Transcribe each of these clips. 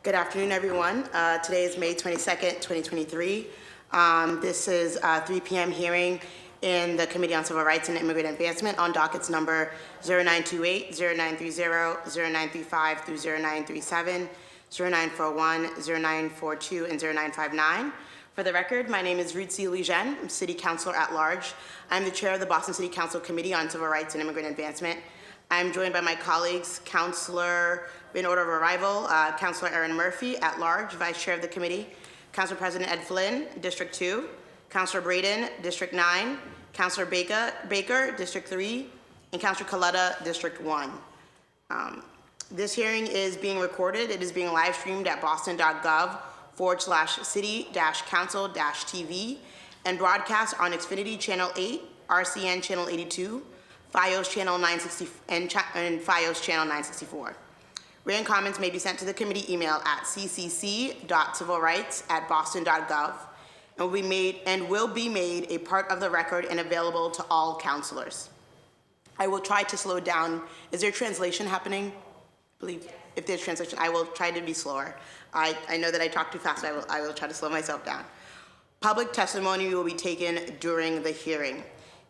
Good afternoon, everyone. Today is May 22nd, 2023. This is a 3 p.m. hearing in the Committee on Civil Rights and Immigrant Advancement on dockets number 0928, 0930, 0935 through 0937, 0941, 0942, and 0959. For the record, my name is Rights Immigrant. I'm City Councilor at Large. I'm the chair of the Boston City Council Committee on Civil Rights and Immigrant Advancement. I'm joined by my colleagues, Councilor, in order of arrival, Councilor Erin Murphy at Large, Vice Chair of the Committee, Council President Ed Flynn, District 2, Councilor Braden, District 9, Councilor Baker, District 3, and Councilor Coletta, District 1. This hearing is being recorded. It is being live streamed at boston.gov/city-council-TV and broadcast on Xfinity Channel 8, RCN Channel 82, FiOS Channel 960, and FiOS Channel 964. Written comments may be sent to the committee email at ccc.civilrights@boston.gov and will be made a part of the record and available to all counselors. I will try to slow down. Is there translation happening? I believe if there's translation, I will try to be slower. I know that I talk too fast, so I will try to slow myself down. Public testimony will be taken during the hearing.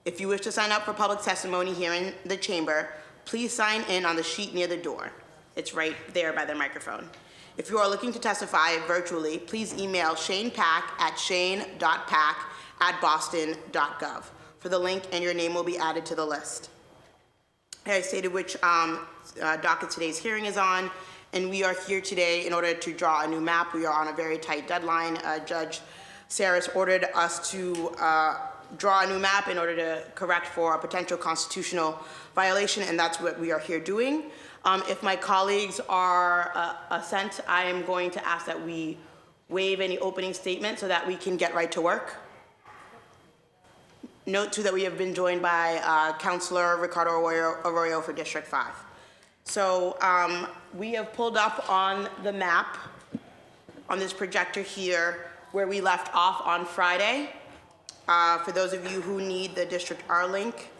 If you wish to sign up for public testimony here in the chamber, please sign in on the sheet near the door. It's right there by the microphone. If you are looking to testify virtually, please email Shane Pack at shane.pack@boston.gov for the link, and your name will be added to the list. I stated which docket today's hearing is on, and we are here today in order to draw a new map. We are on a very tight deadline. Judge Saris ordered us to draw a new map in order to correct for a potential constitutional violation, and that's what we are here doing. If my colleagues are assent, I am going to ask that we waive any opening statement so that we can get right to work. Note too that we have been joined by Councilor Ricardo Arroyo for District 5. So we have pulled up on the map on this projector here where we left off on Friday. For those of you who need the District R link,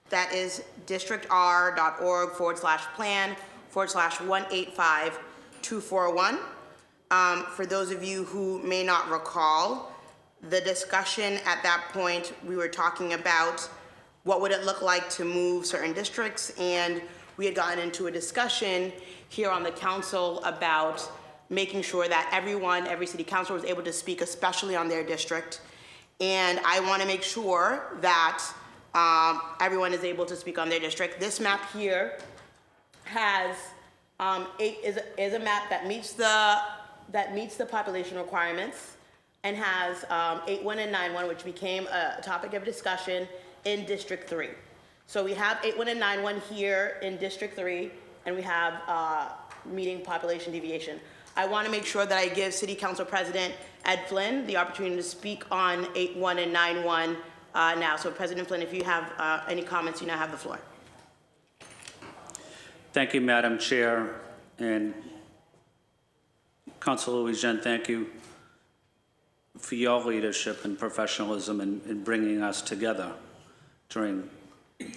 that is districtr.org/plan/185241. For those of you who may not recall, the discussion at that point, we were talking about what would it look like to move certain districts, and we had gotten into a discussion here on the council about making sure that every city councilor was able to speak, especially on their district. And I want to make sure that everyone is able to speak on their district. This map here has is a map that meets the population requirements and has 8-1 and 9-1, which became a topic of discussion in District 3. So we have 8-1 and 9-1 here in District 3, and we have meeting population deviation. I want to make sure that I give City Council President Ed Flynn the opportunity to speak on 8-1 and 9-1 now. So President Flynn, if you have any comments, you now have the floor. Thank you, Madam Chair. And Councilor Louis-Jean, thank you for your leadership and professionalism in bringing us together during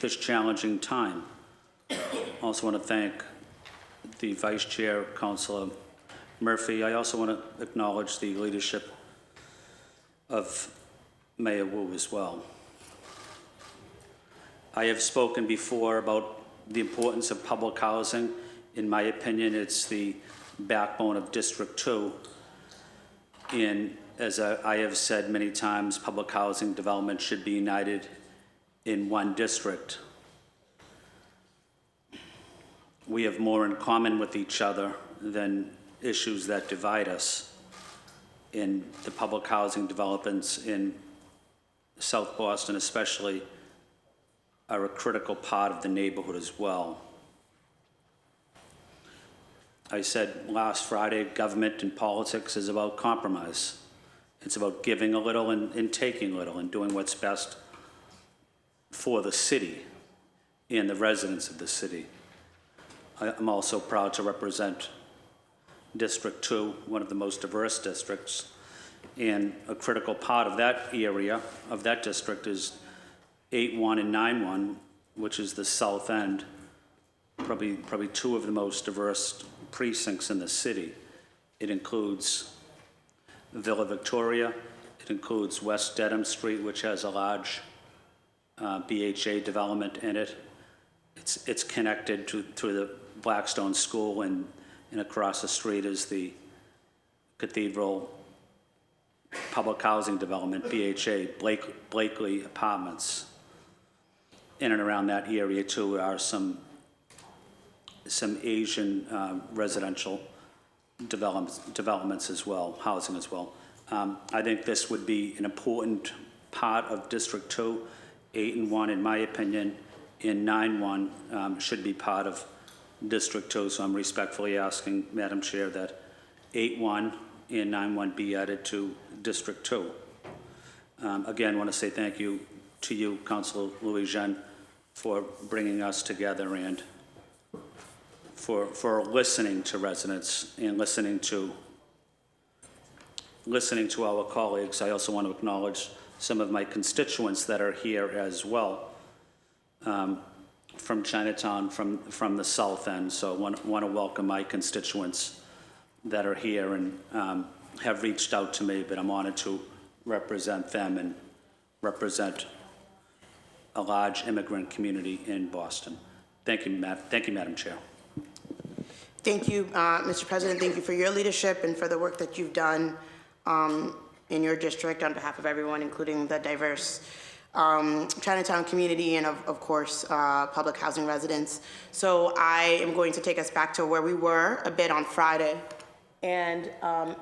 this challenging time. I also want to thank the Vice Chair, Councilor Murphy. I also want to acknowledge the leadership of Mayor Wu as well. I have spoken before about the importance of public housing. In my opinion, it's the backbone of District 2. And as I have said many times, public housing development should be united in one district. We have more in common with each other than issues that divide us. In the public housing developments in South Boston especially are a critical part of the neighborhood as well. I said last Friday, government and politics is about compromise. It's about giving a little and taking a little and doing what's best for the city and the residents of the city. I'm also proud to represent District 2, one of the most diverse districts, and a critical part of that area, of that district, is 8-1 and 9-1, which is the south end probably two of the most diverse precincts in the city. It includes Villa Victoria, it includes West Dedham Street, which has a large BHA development in it. It's connected through the Blackstone School, and across the street is the Cathedral Public Housing Development, BHA, Blakely Apartments. In and around that area too are some Asian residential developments as well, housing as well. I think this would be an important part of District 2. 8 and 1, in my opinion, and 9-1 should be part of District 2. So I'm respectfully asking, Madam Chair, that 8-1 and 9-1 be added to District 2. Again, I want to say thank you to you, Councilor Louis-Jean, for bringing us together and for listening to residents and listening to our colleagues. I also want to acknowledge some of my constituents that are here as well, from Chinatown, from the south end. So I want to welcome my constituents that are here and have reached out to me, but I'm honored to represent them and represent a large immigrant community in Boston. Thank you, Madam Chair. Thank you, Mr. President. Thank you for your leadership and for the work that you've done in your district on behalf of everyone, including the diverse Chinatown community and, of course, public housing residents. So I am going to take us back to where we were a bit on Friday. And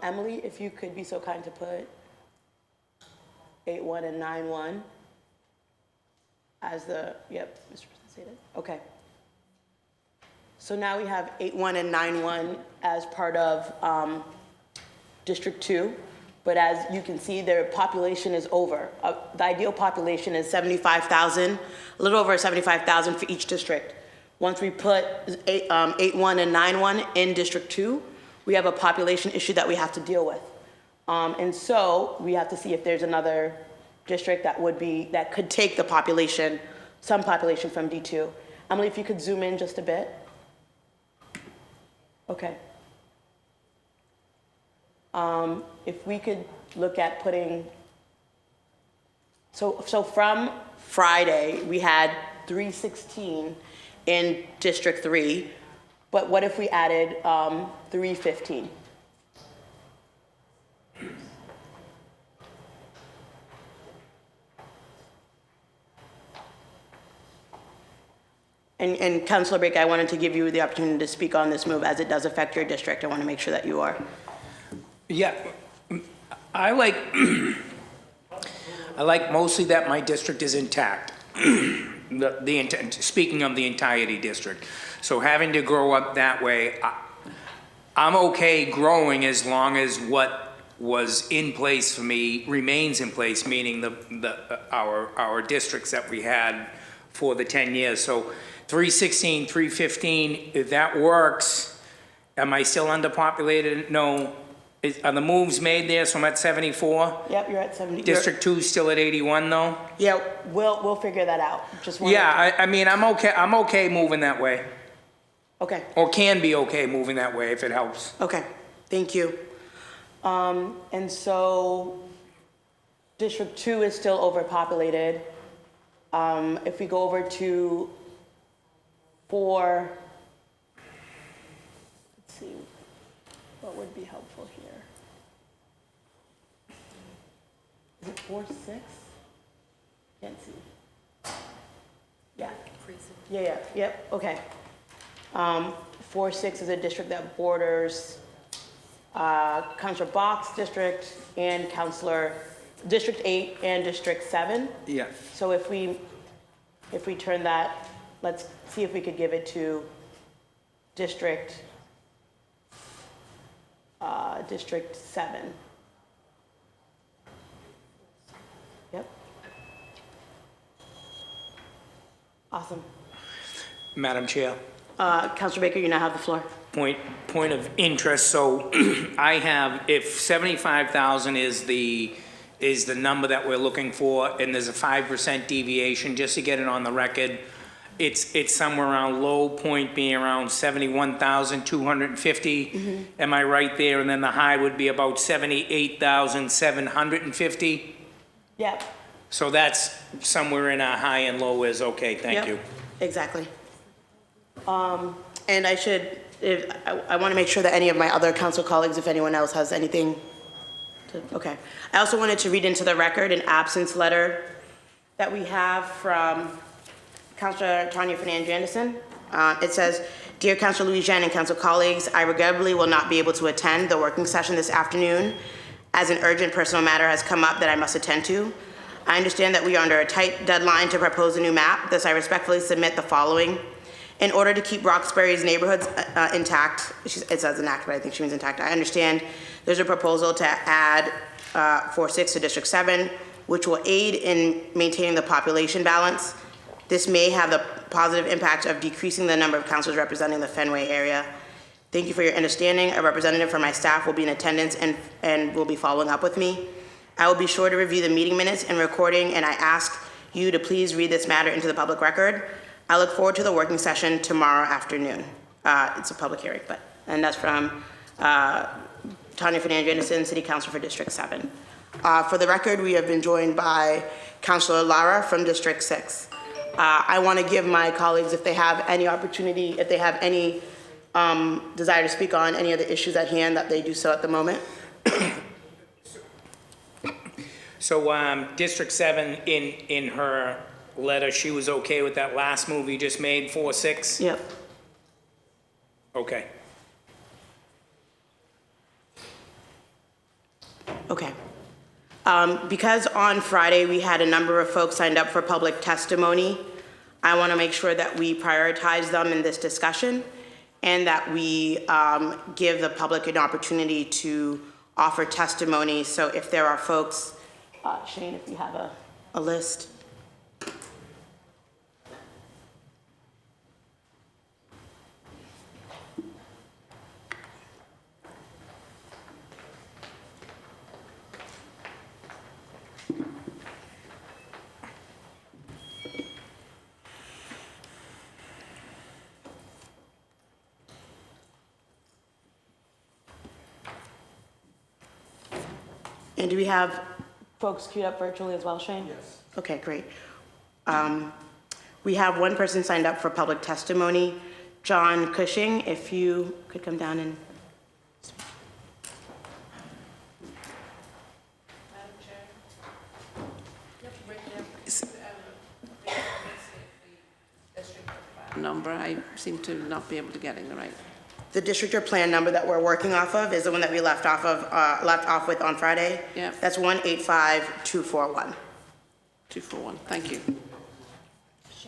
Emily, if you could be so kind to put 8-1 and 9-1 as the, yep, Mr. President stated. Okay. So now we have 8-1 and 9-1 as part of District 2. But as you can see, their population is over. The ideal population is 75,000, a little over 75,000 for each district. Once we put 8-1 and 9-1 in District 2, we have a population issue that we have to deal with. And so we have to see if there's another district that could take the population, some population from D2. Emily, if you could zoom in just a bit. Okay. If we could look at putting, so from Friday, we had 316 in District 3, but what if we added 315? And Councilor Baker, I wanted to give you the opportunity to speak on this move as it does affect your district. I want to make sure that you are. Yeah, I like mostly that my district is intact. Speaking of the entirety district. So having to grow up that way, I'm okay growing as long as what was in place for me remains in place, meaning our districts that we had for the 10 years. So 316, 315, if that works, am I still underpopulated? No. Are the moves made there, so I'm at 74? Yep, you're at 70. District 2 is still at 81 though? Yeah, we'll figure that out. Just wanted Yeah, I mean, I'm okay moving that way. Okay, Or can be okay moving that way if it helps. okay, thank you. And so District 2 is still overpopulated. If we go over to 4, let's see, what would be helpful here? Is it 4-6? Can't see. Yeah. Yeah, yep, okay. 4-6 is a district that borders Councilor Box District and District 8 and District 7. Yeah. So if we turn that, let's see if we could give it to District 7. Yep. Awesome. Madam Chair, Councilor Baker, you now have the floor. point of interest, so I have, if 75,000 is the number that we're looking for, and there's a 5% deviation, just to get it on the record, it's somewhere around low point being around 71,250. Am I right there? And then the high would be about 78,750. Yep. So that's somewhere in a high and low is okay, thank you. Exactly. And I should, I want to make sure that any of my other council colleagues, if anyone else has anything okay. I also wanted to read into the record an absence letter that we have from Councilor Tanya Fernandez-Anderson. It says, "Dear Councilor Louis Jean and council colleagues, I regrettably will not be able to attend the working session this afternoon as an urgent personal matter has come up that I must attend to. I understand that we are under a tight deadline to propose a new map, thus I respectfully submit the following. In order to keep Roxbury's neighborhoods intact," it says intact, but I think she means intact. "I understand there's a proposal to add 4-6 to District 7, which will aid in maintaining the population balance. This may have the positive impact of decreasing the number of councilors representing the Fenway area. Thank you for your understanding. A representative from my staff will be in attendance and will be following up with me. I will be sure to review the meeting minutes and recording, and I ask you to please read this matter into the public record. I look forward to the working session tomorrow afternoon." It's a public hearing, and that's from Tanya Fernandez-Anderson, City Council for District 7. For the record, we have been joined by Councilor Lara from District 6. I want to give my colleagues, if they have any opportunity, if they have any desire to speak on any of the issues at hand, that they do so at the moment. So District 7, in her letter, she was okay with that last move you just made, 4-6? Yep. Okay. Okay. Because on Friday we had a number of folks signed up for public testimony, I want to make sure that we prioritize them in this discussion and that we give the public an opportunity to offer testimony. So if there are folks, Shane, if you have a list. And do we have folks queued up virtually as well, Shane? Yes. Okay, great. We have one person signed up for public testimony, John Cushing, if you could come down and speak. Madam Chair? Number, I seem to not be able to get in the right. The district or plan number that we're working off of is the one that we left off with on Friday. Yeah. That's 185241. 241, thank you.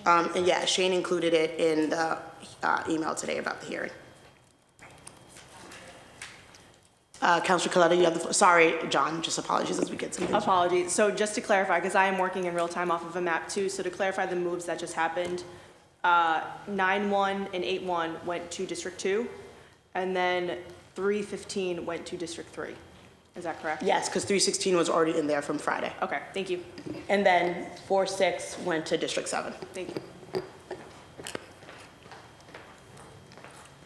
And yeah, Shane included it in the email today about the hearing. Councilor Coletta, you have the floor. Sorry, John, just apologies as we get some things. Apologies. So just to clarify, because I am working in real time off of a map too, so to clarify the moves that just happened, 9-1 and 8-1 went to District 2, and then 3-15 went to District 3. Is that correct? Yes, because 316 was already in there from Friday. Okay, thank you. And then 4-6 went to District 7. Thank you.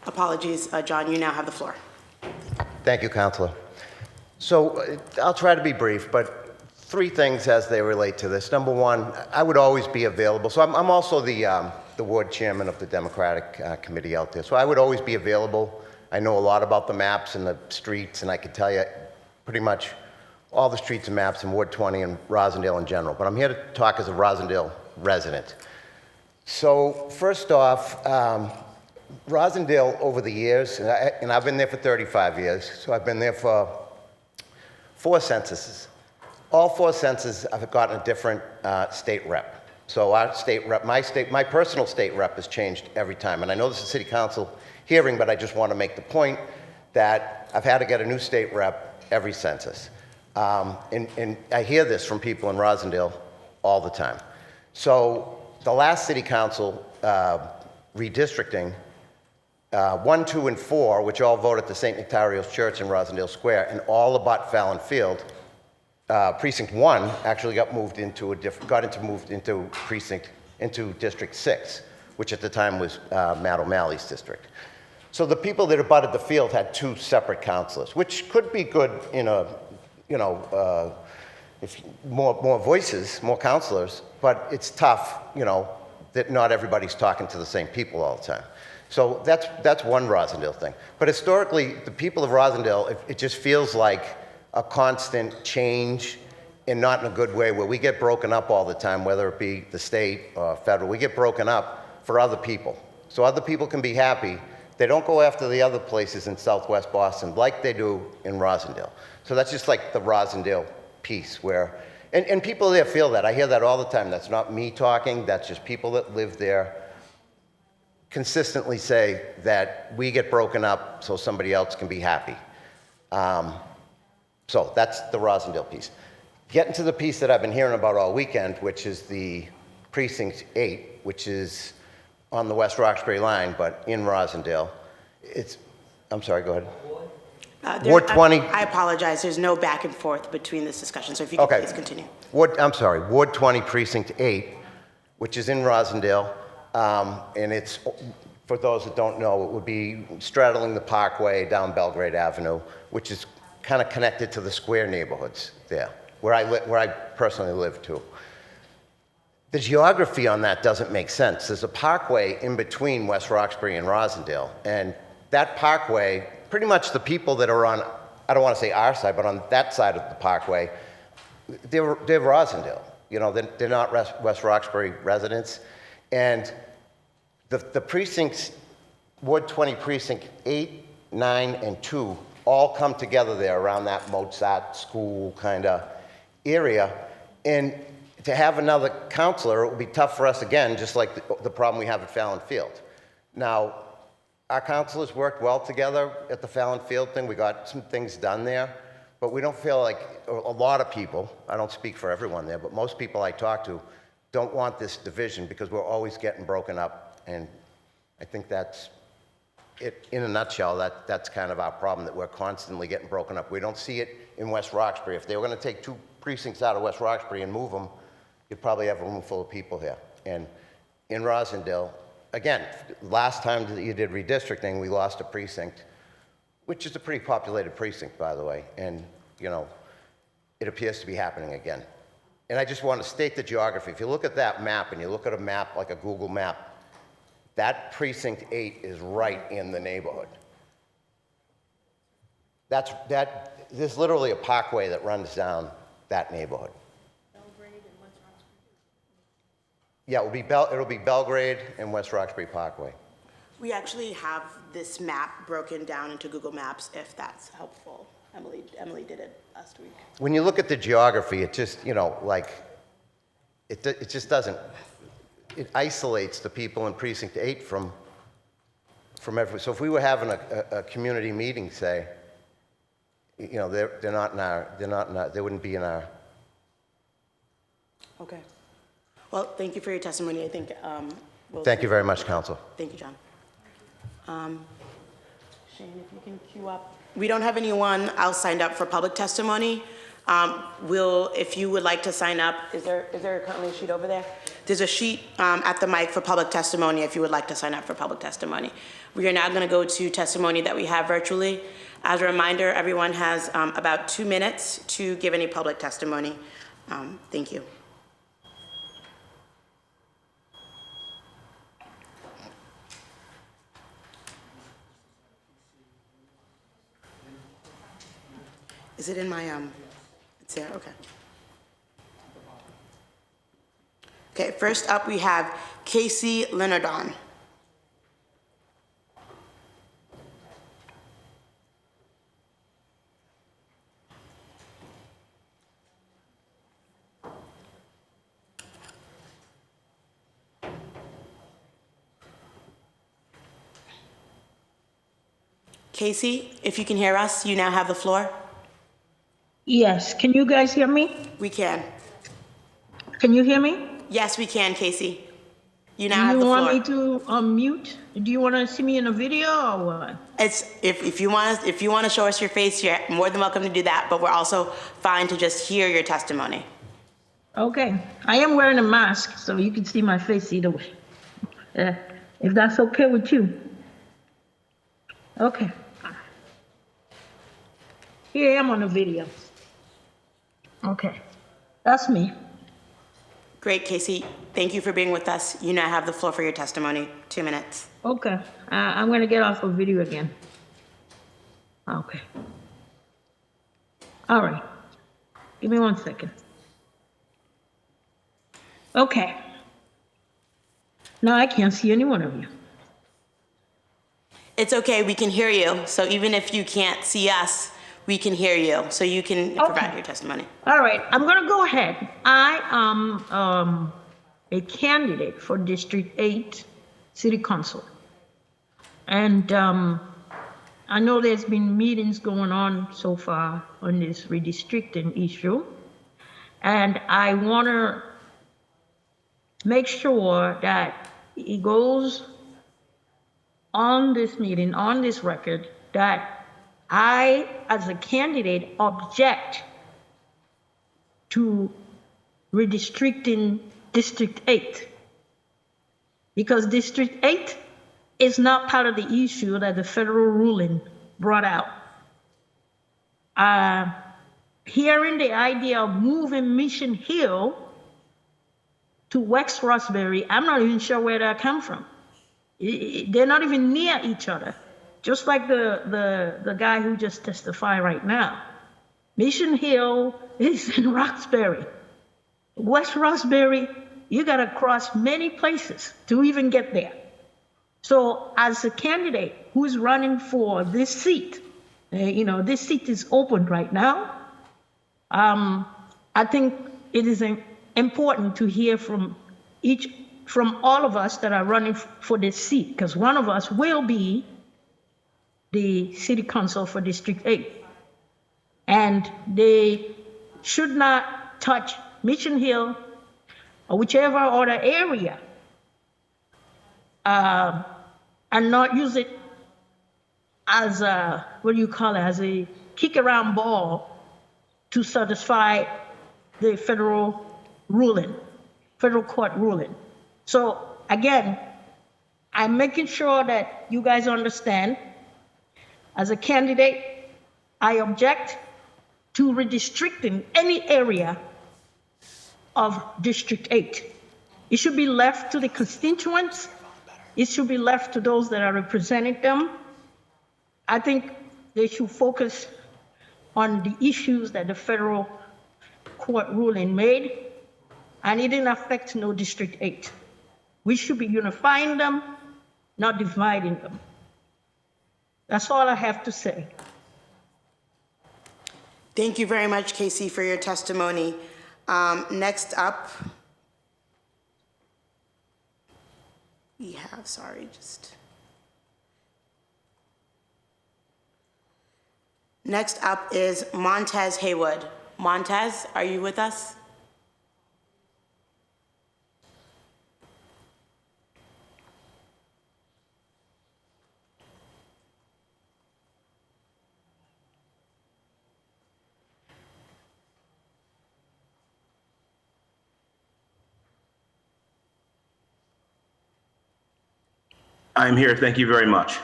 Apologies, John, you now have the floor. Thank you, Councilor. So I'll try to be brief, but three things as they relate to this. Number one, I would always be available. So I'm also the ward chairman of the Democratic Committee out there. So I would always be available. I know a lot about the maps and the streets, and I could tell you pretty much all the streets and maps in Ward 20 and Rosendale in general. But I'm here to talk as a Rosendale resident. So first off, Rosendale over the years, and I've been there for 35 years, so I've been there for 4 censuses. All 4 censuses, I've gotten a different state rep. So our state rep, my personal state rep has changed every time. And I know this is a city council hearing, but I just want to make the point that I've had to get a new state rep every census. And I hear this from people in Rosendale all the time. So the last city council redistricting, 1, 2, and 4, which all voted to St. Nectario's Church in Rosendale Square, and all but Fallon Field, Precinct 1 actually got moved into District 6, which at the time was Matt O'Malley's district. So the people that abutted the field had two separate councilors, which could be good in a, if more voices, more councilors, but it's tough, that not everybody's talking to the same people all the time. So that's one Rosendale thing. But historically, the people of Rosendale, it just feels like a constant change, and not in a good way, where we get broken up all the time, whether it be the state or federal. We get broken up for other people. So other people can be happy. They don't go after the other places in Southwest Boston like they do in Rosendale. So that's just like the Rosendale piece where, and people there feel that. I hear that all the time. That's not me talking. That's just people that live there consistently say that we get broken up so somebody else can be happy. So that's the Rosendale piece. Getting to the piece that I've been hearing about all weekend, which is the Precinct 8, which is on the West Roxbury line, but in Rosendale. I'm sorry, go ahead. Ward 20. I apologize, there's no back and forth between this discussion, so if you could please continue. Ward 20, Precinct 8, which is in Rosendale, and it's, for those that don't know, it would be straddling the Parkway down Belgrade Avenue, which is kind of connected to the square neighborhoods there, where I personally live too. The geography on that doesn't make sense. There's a parkway in between West Roxbury and Rosendale, and that parkway, pretty much the people that are on, I don't want to say our side, but on that side of the parkway, they're Rosendale. They're not West Roxbury residents. And the precincts, Ward 20 Precinct 8, 9, and 2, all come together there around that Mozart school kind of area. And to have another counselor, it would be tough for us again, just like the problem we have at Fallon Field. Now, our counselors worked well together at the Fallon Field thing. We got some things done there, but we don't feel like, a lot of people, I don't speak for everyone there, but most people I talk to don't want this division because we're always getting broken up. And I think that's it, in a nutshell, that's kind of our problem, that we're constantly getting broken up. We don't see it in West Roxbury. If they were going to take 2 precincts out of West Roxbury and move them, you'd probably have a room full of people here. And in Rosendale, again, last time that you did redistricting, we lost a precinct, which is a pretty populated precinct, by the way, and, it appears to be happening again. And I just want to state the geography. If you look at that map, and you look at a map like a Google map, that Precinct 8 is right in the neighborhood. There's literally a parkway that runs down that neighborhood. Yeah, it'll be Belgrade and West Roxbury Parkway. We actually have this map broken down into Google Maps, if that's helpful. Emily did it last week. When you look at the geography, it just, it just doesn't, it isolates the people in Precinct 8 from everyone. So if we were having a community meeting, say, they're not in our, they wouldn't be in our. Okay. Well, thank you for your testimony. I think Thank you very much, Council. Thank you, John. Shane, if you can queue up. We don't have anyone else signed up for public testimony. If you would like to sign up, is there currently a sheet over there? There's a sheet at the mic for public testimony if you would like to sign up for public testimony. We are now going to go to testimony that we have virtually. As a reminder, everyone has about 2 minutes to give any public testimony. Thank you. Is it in my, it's there, okay. Okay, first up we have Casey Leonardon. Casey, if you can hear us, you now have the floor. Yes, can you guys hear me? We can. Can you hear me? Yes, we can, Casey. You Do now have you the want floor. me to unmute? Do you want to see me in a video or what? It's if you want to show us your face, you're more than welcome to do that. But we're also fine to just hear your testimony. Okay, I am wearing a mask, so you can see my face either way. if that's okay with you. Okay. Here I am on the video. Okay, that's me. Great, Casey. Thank you for being with us. You now have the floor for your testimony. 2 minutes. Okay, I'm gonna get off of video again. Okay. All right, give me 1 second. Okay. Now I can't see any one of you. It's okay, we can hear you. So even if you can't see us, we can hear you. So you can provide your testimony. All right, I'm gonna go ahead. I am a candidate for District 8 City Council. And I know there's been meetings going on so far on this redistricting issue. And I wanna make sure that it goes on this meeting, on this record, that I, as a candidate, object to redistricting District 8. Because District 8 is not part of the issue that the federal ruling brought out. Hearing the idea of moving Mission Hill to West Roxbury, I'm not even sure where that came from. They're not even near each other. Just like the guy who just testified right now. Mission Hill is in Roxbury. West Roxbury, you gotta cross many places to even get there. So as a candidate who's running for this seat, this seat is open right now. I think it is important to hear from all of us that are running for this seat, because one of us will be the city council for District 8. And they should not touch Mission Hill or whichever other area and not use it as a, as a kick around ball to satisfy the federal court ruling. So again, I'm making sure that you guys understand, as a candidate, I object to redistricting any area of District 8. It should be left to the constituents. It should be left to those that are representing them. I think they should focus on the issues that the federal court ruling made, and it didn't affect no District 8. We should be unifying them, not dividing them. That's all I have to say. Thank you very much, Casey, for your testimony. Next up, we have, Next up is Montez Haywood. Montez, are you with us? I'm here. Thank you very much.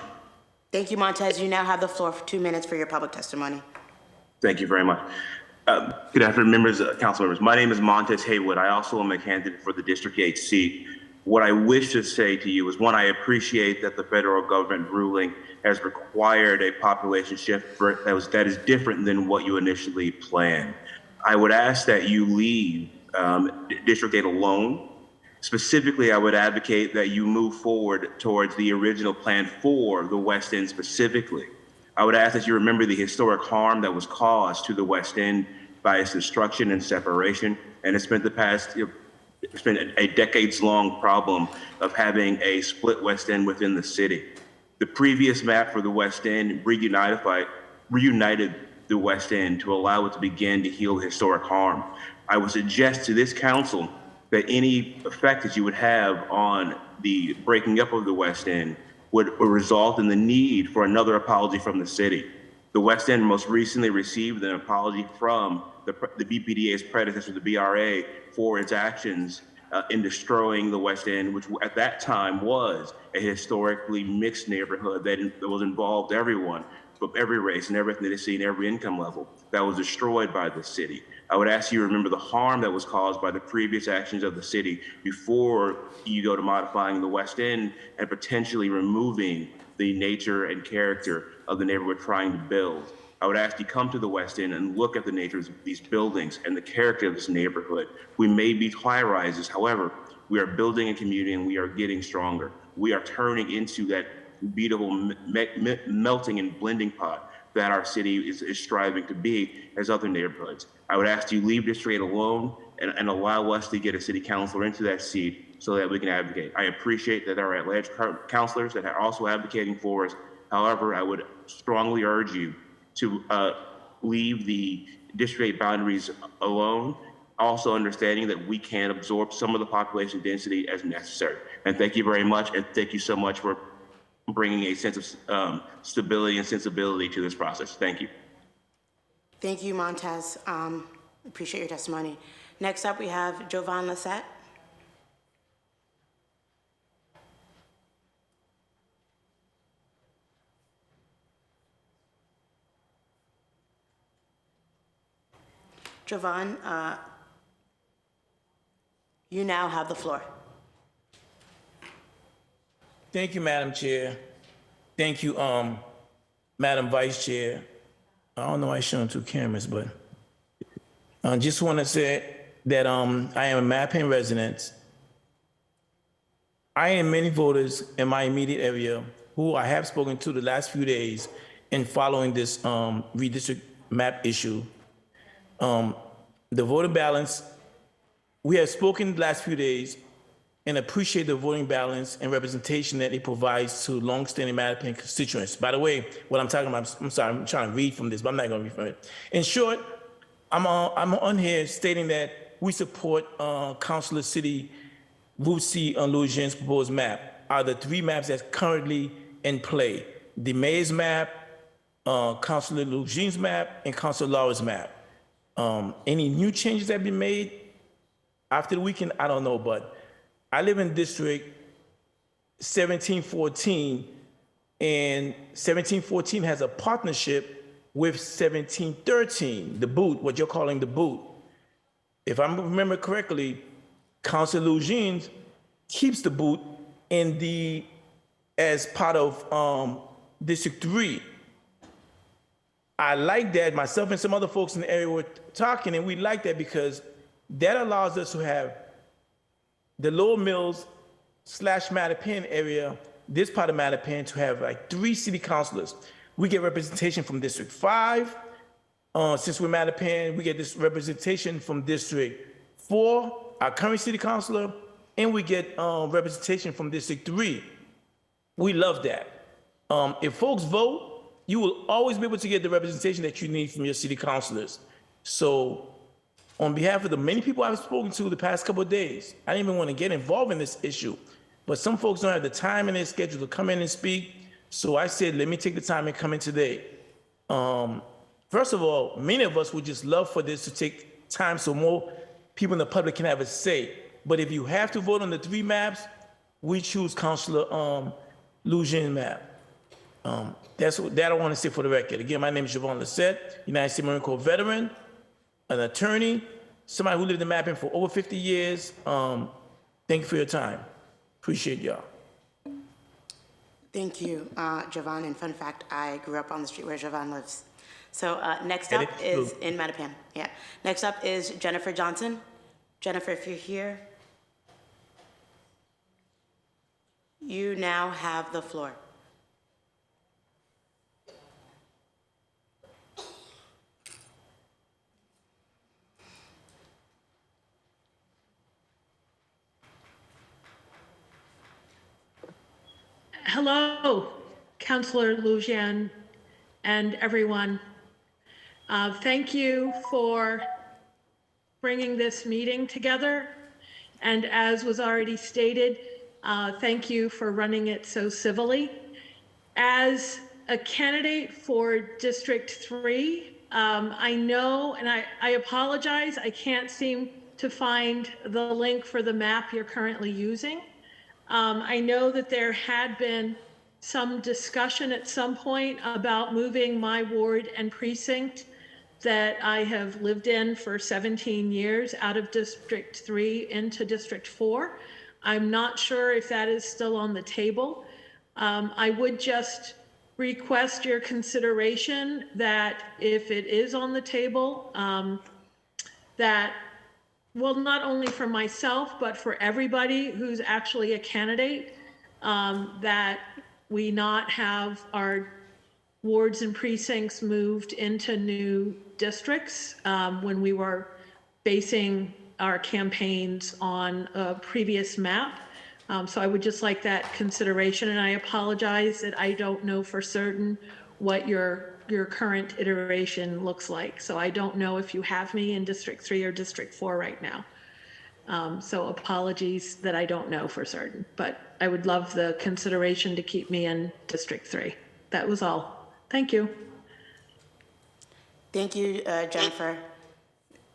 Thank you, Montez. You now have the floor for 2 minutes for your public testimony. Thank you very much. Good afternoon, members, council members. My name is Montez Haywood. I also am a candidate for the District 8 seat. What I wish to say to you is, one, I appreciate that the federal government ruling has required a population shift that is different than what you initially planned. I would ask that you leave District 8 alone. Specifically, I would advocate that you move forward towards the original plan for the West End specifically. I would ask that you remember the historic harm that was caused to the West End by its destruction and separation. And it's been it's been a decades-long problem of having a split West End within the city. The previous map for the West End reunited the West End to allow it to begin to heal historic harm. I would suggest to this council that any effect that you would have on the breaking up of the West End would result in the need for another apology from the city. The West End most recently received an apology from the BPDA's predecessor, the BRA, for its actions in destroying the West End, which at that time was a historically mixed neighborhood that was involved everyone from every race and every ethnicity and every income level, that was destroyed by the city. I would ask you to remember the harm that was caused by the previous actions of the city before you go to modifying the West End and potentially removing the nature and character of the neighborhood trying to build. I would ask you come to the West End and look at the nature of these buildings and the character of this neighborhood. We may be high rises, however, we are building a community and we are getting stronger. We are turning into that beautiful melting and blending pot that our city is striving to be as other neighborhoods. I would ask you leave District 8 alone and allow us to get a city councilor into that seat so that we can advocate. I appreciate that there are at-large councilors that are also advocating for us. However, I would strongly urge you to leave the District 8 boundaries alone, also understanding that we can absorb some of the population density as necessary. And thank you very much, and thank you so much for bringing a sense of stability and sensibility to this process. Thank you. Thank you, Montez. Appreciate your testimony. Next up, we have Jovan Lissette. Jovan, you now have the floor. Thank you, Madam Chair. Thank you, Madam Vice Chair. I don't know why I'm showing two cameras, but I just want to say that I am a Mapping resident. I am many voters in my immediate area who I have spoken to the last few days in following this redistrict map issue. The voter balance, we have spoken the last few days and appreciate the voting balance and representation that it provides to longstanding Mattapan constituents. By the way, what I'm talking about, I'm sorry, I'm trying to read from this, but I'm not going to read from it. In short, I'm on here stating that we support Councilor City Vusi Lujan's proposed map. Are the three maps that's currently in play: the mayor's map, Councilor Lujan's map, and Councilor Laura's map. Any new changes that have been made after the weekend, I don't know, but I live in District 1714, and 1714 has a partnership with 1713, the boot, what you're calling the boot. If I remember correctly, Councilor Lujan keeps the boot as part of District 3. I like that. Myself and some other folks in the area were talking, and we like that because that allows us to have the Lower Mills / Mattapan area, this part of Mattapan, to have like 3 city councilors. We get representation from District 5. Since we're Mattapan, we get this representation from District 4, our current city councilor, and we get representation from District 3. We love that. If folks vote, you will always be able to get the representation that you need from your city councilors. So on behalf of the many people I've spoken to the past couple of days, I didn't even want to get involved in this issue, but some folks don't have the time in their schedule to come in and speak. So I said, let me take the time and come in today. First of all, many of us would just love for this to take time so more people in the public can have a say. But if you have to vote on the 3 maps, we choose Councilor Lujan's map. That's that I want to say for the record. Again, my name is Jovan Lissette, United States Marine Corps veteran, an attorney, somebody who lived in Mapping for over 50 years. Thank you for your time. Appreciate y'all. Thank you, Jovan. And fun fact, I grew up on the street where Jovan lives. So next up is in Mattapan. Yeah. Next up is Jennifer Johnson. Jennifer, if you're here, you now have the floor. Hello, Councilor Lujan and everyone. Thank you for bringing this meeting together. And as was already stated, thank you for running it so civilly. As a candidate for District 3, I know, and I apologize, I can't seem to find the link for the map you're currently using. I know that there had been some discussion at some point about moving my ward and precinct that I have lived in for 17 years out of District 3 into District 4. I'm not sure if that is still on the table. I would just request your consideration that if it is on the table, that, well, not only for myself, but for everybody who's actually a candidate, that we not have our wards and precincts moved into new districts when we were basing our campaigns on a previous map. So I would just like that consideration, and I apologize that I don't know for certain what your current iteration looks like. So I don't know if you have me in District 3 or District 4 right now. So apologies that I don't know for certain, but I would love the consideration to keep me in District 3. That was all. Thank you. Thank you, Jennifer.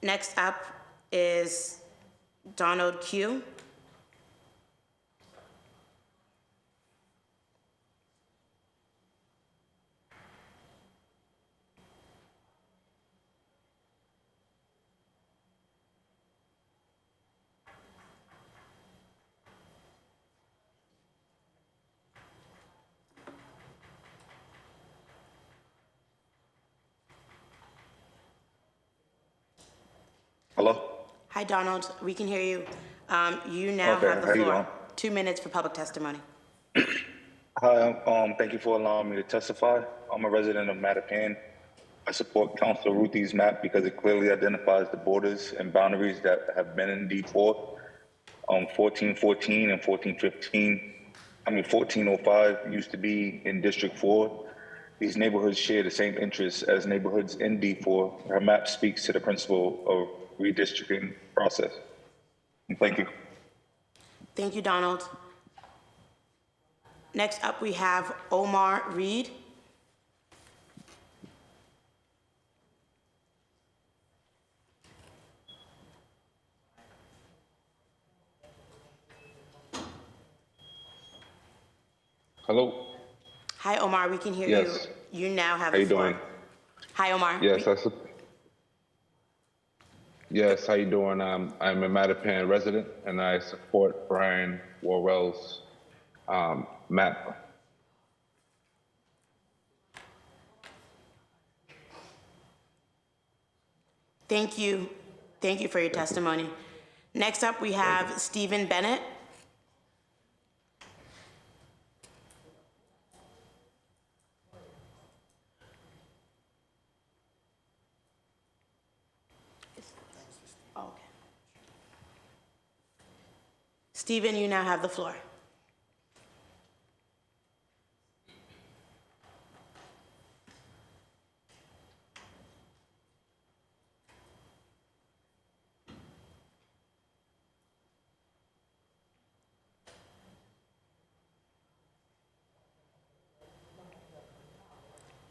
Next up is Donald Q. Hello? Hi, Donald. We can hear you. You now Okay, have the how you floor. doing? 2 minutes for public testimony. Hi, thank you for allowing me to testify. I'm a resident of Mattapan. I support Councilor Ruthie's map because it clearly identifies the borders and boundaries that have been in D4. 1414 and 1405 used to be in District 4. These neighborhoods share the same interests as neighborhoods in D4. Her map speaks to the principle of redistricting process. And thank you. Thank you, Donald. Next up, we have Omar Reed. Hello? Hi, Omar. We can hear Yes. you. You now have How the you floor. doing? Hi, Omar. Yes, Yes, how you doing? I'm a Mattapan resident, and I support Brian Worrell's map. Thank you. Thank you for your testimony. Next up, we have Stephen Bennett. Oh, okay. Stephen, you now have the floor.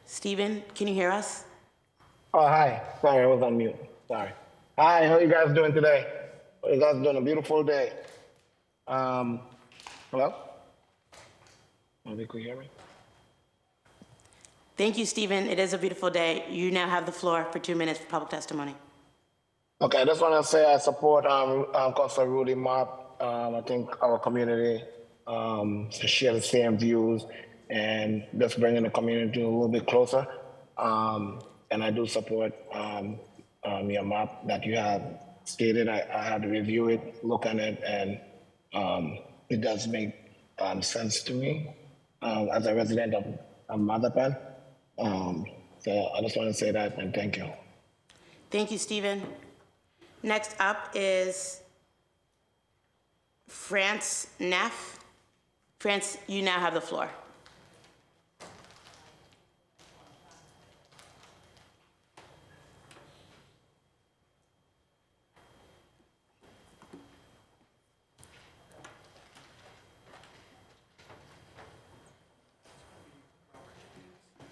Stephen, can you hear us? Oh, hi. Sorry, I was on mute. Sorry. Hi, how you guys doing today? You guys doing a beautiful day. Hello? Maybe you could hear me? Thank you, Stephen. It is a beautiful day. You now have the floor for 2 minutes for public testimony. Okay, I just want to say I support Councilor Rudy Mop. I think our community share the same views and just bringing the community a little bit closer. And I do support your map that you have stated. I had to review it, look at it, and it does make sense to me as a resident of Mattapan. So I just want to say that and thank you. Thank you, Stephen. Next up is France Neff. France, you now have the floor.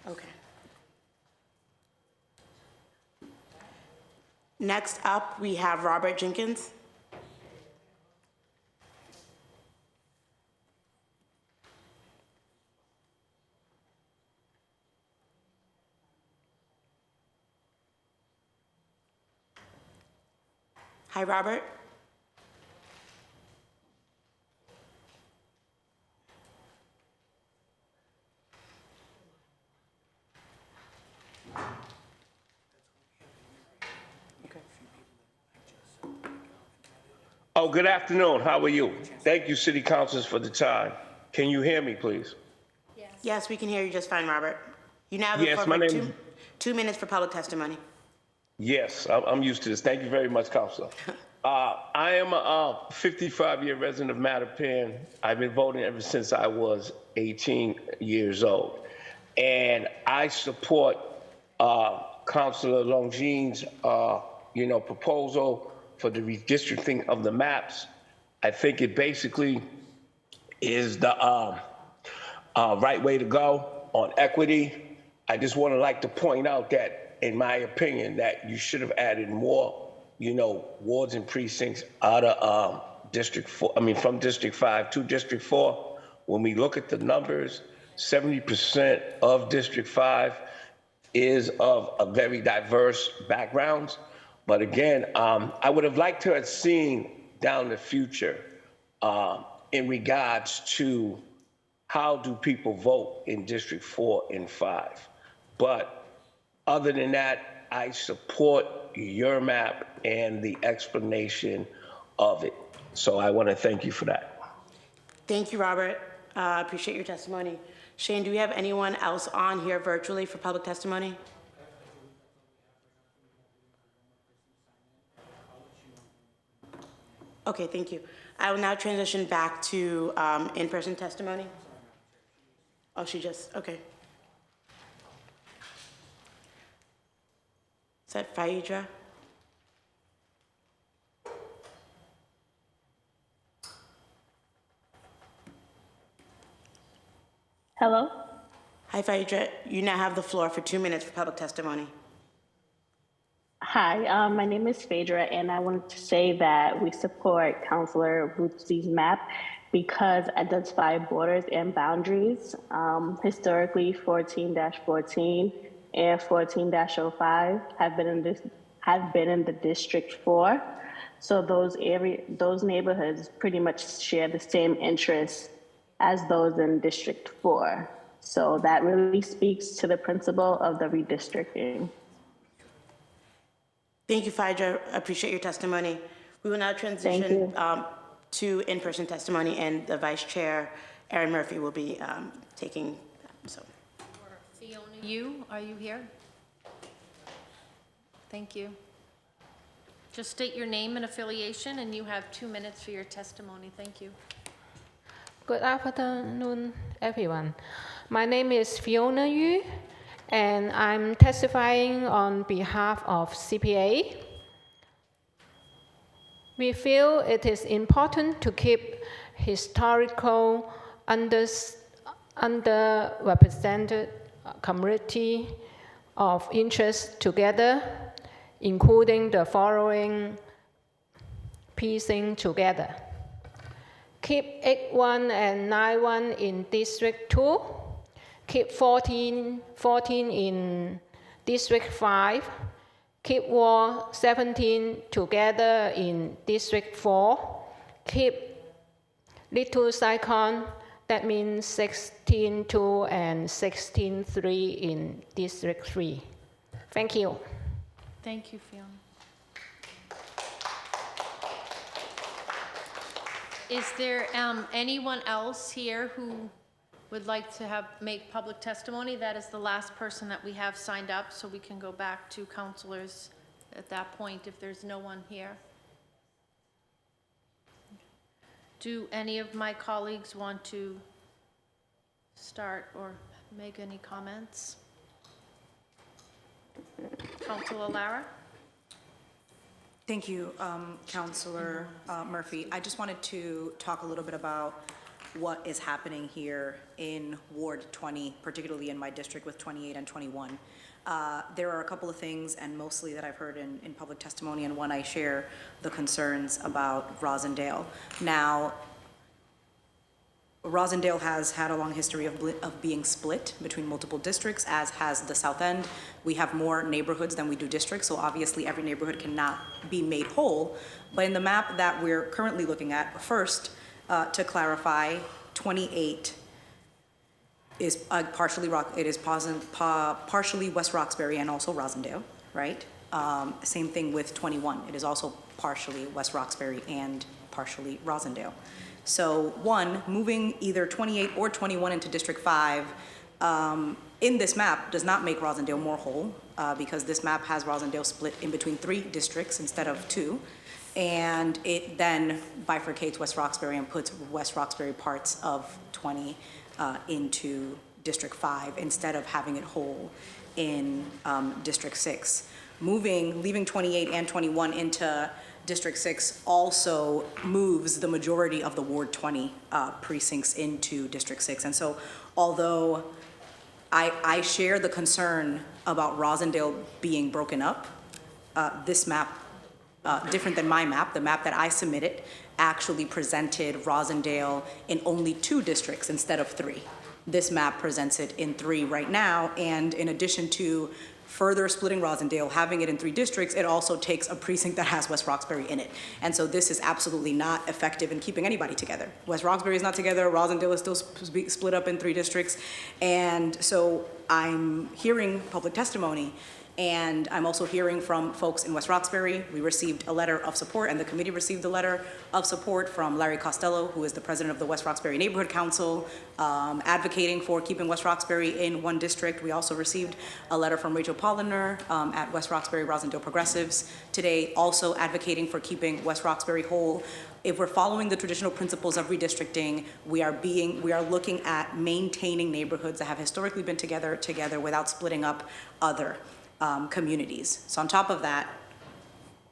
Okay. Next up, we have Robert Jenkins. Hi, Robert. Oh, good afternoon. How are you? Thank you, City Councilors, for the time. Can you hear me, please? Yes, we can hear you just fine, Robert. You now have the Yes, floor my for name is... 2 minutes for public testimony. Yes, I'm used to this. Thank you very much, Councilor. I am a 55-year resident of Mattapan. I've been voting ever since I was 18 years old. And I support Councilor Longines' proposal for the redistricting of the maps. I think it basically is the right way to go on equity. I just want to like to point out that, in my opinion, that you should have added more, wards and precincts out of District 4, from District 5 to District 4. When we look at the numbers, 70% of District 5 is of a very diverse backgrounds. But again, I would have liked to have seen down the future in regards to how do people vote in District 4 and 5. But other than that, I support your map and the explanation of it. So I want to thank you for that. Thank you, Robert. Appreciate your testimony. Shane, do we have anyone else on here virtually for public testimony? Okay, thank you. I will now transition back to in-person testimony. Oh, okay. Is that Phaedra? Hello? Hi, Phaedra. You now have the floor for 2 minutes for public testimony. Hi, my name is Phaedra, and I wanted to say that we support Councilor Bootsy's map because identify borders and boundaries. Historically, 14-14 and 14-05 have been in the District 4. So those neighborhoods pretty much share the same interests as those in District 4. So that really speaks to the principle of the redistricting. Thank you, Phaedra. Appreciate your testimony. We will now transition to in-person testimony, and the Vice Chair, Erin Murphy, will be taking. So, Fiona, are you here? Thank you. Just state your name and affiliation, and you have 2 minutes for your testimony. Thank you. Good afternoon, everyone. My name is Fiona Yu, and I'm testifying on behalf of CPA. We feel it is important to keep historical underrepresented community of interest together, including the following precinct together. Keep 8-1 and 9-1 in District 2. Keep 14 in District 5. Keep Ward 17 together in District 4. Keep Little Saigon, that means 16-2 and 16-3 in District 3. Thank you. Thank you, Fiona. Is there anyone else here who would like to make public testimony? That is the last person that we have signed up, so we can go back to councilors at that point if there's no one here. Do any of my colleagues want to start or make any comments? Councilor Lara? Thank you, Councilor Murphy. I just wanted to talk a little bit about what is happening here in Ward 20, particularly in my district with 28 and 21. There are a couple of things, and mostly that I've heard in public testimony, and one I share the concerns about Rosendale. Now, Rosendale has had a long history of being split between multiple districts, as has the South End. We have more neighborhoods than we do districts, so obviously every neighborhood cannot be made whole. But in the map that we're currently looking at, first, to clarify, 28 is partially partially West Roxbury and also Rosendale, right? Same thing with 21. It is also partially West Roxbury and partially Rosendale. So one, moving either 28 or 21 into District 5 in this map does not make Rosendale more whole because this map has Rosendale split in between 3 districts instead of 2. And it then bifurcates West Roxbury and puts West Roxbury parts of 20 into District 5 instead of having it whole in District 6. Leaving 28 and 21 into District 6 also moves the majority of the Ward 20 precincts into District 6. And so although I share the concern about Rosendale being broken up, this map, different than my map, the map that I submitted actually presented Rosendale in only 2 districts instead of 3. This map presents it in 3 right now, and in addition to further splitting Rosendale, having it in 3 districts, it also takes a precinct that has West Roxbury in it. And so this is absolutely not effective in keeping anybody together. West Roxbury is not together, Rosendale is still split up in 3 districts. And so I'm hearing public testimony, and I'm also hearing from folks in West Roxbury. We received a letter of support, and the committee received a letter of support from Larry Costello, who is the president of the West Roxbury Neighborhood Council, advocating for keeping West Roxbury in 1 district. We also received a letter from Rachel Polliner at West Roxbury Rosendale Progressives today, also advocating for keeping West Roxbury whole. If we're following the traditional principles of redistricting, we are looking at maintaining neighborhoods that have historically been together without splitting up other communities. So on top of that,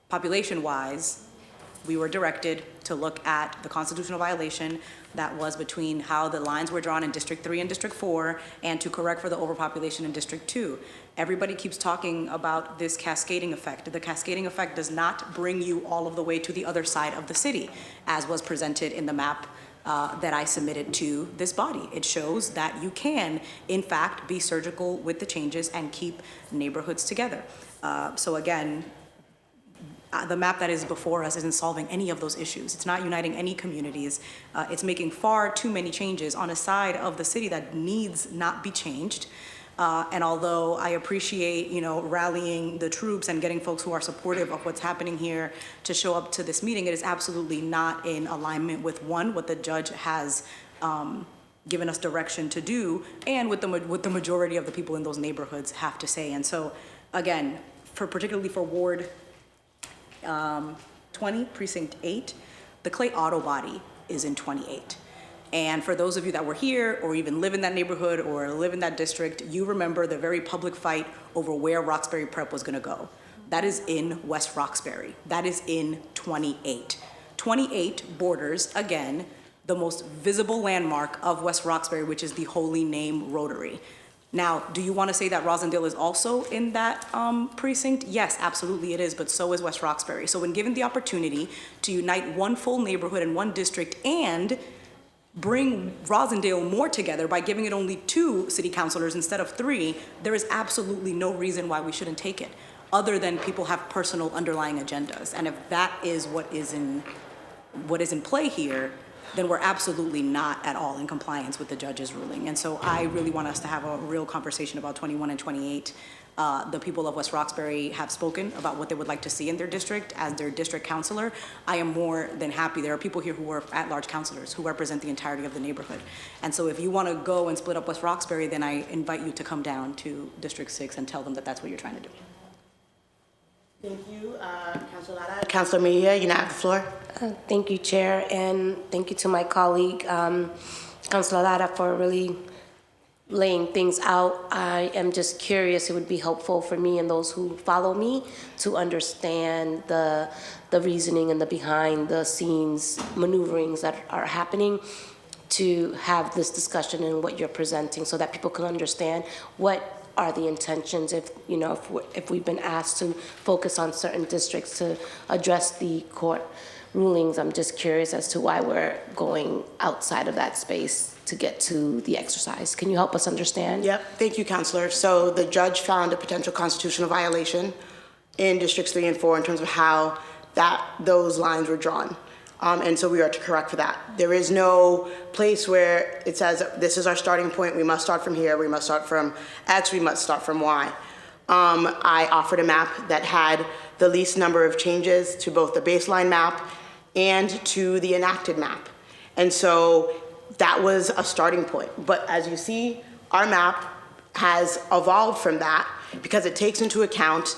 population-wise, we were directed to look at the constitutional violation that was between how the lines were drawn in District 3 and District 4 and to correct for the overpopulation in District 2. Everybody keeps talking about this cascading effect. The cascading effect does not bring you all of the way to the other side of the city, as was presented in the map that I submitted to this body. It shows that you can, in fact, be surgical with the changes and keep neighborhoods together. So again, the map that is before us isn't solving any of those issues. It's not uniting any communities. It's making far too many changes on a side of the city that needs not be changed. And although I appreciate, rallying the troops and getting folks who are supportive of what's happening here to show up to this meeting, it is absolutely not in alignment with, 1, what the judge has given us direction to do, and what the majority of the people in those neighborhoods have to say. And so, again, particularly for Ward 20, Precinct 8, the Clay Auto Body is in 28. And for those of you that were here or even live in that neighborhood or live in that district, you remember the very public fight over where Roxbury Prep was gonna go. That is in West Roxbury. That is in 28. 28 borders, again, the most visible landmark of West Roxbury, which is the Holy Name Rotary. Now, do you want to say that Rosendale is also in that precinct? Yes, absolutely it is, but so is West Roxbury. So when given the opportunity to unite 1 full neighborhood in 1 district and bring Rosendale more together by giving it only 2 city councilors instead of 3, there is absolutely no reason why we shouldn't take it, other than people have personal underlying agendas. And if that is what is in play here, then we're absolutely not at all in compliance with the judge's ruling. And so I really want us to have a real conversation about 21 and 28. The people of West Roxbury have spoken about what they would like to see in their district as their district councilor. I am more than happy. There are people here who are at-large councilors who represent the entirety of the neighborhood. And so if you want to go and split up West Roxbury, then I invite you to come down to District 6 and tell them that that's what you're trying to do. Thank you, Councilor Lara. Councilor Mejia, you now have the floor. Thank you, Chair, and thank you to my colleague, Councilor Lara, for really laying things out. I am just curious. It would be helpful for me and those who follow me to understand the reasoning and the behind the scenes maneuverings that are happening. to have this discussion and what you're presenting so that people can understand what are the intentions if, you know, if we've been asked to focus on certain districts to address the court rulings. I'm just curious as to why we're going outside of that space to get to the exercise. Can you help us understand? Yep, thank you, Counselor. So the judge found a potential constitutional violation in Districts 3 and 4 in terms of how those lines were drawn. And so we are to correct for that. There is no place where it says, this is our starting point, we must start from here, we must start from X, we must start from Y. I offered a map that had the least number of changes to both the baseline map and to the enacted map. And so that was a starting point. But as you see, our map has evolved from that because it takes into account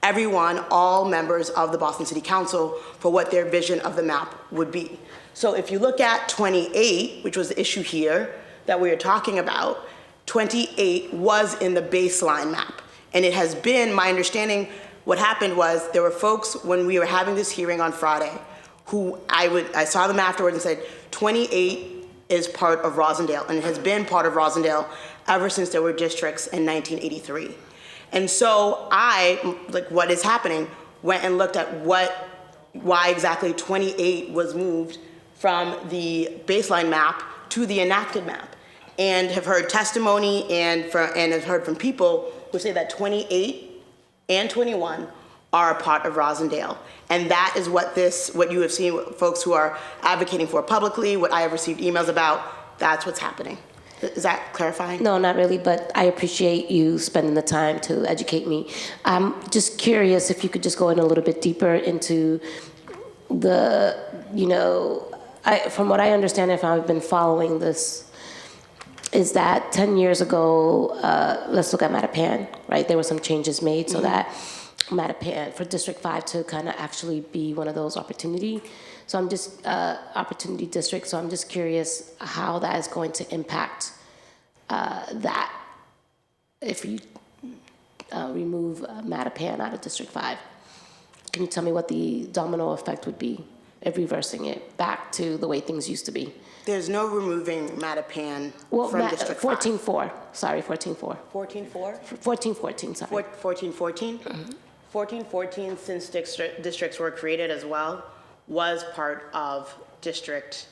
everyone, all members of the Boston City Council, for what their vision of the map would be. So if you look at 28, which was the issue here that we are talking about, 28 was in the baseline map. And it has been, my understanding, what happened was there were folks when we were having this hearing on Friday who I saw them afterwards and said, 28 is part of Rosendale, and it has been part of Rosendale ever since there were districts in 1983. And so I, like what is happening, went and looked at why exactly 28 was moved from the baseline map to the enacted map, and have heard testimony and have heard from people who say that 28 and 21 are a part of Rosendale. And that is what you have seen folks who are advocating for publicly, what I have received emails about, that's what's happening. Is that clarifying? No, not really, but I appreciate you spending the time to educate me. I'm just curious if you could just go in a little bit deeper into the, from what I understand, if I've been following this, is that 10 years ago, let's look at Mattapan, right? There were some changes made so that Mattapan, for District 5 to kind of actually be one of those opportunity districts. So I'm just curious how that is going to impact that if you remove Mattapan out of District 5. Can you tell me what the domino effect would be of reversing it back to the way things used to be? There's no removing Mattapan from District 5. 14-4, sorry, 14-4. 14-4? 14-14, sorry. 14-14? 14-14, since districts were created as well, was part of District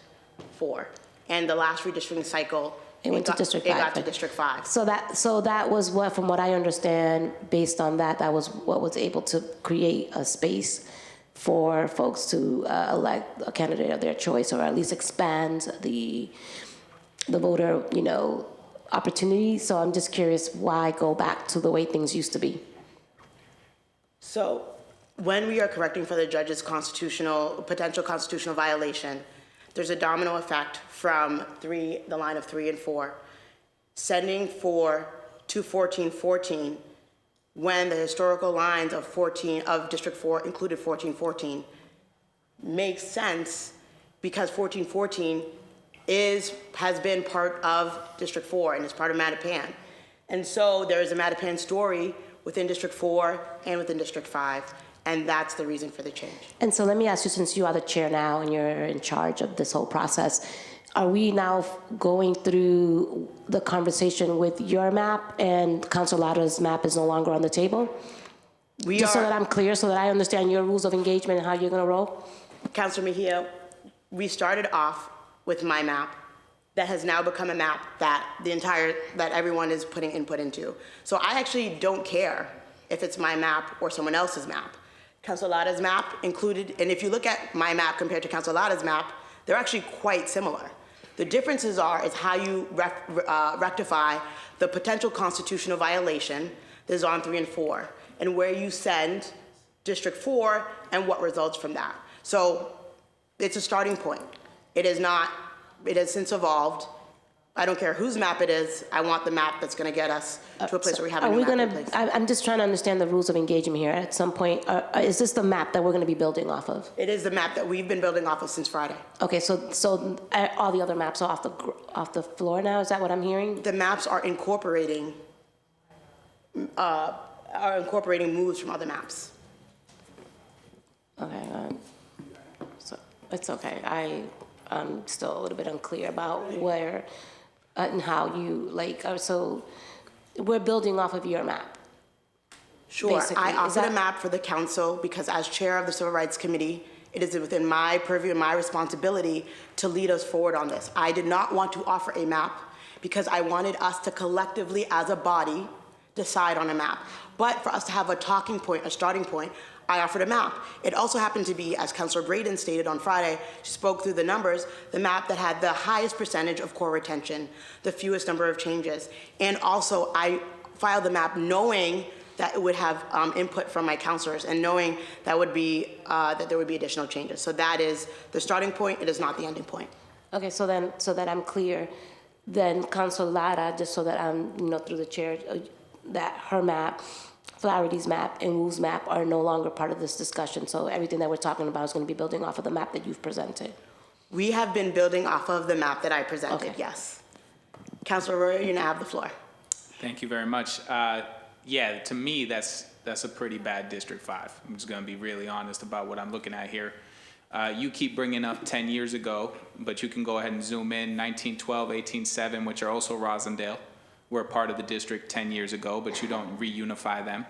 4. And the last redistricting cycle, it went to District 5. It got to District 5. So that was what, from what I understand, based on that was what was able to create a space for folks to elect a candidate of their choice, or at least expand the voter, opportunity. So I'm just curious, why go back to the way things used to be? So when we are correcting for the judge's potential constitutional violation, there's a domino effect from the line of 3 and 4, sending 4 to 14-14 when the historical lines of District 4 included 14-14 makes sense because 14-14 has been part of District 4 and is part of Mattapan. And so there is a Mattapan story within District 4 and within District 5, and that's the reason for the change. And so let me ask you, since you are the chair now and you're in charge of this whole process, are we now going through the conversation with your map and Councilor Lada's map is no longer on the table? So that I'm clear, so that I understand your rules of engagement and how you're going to roll? Councilor Mejia, we started off with my map that has now become a map that everyone is putting input into. So I actually don't care if it's my map or someone else's map. Councilor Lada's map included, and if you look at my map compared to Councilor Lada's map, they're actually quite similar. The differences is how you rectify the potential constitutional violation that is on 3 and 4, and where you send District 4 and what results from that. So it's a starting point. It has since evolved. I don't care whose map it is. I want the map that's going to get us to a place where we have a new map in place. I'm just trying to understand the rules of engagement here. At some point, is this the map that we're going to be building off of? It is the map that we've been building off of since Friday. Okay, so all the other maps are off the floor now? Is that what I'm hearing? The maps are incorporating moves from other maps. Okay, so it's okay. I'm still a little bit unclear about where and how you, like, so we're building off of your map. Sure, Basically, I is offered that- a map for the council because as chair of the Civil Rights Committee, it is within my purview and my responsibility to lead us forward on this. I did not want to offer a map because I wanted us to collectively, as a body, decide on a map. But for us to have a talking point, a starting point, I offered a map. It also happened to be, as Councilor Braden stated on Friday, she spoke through the numbers, the map that had the highest percentage of core retention, the fewest number of changes. And also, I filed the map knowing that it would have input from my councilors and knowing that would be that there would be additional changes. So that is the starting point. It is not the ending point. Okay, so then, so that I'm clear, then Councilor Lara, just so that I'm, through the chair, that her map, Flaherty's map, and Wu's map are no longer part of this discussion. So everything that we're talking about is going to be building off of the map that you've presented. We have been building off of the map that I presented, Okay. yes. Councilor Arroyo, you now have the floor. Thank you very much. Yeah, to me, that's a pretty bad District 5. I'm just going to be really honest about what I'm looking at here. You keep bringing up 10 years ago, but you can go ahead and zoom in 1912, 1807, which are also Rosendale, were part of the district 10 years ago, but you don't reunify them.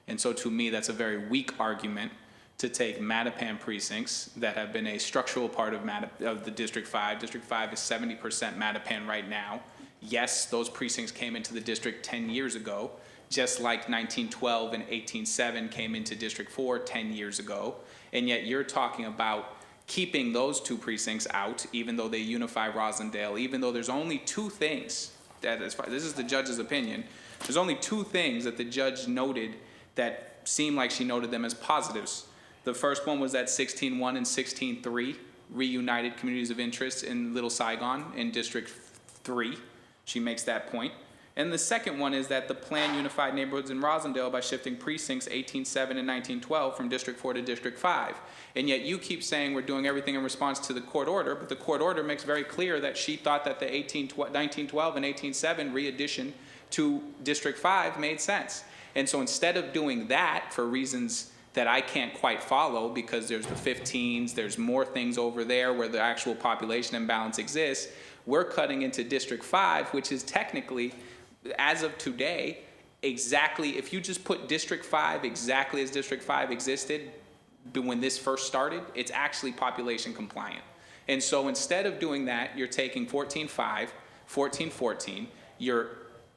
And so to me, that's a very weak argument to take Mattapan precincts that have been a structural part of the District 5. District 5 is 70% Mattapan right now. Yes, those precincts came into the district 10 years ago, just like 1912 and 1807 came into District 4 10 years ago. And yet you're talking about keeping those two precincts out, even though they unify Rosendale, even though there's only two things, this is the judge's opinion, there's only two things that the judge noted that seemed like she noted them as positives. The first one was that 16-1 and 16-3 reunited communities of interest in Little Saigon in District 3. She makes that point. And the second one is that the plan unified neighborhoods in Rosendale by shifting precincts 1807 and 1912 from District 4 to District 5. And yet you keep saying we're doing everything in response to the court order, but the court order makes very clear that she thought that the 1912 and 1807 re-addition to District 5 made sense. And so instead of doing that for reasons that I can't quite follow, because there's the 15s, there's more things over there where the actual population imbalance exists, we're cutting into District 5, which is technically, as of today, exactly, if you just put District 5 exactly as District 5 existed when this first started, it's actually population compliant. And so instead of doing that, you're taking 14.5, 14.14, you're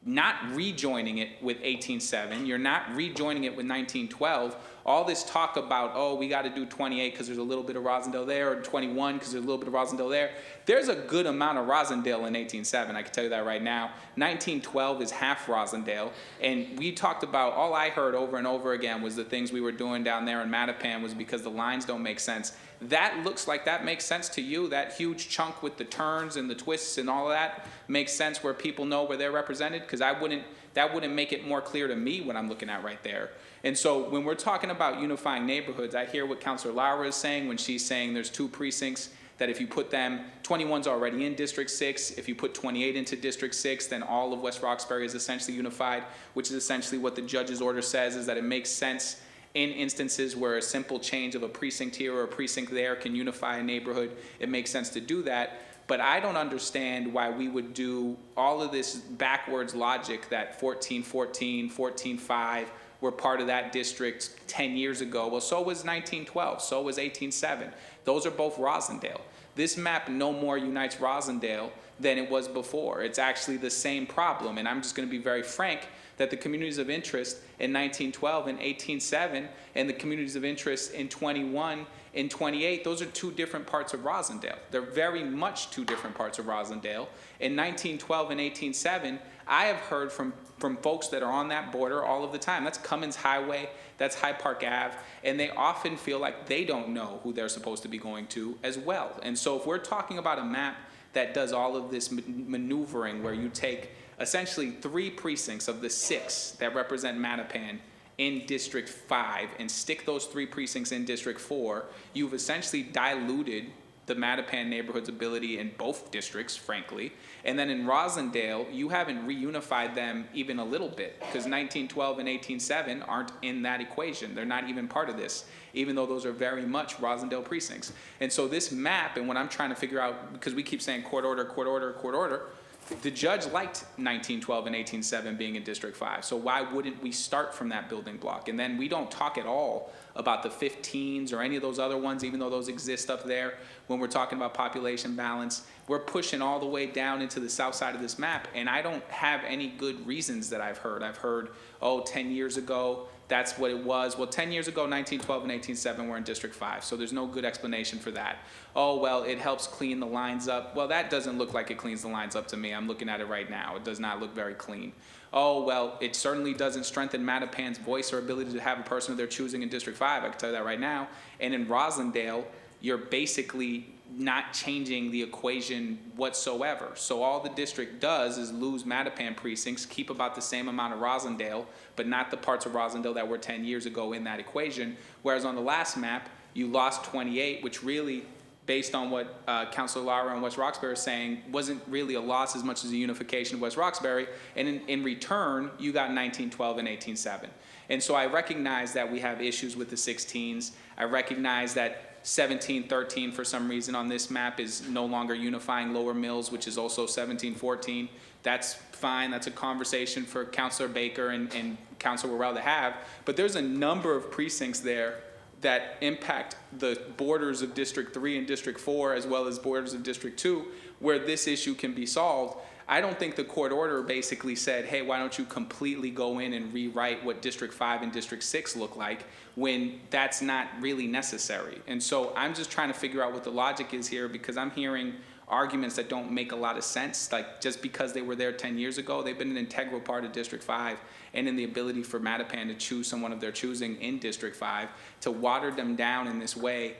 not rejoining it with 18.7, you're not rejoining it with 1912. All this talk about, oh, we got to do 28 because there's a little bit of Rosendale there, or 21 because there's a little bit of Rosendale there. There's a good amount of Rosendale in 18.7, I can tell you that right now. 1912 is half Rosendale, and we talked about, all I heard over and over again was the things we were doing down there in Mattapan was because the lines don't make sense. That looks like that makes sense to you, that huge chunk with the turns and the twists and all of that makes sense where people know where they're represented, because that wouldn't make it more clear to me what I'm looking at right there. And so when we're talking about unifying neighborhoods, I hear what Councilor Lara is saying when she's saying there's two precincts, that if you put them, 21's already in District 6, if you put 28 into District 6, then all of West Roxbury is essentially unified, which is essentially what the judge's order says, is that it makes sense in instances where a simple change of a precinct here or a precinct there can unify a neighborhood. It makes sense to do that. But I don't understand why we would do all of this backwards logic that 14.14, 14.5 were part of that district 10 years ago. Well, so was 1912, so was 18.7. Those are both Rosendale. This map no more unites Rosendale than it was before. It's actually the same problem, and I'm just going to be very frank that the communities of interest in 1912 and 18.7 and the communities of interest in 21 and 28, those are two different parts of Rosendale. They're very much two different parts of Rosendale. In 1912 and 18.7, I have heard from folks that are on that border all of the time. That's Cummins Highway, that's Hyde Park Ave, and they often feel like they don't know who they're supposed to be going to as well. And so if we're talking about a map that does all of this maneuvering where you take essentially 3 precincts of the 6 that represent Mattapan in District 5 and stick those 3 precincts in District 4, you've essentially diluted the Mattapan neighborhood's ability in both districts, frankly. And then in Roslindale, you haven't reunified them even a little bit, because 1912 and 1807 aren't in that equation. They're not even part of this, even though those are very much Roslindale precincts. And so this map, and what I'm trying to figure out, because we keep saying court order, court order, court order, the judge liked 1912 and 1807 being in District 5, so why wouldn't we start from that building block? And then we don't talk at all about the 15s or any of those other ones, even though those exist up there. When we're talking about population balance, we're pushing all the way down into the south side of this map, and I don't have any good reasons that I've heard. I've heard, oh, 10 years ago, that's what it was. Well, 10 years ago, 1912 and 1807 were in District 5, so there's no good explanation for that. Oh, well, it helps clean the lines up. Well, that doesn't look like it cleans the lines up to me. I'm looking at it right now. It does not look very clean. Oh, well, it certainly doesn't strengthen Mattapan's voice or ability to have a person of their choosing in District 5. I can tell you that right now. And in Roslindale, you're basically not changing the equation whatsoever. So all the district does is lose Mattapan precincts, keep about the same amount of Roslindale, but not the parts of Roslindale that were 10 years ago in that equation. Whereas on the last map, you lost 28, which really, based on what Councilor Lara and West Roxbury are saying, wasn't really a loss as much as a unification of West Roxbury. And in return, you got 1912 and 1807. And so I recognize that we have issues with the 16s. I recognize that 1713 for some reason on this map is no longer unifying Lower Mills, which is also 1714. That's fine. That's a conversation for Councilor Baker and Councilor Worrell to have. But there's a number of precincts there that impact the borders of District 3 and District 4, as well as borders of District 2, where this issue can be solved. I don't think the court order basically said, hey, why don't you completely go in and rewrite what District 5 and District 6 look like, when that's not really necessary. And so I'm just trying to figure out what the logic is here, because I'm hearing arguments that don't make a lot of sense. Like, just because they were there 10 years ago, they've been an integral part of District 5, and in the ability for Mattapan to choose someone of their choosing in District 5, to water them down in this way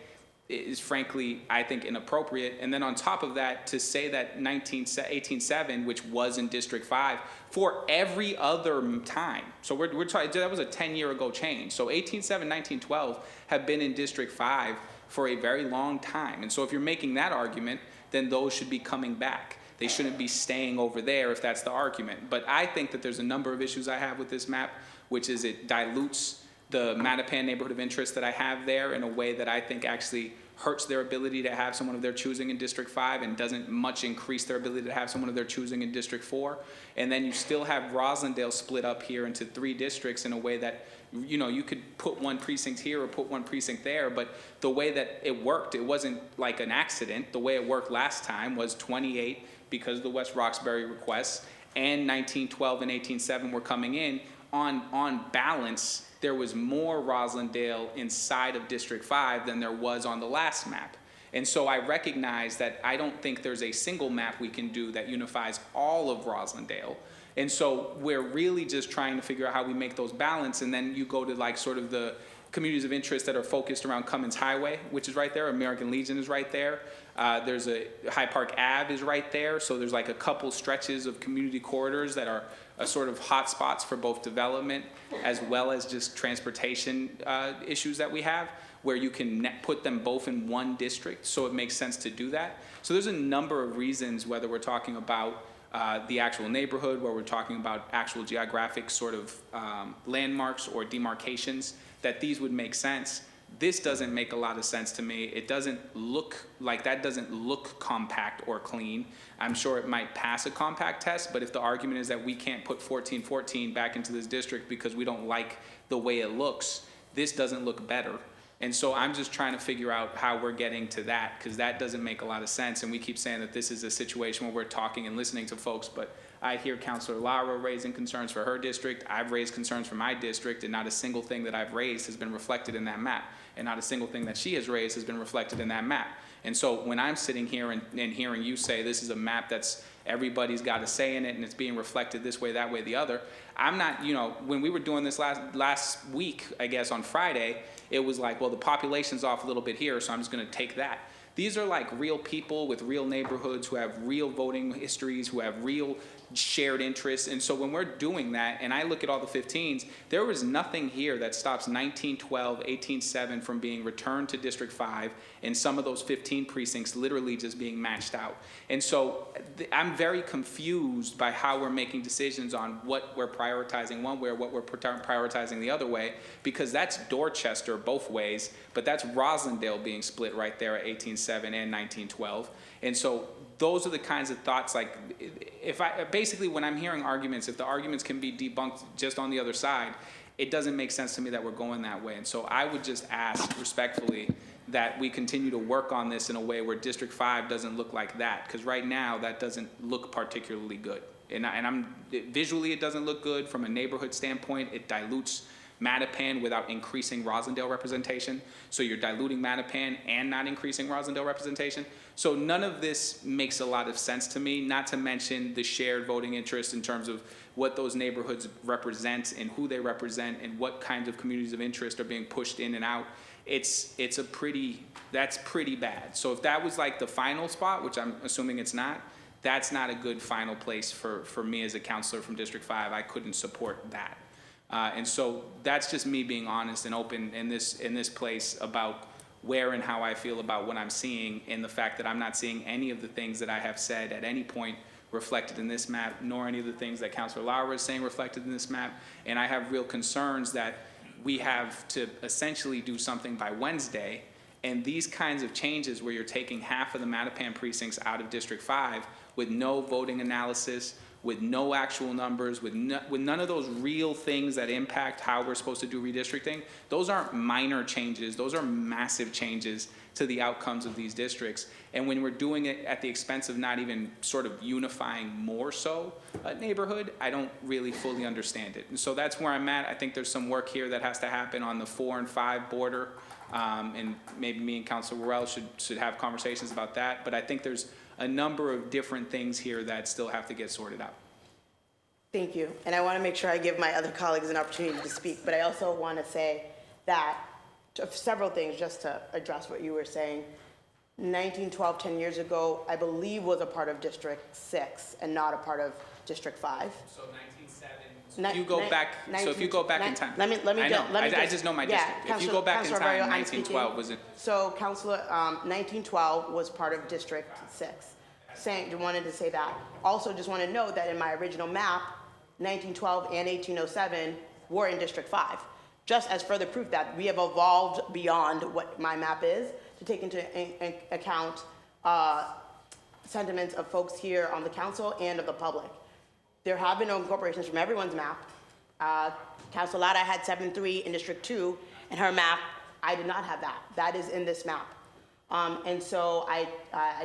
is frankly, I think, inappropriate. And then on top of that, to say that 1807, which was in District 5, for every other time, so we're talking, that was a 10-year ago change. So 1807, 1912 have been in District 5 for a very long time. And so if you're making that argument, then those should be coming back. They shouldn't be staying over there if that's the argument. But I think that there's a number of issues I have with this map, which is it dilutes the Mattapan neighborhood of interest that I have there in a way that I think actually hurts their ability to have someone of their choosing in District 5 and doesn't much increase their ability to have someone of their choosing in District 4. And then you still have Roslindale split up here into 3 districts in a way that, you know, you could put one precinct here or put one precinct there, but the way that it worked, it wasn't like an accident. The way it worked last time was 28 because of the West Roxbury requests, and 1912 and 1807 were coming in. On balance, there was more Roslindale inside of District 5 than there was on the last map. And so I recognize that I don't think there's a single map we can do that unifies all of Roslindale. And so we're really just trying to figure out how we make those balance. And then you go to like sort of the communities of interest that are focused around Cummins Highway, which is right there. American Legion is right there. There's a High Park Ave is right there. So there's like a couple stretches of community corridors that are a sort of hotspots for both development as well as just transportation issues that we have, where you can put them both in one district, so it makes sense to do that. So there's a number of reasons, whether we're talking about the actual neighborhood, where we're talking about actual geographic sort of landmarks or demarcations, that these would make sense. This doesn't make a lot of sense to me. It doesn't look like, that doesn't look compact or clean. I'm sure it might pass a compact test, but if the argument is that we can't put 1414 back into this district because we don't like the way it looks, this doesn't look better. And so I'm just trying to figure out how we're getting to that, because that doesn't make a lot of sense. And we keep saying that this is a situation where we're talking and listening to folks, but I hear Councilor Lara raising concerns for her district. I've raised concerns for my district, and not a single thing that I've raised has been reflected in that map. And not a single thing that she has raised has been reflected in that map. And so when I'm sitting here and hearing you say this is a map that's everybody's got a say in it and it's being reflected this way, that way, the other, I'm not, you know, when we were doing this last week, I guess on Friday, it was like, well, the population's off a little bit here, so I'm just going to take that. These are like real people with real neighborhoods who have real voting histories, who have real shared interests. And so when we're doing that, and I look at all the 15s, there was nothing here that stops 1912, 18-7 from being returned to District 5, and some of those 15 precincts literally just being matched out. And so I'm very confused by how we're making decisions on what we're prioritizing one way or what we're prioritizing the other way, because that's Dorchester both ways, but that's Roslindale being split right there at 18-7 and 1912. And so those are the kinds of thoughts, like, if I basically, when I'm hearing arguments, if the arguments can be debunked just on the other side, it doesn't make sense to me that we're going that way. And so I would just ask respectfully that we continue to work on this in a way where District 5 doesn't look like that, because right now that doesn't look particularly good. And visually it doesn't look good. From a neighborhood standpoint, it dilutes Mattapan without increasing Roslindale representation. So you're diluting Mattapan and not increasing Roslindale representation. So none of this makes a lot of sense to me, not to mention the shared voting interest in terms of what those neighborhoods represent and who they represent and what kinds of communities of interest are being pushed in and out. That's pretty bad. So if that was like the final spot, which I'm assuming it's not, that's not a good final place for me as a counselor from District 5. I couldn't support that. And so that's just me being honest and open in this place about where and how I feel about what I'm seeing, and the fact that I'm not seeing any of the things that I have said at any point reflected in this map, nor any of the things that Councilor Lara is saying reflected in this map. And I have real concerns that we have to essentially do something by Wednesday, and these kinds of changes where you're taking half of the Mattapan precincts out of District 5 with no voting analysis, with no actual numbers, with none of those real things that impact how we're supposed to do redistricting. Those aren't minor changes. Those are massive changes to the outcomes of these districts. And when we're doing it at the expense of not even sort of unifying more so a neighborhood, I don't really fully understand it. And so that's where I'm at. I think there's some work here that has to happen on the 4 and 5 border. And maybe me and Councilor Worrell should have conversations about that. But I think there's a number of different things here that still have to get sorted out. Thank you. And I want to make sure I give my other colleagues an opportunity to speak, but I also want to say that several things just to address what you were saying. 1912, 10 years ago, I believe was a part of District 6 and not a part of District 5. So 1907. If you go back, so if you go back in time, I just know my district. If you go back in time, 1912 was it? So Councilor, 1912 was part of District 6. Wanted to say that. Also, just want to note that in my original map, 1912 and 1807 were in District 5. Just as further proof that we have evolved beyond what my map is to take into account sentiments of folks here on the council and of the public. There have been no incorporations from everyone's map. Councilor Latta had 7-3 in District 2, and her map, I did not have that. That is in this map. And so I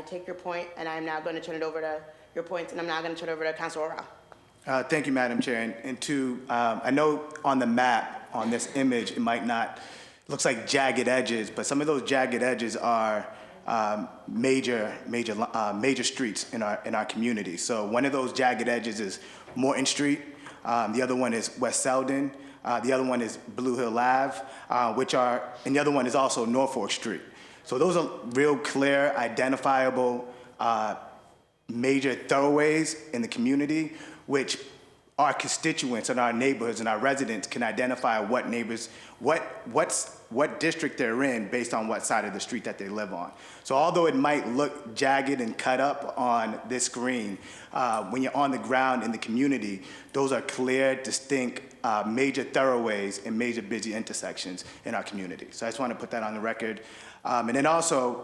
take your point, and I'm now going to turn it over to your points, and I'm now going to turn it over to Councilor O'Rourke. Thank you, Madam Chair. And two, I know on the map, on this image, it might not, looks like jagged edges, but some of those jagged edges are major streets in our community. So one of those jagged edges is Morton Street. The other one is West Selden. The other one is Blue Hill Ave, and the other one is also Norfolk Street. So those are real clear, identifiable major thoroughways in the community, which our constituents and our neighborhoods and our residents can identify what neighbors, what district they're in based on what side of the street that they live on. So although it might look jagged and cut up on this screen, when you're on the ground in the community, those are clear, distinct, major thoroughways and major busy intersections in our community. So I just want to put that on the record. And then also,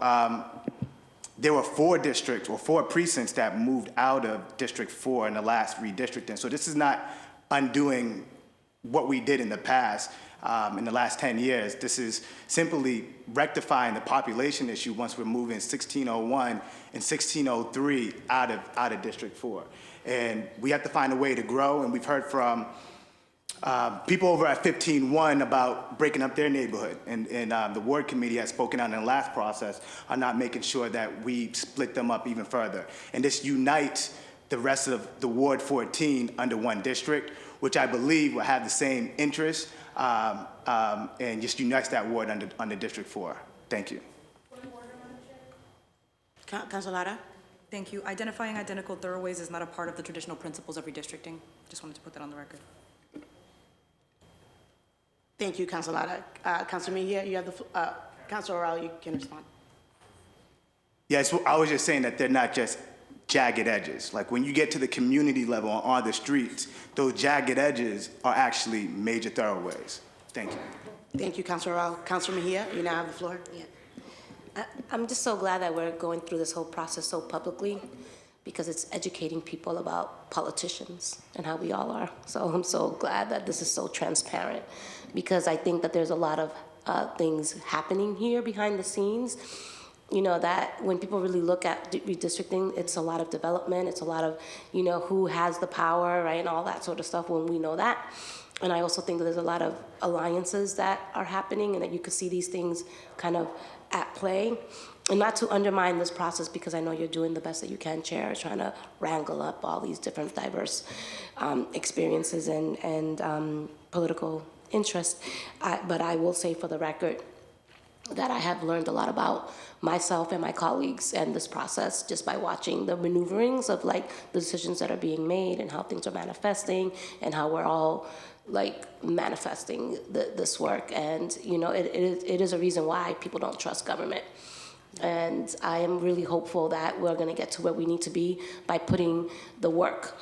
there were 4 districts or 4 precincts that moved out of District 4 in the last redistricting. So this is not undoing what we did in the past in the last 10 years. This is simply rectifying the population issue once we're moving 1601 and 1603 out of District 4. And we have to find a way to grow, and we've heard from people over at 15-1 about breaking up their neighborhood, and the ward committee has spoken out in the last process on not making sure that we split them up even further. And this unites the rest of the Ward 14 under one district, which I believe will have the same interests, and just unites that ward under District 4. Thank you. Councilor Lara? Thank you. Identifying identical thoroughways is not a part of the traditional principles of redistricting. Just wanted to put that on the record. Thank you, Councilor Lara. Councilor Mejia, you have the, Councilor O'Reilly, you can respond. Yes, well, I was just saying that they're not just jagged edges. Like when you get to the community level on the streets, those jagged edges are actually major thoroughways. Thank you. Thank you, Councilor O'Reilly. Councilor Mejia, you now have the floor. Yeah. I'm just so glad that we're going through this whole process so publicly because it's educating people about politicians and how we all are. So I'm so glad that this is so transparent because I think that there's a lot of things happening here behind the scenes. You know, that when people really look at redistricting, it's a lot of development, it's a lot of, you know, who has the power, right, and all that sort of stuff when we know that. And I also think that there's a lot of alliances that are happening and that you could see these things kind of at play. And not to undermine this process because I know you're doing the best that you can, Chair, trying to wrangle up all these different diverse experiences and political interests. But I will say for the record that I have learned a lot about myself and my colleagues and this process just by watching the maneuverings of like the decisions that are being made and how things are manifesting and how we're all like manifesting this work. And you know, it is a reason why people don't trust government. And I am really hopeful that we're going to get to where we need to be by putting the work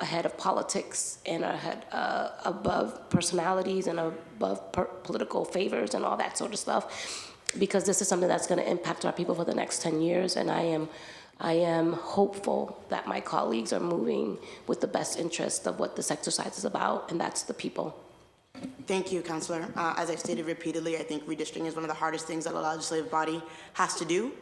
ahead of politics and ahead above personalities and above political favors and all that sort of stuff, because this is something that's going to impact our people for the next 10 years. And I am hopeful that my colleagues are moving with the best interest of what this exercise is about, and that's the people. Thank you, Councilor. As I've stated repeatedly, I think redistricting is one of the hardest things that a legislative body has to do.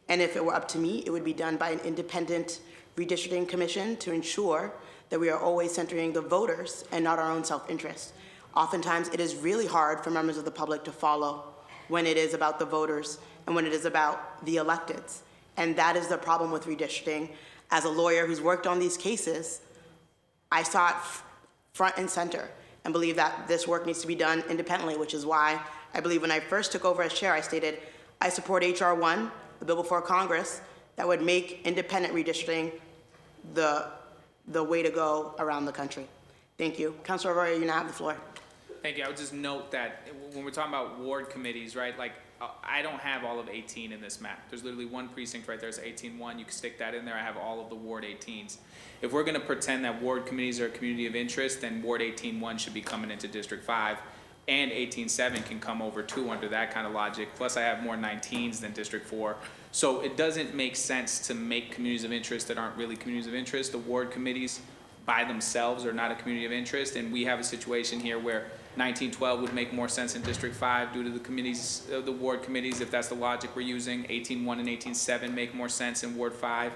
And if it were up to me, it would be done by an independent redistricting commission to ensure that we are always centering the voters and not our own self-interest. Oftentimes, it is really hard for members of the public to follow when it is about the voters and when it is about the electeds. And that is the problem with redistricting. As a lawyer who's worked on these cases, I saw it front and center and believe that this work needs to be done independently, which is why I believe when I first took over as chair, I stated, I support H.R. 1, the bill before Congress, that would make independent redistricting the way to go around the country. Thank you. Councilor Arroyo, you now have the floor. Thank you. I would just note that when we're talking about ward committees, right, like I don't have all of 18 in this map. There's literally one precinct right there. It's 18-1. You can stick that in there. I have all of the Ward 18s. If we're going to pretend that ward committees are a community of interest, then Ward 18-1 should be coming into District 5, and 18-7 can come over too under that kind of logic. Plus, I have more 19s than District 4. So it doesn't make sense to make communities of interest that aren't really communities of interest. The ward committees by themselves are not a community of interest, and we have a situation here where 1912 would make more sense in District 5 due to the committees, the ward committees, if that's the logic we're using. 18-1 and 18-7 make more sense in Ward 5,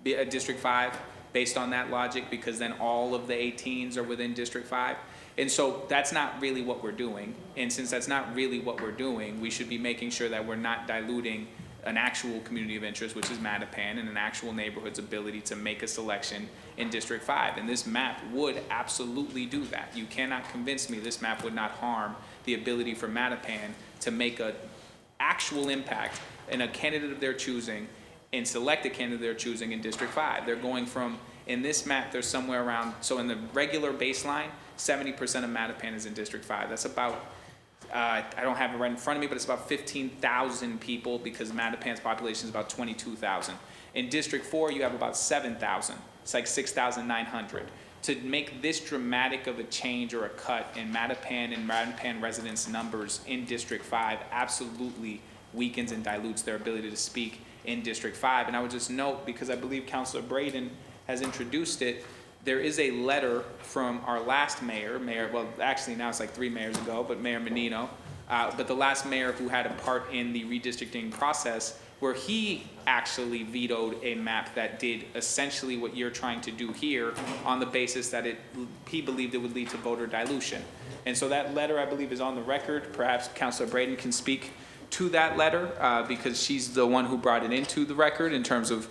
District 5, based on that logic, because then all of the 18s are within District 5. And so that's not really what we're doing. And since that's not really what we're doing, we should be making sure that we're not diluting an actual community of interest, which is Mattapan, and an actual neighborhood's ability to make a selection in District 5. And this map would absolutely do that. You cannot convince me this map would not harm the ability for Mattapan to make an actual impact in a candidate of their choosing and select a candidate of their choosing in District 5. They're going from, in this map, there's somewhere around, so in the regular baseline, 70% of Mattapan is in District 5. That's about, I don't have it right in front of me, but it's about 15,000 people because Mattapan's population is about 22,000. In District 4, you have about 7,000. It's like 6,900. To make this dramatic of a change or a cut in Mattapan and Mattapan residents' numbers in District 5 absolutely weakens and dilutes their ability to speak in District 5. And I would just note, because I believe Councilor Braden has introduced it, there is a letter from our last mayor, well, actually now it's like 3 mayors ago, but Mayor Menino, but the last mayor who had a part in the redistricting process, where he actually vetoed a map that did essentially what you're trying to do here on the basis that he believed it would lead to voter dilution. And so that letter, I believe, is on the record. Perhaps Councilor Braden can speak to that letter because she's the one who brought it into the record in terms of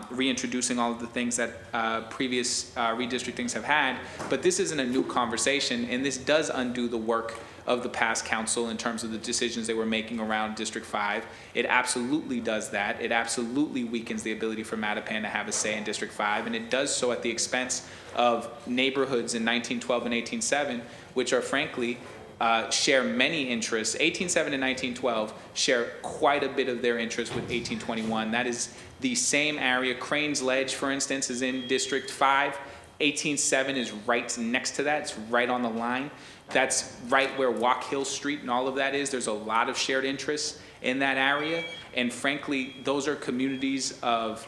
reintroducing all of the things that previous redistrictings have had. But this isn't a new conversation, and this does undo the work of the past council in terms of the decisions they were making around District 5. It absolutely does that. It absolutely weakens the ability for Mattapan to have a say in District 5, and it does so at the expense of neighborhoods in 1912 and 1807, which are frankly share many interests. 1807 and 1912 share quite a bit of their interests with 1821. That is the same area. Crane's Ledge, for instance, is in District 5. 1807 is right next to that. It's right on the line. That's right where Walk Hill Street and all of that is. There's a lot of shared interests in that area. And frankly, those are communities of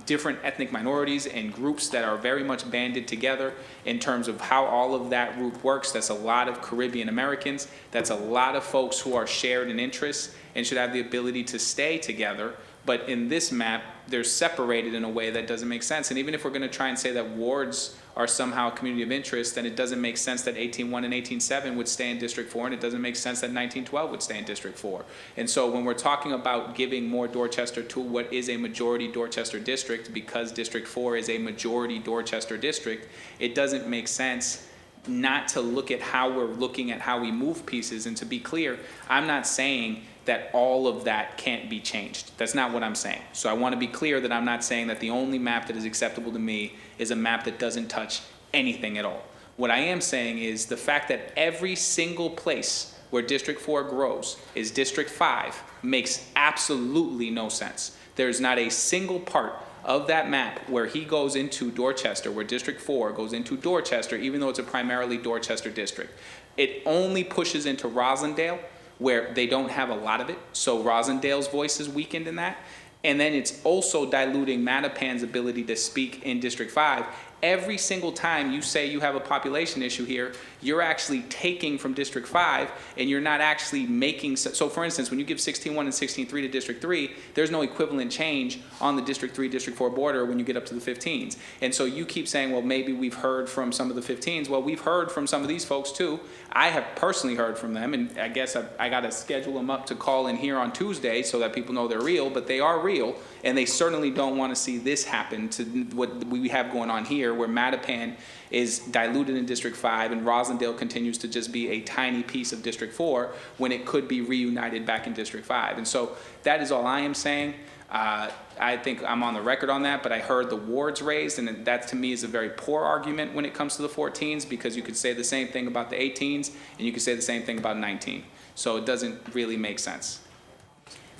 different ethnic minorities and groups that are very much banded together in terms of how all of that route works. That's a lot of Caribbean Americans. That's a lot of folks who are shared in interests and should have the ability to stay together. But in this map, they're separated in a way that doesn't make sense. And even if we're going to try and say that wards are somehow a community of interest, then it doesn't make sense that 1801 and 1807 would stay in District 4, and it doesn't make sense that 1912 would stay in District 4. And so when we're talking about giving more Dorchester to what is a majority Dorchester district, because District 4 is a majority Dorchester district, it doesn't make sense not to look at how we're looking at how we move pieces. And to be clear, I'm not saying that all of that can't be changed. That's not what I'm saying. So I want to be clear that I'm not saying that the only map that is acceptable to me is a map that doesn't touch anything at all. What I am saying is the fact that every single place where District 4 grows is District 5 makes absolutely no sense. There's not a single part of that map where he goes into Dorchester, where District 4 goes into Dorchester, even though it's a primarily Dorchester district. It only pushes into Roslindale, where they don't have a lot of it, so Rosendale's voice is weakened in that. And then it's also diluting Mattapan's ability to speak in District 5. Every single time you say you have a population issue here, you're actually taking from District 5, and you're not actually making, so for instance, when you give 16.1 and 16.3 to District 3, there's no equivalent change on the District 3, District 4 border when you get up to the 15s. And so you keep saying, well, maybe we've heard from some of the 15s. Well, we've heard from some of these folks too. I have personally heard from them, and I guess I got to schedule them up to call in here on Tuesday so that people know they're real, but they are real, and they certainly don't want to see this happen to what we have going on here, where Mattapan is diluted in District 5 and Rosendale continues to just be a tiny piece of District 4 when it could be reunited back in District 5. And so that is all I am saying. I think I'm on the record on that, but I heard the wards raised, and that to me is a very poor argument when it comes to the 14s, because you could say the same thing about the 18s and you could say the same thing about 19. So it doesn't really make sense.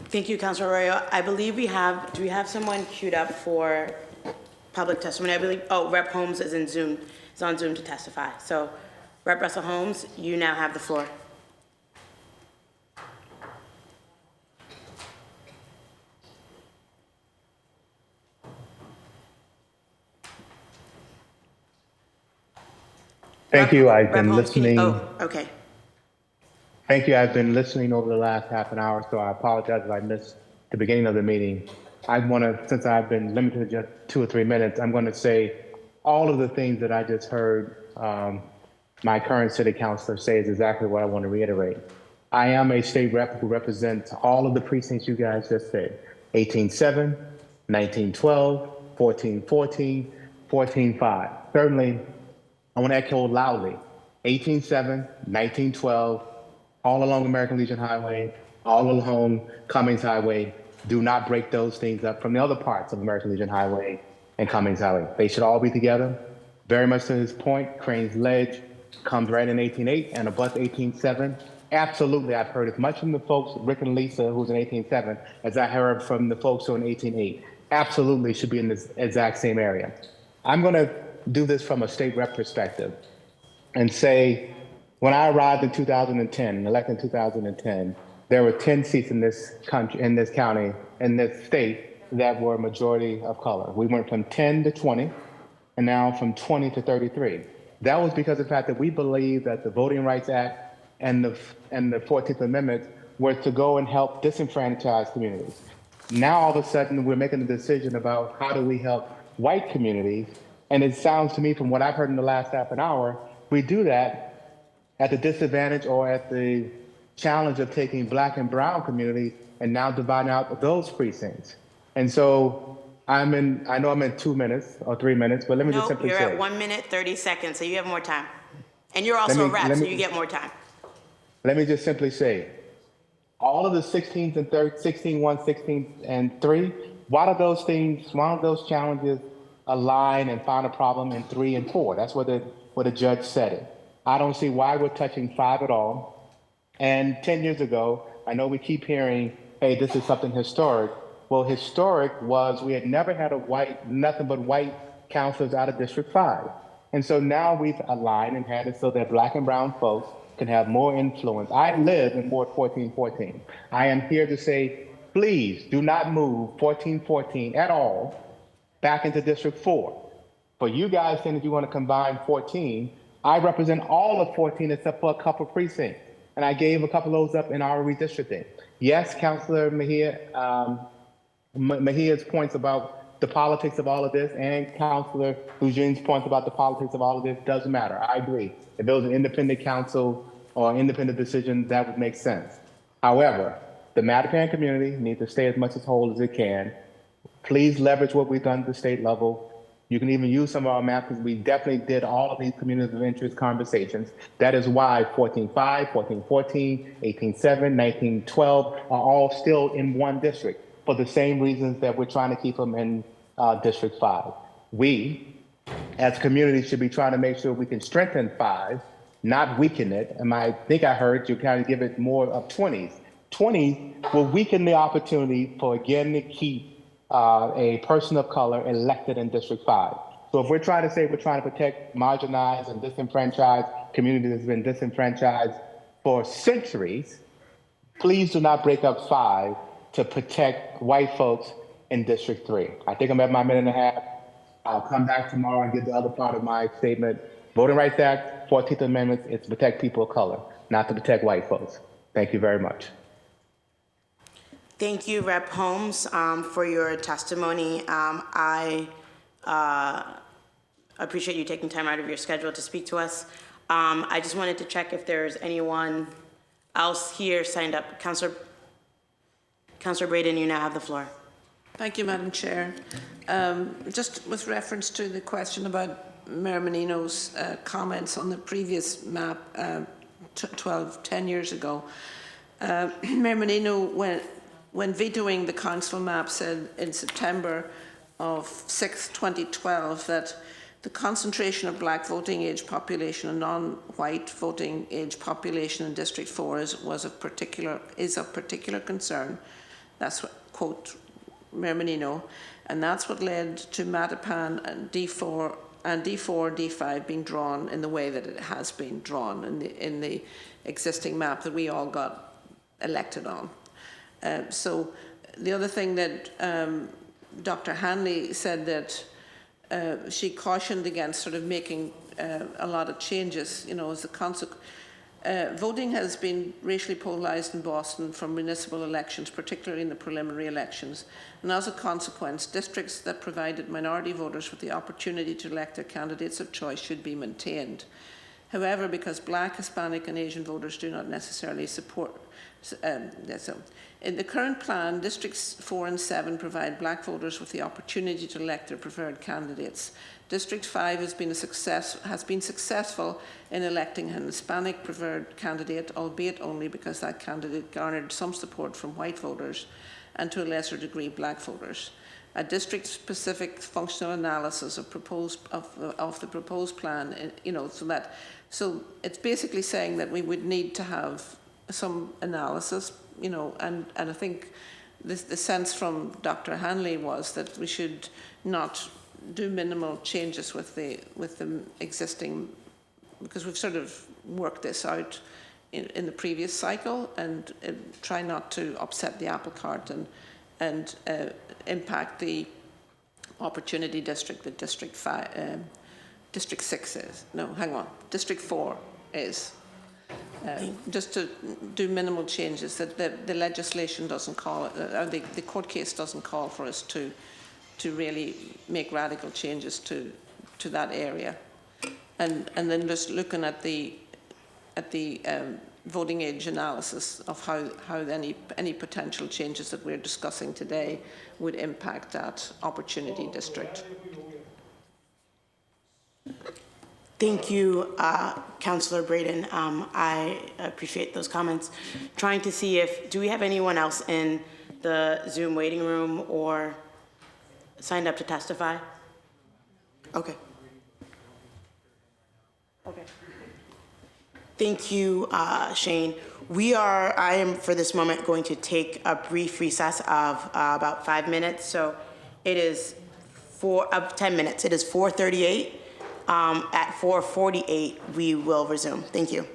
Thank you, Councilor Arroyo. I believe do we have someone queued up for public testimony? I believe, Rep. Holmes is on Zoom to testify. So Rep. Russell Holmes, you now have the floor. Thank you. I've been listening. Okay. Thank you. I've been listening over the last half an hour, so I apologize if I missed the beginning of the meeting. I want to, since I've been limited to just 2 or 3 minutes, I'm going to say all of the things that I just heard my current city councilor say is exactly what I want to reiterate. I am a state rep who represents all of the precincts you guys just said: 18-7, 19-12, 14-14, 14-5. Certainly, I want to echo loudly: 18-7, 19-12, all along American Legion Highway, all along Cummings Highway. Do not break those things up from the other parts of American Legion Highway and Cummings Highway. They should all be together. Very much to his point, Crane's Ledge comes right in 18.8 and abuts 18.7. Absolutely, I've heard as much from the folks, Rick and Lisa, who's in 18.7, as I heard from the folks who are in 18.8. Absolutely should be in this exact same area. I'm going to do this from a state rep perspective and say, when I arrived in 2010, elected in 2010, there were 10 seats in this country, in this county, in this state that were majority of color. We went from 10 to 20, and now from 20 to 33. That was because of the fact that we believe that the Voting Rights Act and the 14th Amendment were to go and help disenfranchised communities. Now all of a sudden we're making a decision about how do we help white communities, and it sounds to me from what I've heard in the last half an hour, we do that at the disadvantage or at the challenge of taking Black and brown communities and now dividing out those precincts. And so I know I'm in 2 minutes or 3 minutes, but let me just simply say. You're at 1 minute, 30 seconds, so you have more time. And you're also a rep, so you get more time. let me just simply say, all of the 16s and 16, 1, 16, and 3, why do those things, why do those challenges align and find a problem in 3 and 4? That's where the judge said it. I don't see why we're touching 5 at all. And 10 years ago, I know we keep hearing, hey, this is something historic. Well, historic was we had never had nothing but white counselors out of District 5. And so now we've aligned and had it so that black and brown folks can have more influence. I live in Ward 1414. I am here to say, please do not move 1414 at all back into District 4. For you guys saying that you want to combine 14, I represent all of 14 except for a couple precincts. And I gave a couple of those up in our redistricting. Yes, Councilor Mejia's points about the politics of all of this and Councilor Eugene's points about the politics of all of this doesn't matter. I agree. If it was an independent council or independent decision, that would make sense. However, the Mattapan community needs to stay as much as whole as it can. Please leverage what we've done at the state level. You can even use some of our maps because we definitely did all of these communities of interest conversations. That is why 14.5, 14.14, 18.7, 19.12 are all still in one district for the same reasons that we're trying to keep them in District 5. We, as communities, should be trying to make sure we can strengthen 5, not weaken it. And I think I heard you kind of give it more of 20s. 20s will weaken the opportunity for, again, to keep a person of color elected in District 5. So if we're trying to say we're trying to protect marginalized and disenfranchised communities that's been disenfranchised for centuries, please do not break up 5 to protect white folks in District 3. I think I'm at my minute and a half. I'll come back tomorrow and get the other part of my statement. Voting Rights Act, 14th Amendment, it's to protect people of color, not to protect white folks. Thank you very much. Thank you, Rep. Holmes, for your testimony. I appreciate you taking time out of your schedule to speak to us. I just wanted to check if there's anyone else here signed up. Councillor Braden, you now have the floor. Thank you, Madam Chair. Just with reference to the question about Mayor Menino's comments on the previous map 10 years ago, Mayor Menino, when vetoing the council map, said in September of 6th, 2012, that the concentration of black voting age population and non-white voting age population in District 4 is of particular concern. That's what, quote, Mayor Menino, and that's what led to Mattapan and D4, D5 being drawn in the way that it has been drawn in the existing map that we all got elected on. So the other thing that Dr. Hanley said that she cautioned against sort of making a lot of changes, you know, as a consequence. Voting has been racially polarized in Boston from municipal elections, particularly in the preliminary elections. And as a consequence, districts that provided minority voters with the opportunity to elect their candidates of choice should be maintained. However, because Black, Hispanic, and Asian voters do not necessarily support in the current plan, Districts 4 and 7 provide Black voters with the opportunity to elect their preferred candidates. District 5 has been successful in electing an Hispanic preferred candidate, albeit only because that candidate garnered some support from white voters and to a lesser degree Black voters. A district-specific functional analysis of the proposed plan, you know, so it's basically saying that we would need to have some analysis, you know, and I think the sense from Dr. Hanley was that we should not do minimal changes with the existing, because we've sort of worked this out in the previous cycle, and try not to upset the apple cart and impact the opportunity district that District 6 is. No, hang on, District 4 is. Just to do minimal changes, that the legislation doesn't call it, or the court case doesn't call for us to really make radical changes to that area, and then just looking at the voting age analysis of how any potential changes that we're discussing today would impact that opportunity district. Thank you, Councillor Braden. I appreciate those comments. Trying to see if, do we have anyone else in the Zoom waiting room or signed up to testify? Okay. Okay. Thank you, Shane. I am for this moment going to take a brief recess of about 5 minutes. So it is 10 minutes. It is 4:38. At 4:48, we will resume. Thank you.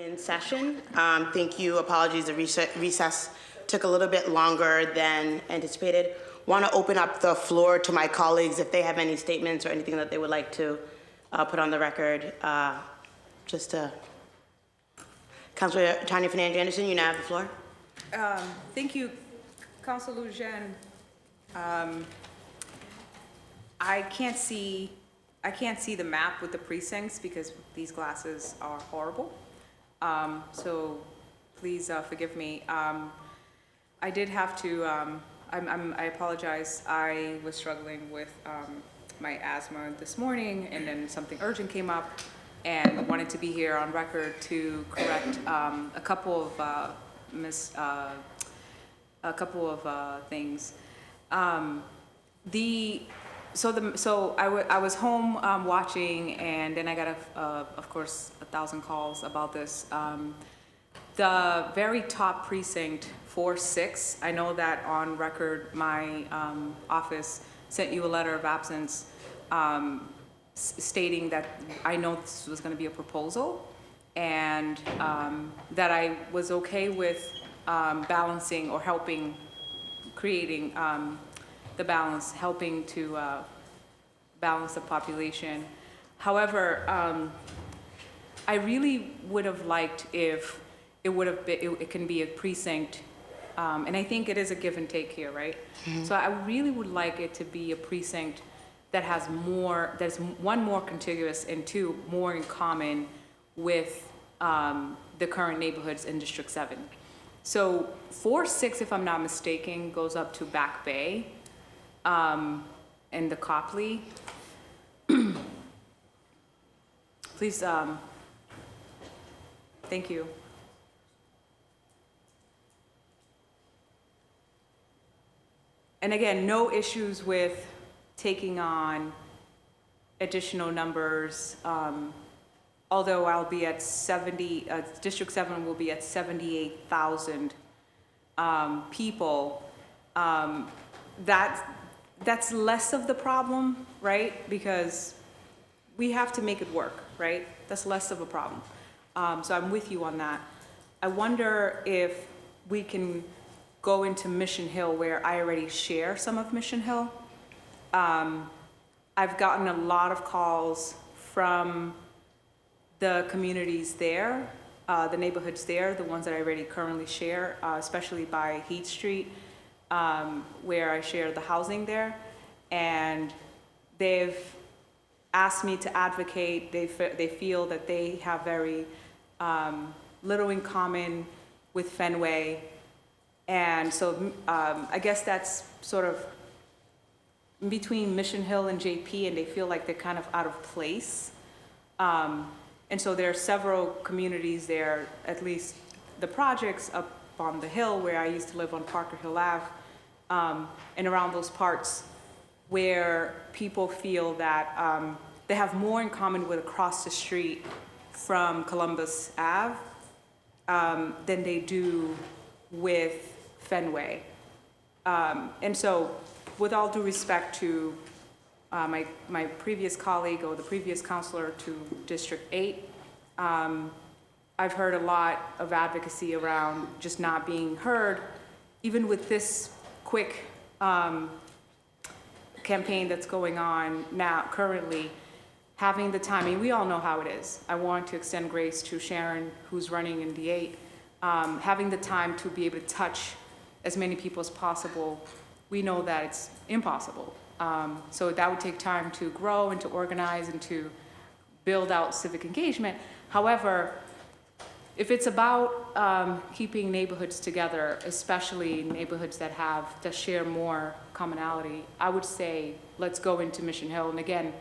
In session. Thank you. Apologies, the recess took a little bit longer than anticipated. Want to open up the floor to my colleagues if they have any statements or anything that they would like to put on the record. Councilor Tanya Fernandez-Anderson, you now have the floor. Thank you, Councilor Lujan. I can't see the map with the precincts because these glasses are horrible. So please forgive me. I did have to, I apologize. I was struggling with my asthma this morning, and then something urgent came up, and wanted to be here on record to correct a couple of things. So I was home watching, and then I got, of course, 1,000 calls about this. The very top precinct, 4-6, I know that on record, my office sent you a letter of absence stating that I know this was going to be a proposal, and that I was okay with balancing or helping creating the balance, helping to balance the population. However, I really would have liked if it can be a precinct, and I think it is a give and take here, right? Mm-hmm. So I really would like it to be a precinct that has more, that's one, more contiguous, and two, more in common with the current neighborhoods in District 7. So 4-6, if I'm not mistaken, goes up to Back Bay and the Copley. Please, thank you. And again, no issues with taking on additional numbers, although I'll be at 70, District 7 will be at 78,000 people. That's less of the problem, right? Because we have to make it work, right? That's less of a problem. So I'm with you on that. I wonder if we can go into Mission Hill, where I already share some of Mission Hill. I've gotten a lot of calls from the communities there, the neighborhoods there, the ones that I already currently share, especially by Heath Street, where I share the housing there. And they've asked me to advocate. They feel that they have very little in common with Fenway. And so I guess that's sort of between Mission Hill and JP, and they feel like they're kind of out of place. And so there are several communities there, at least the projects up on the hill where I used to live on Parker Hill Ave, and around those parts where people feel that they have more in common with across the street from Columbus Ave than they do with Fenway. And so, with all due respect to my previous colleague or the previous counselor to District 8, I've heard a lot of advocacy around just not being heard, even with this quick campaign that's going on now, currently, having the time. I mean, we all know how it is. I want to extend grace to Sharon, who's running in D8, having the time to be able to touch as many people as possible. We know that it's impossible. So that would take time to grow and to organize and to build out civic engagement. However, if it's about keeping neighborhoods together, especially neighborhoods that share more commonality, I would say let's go into Mission Hill. And again,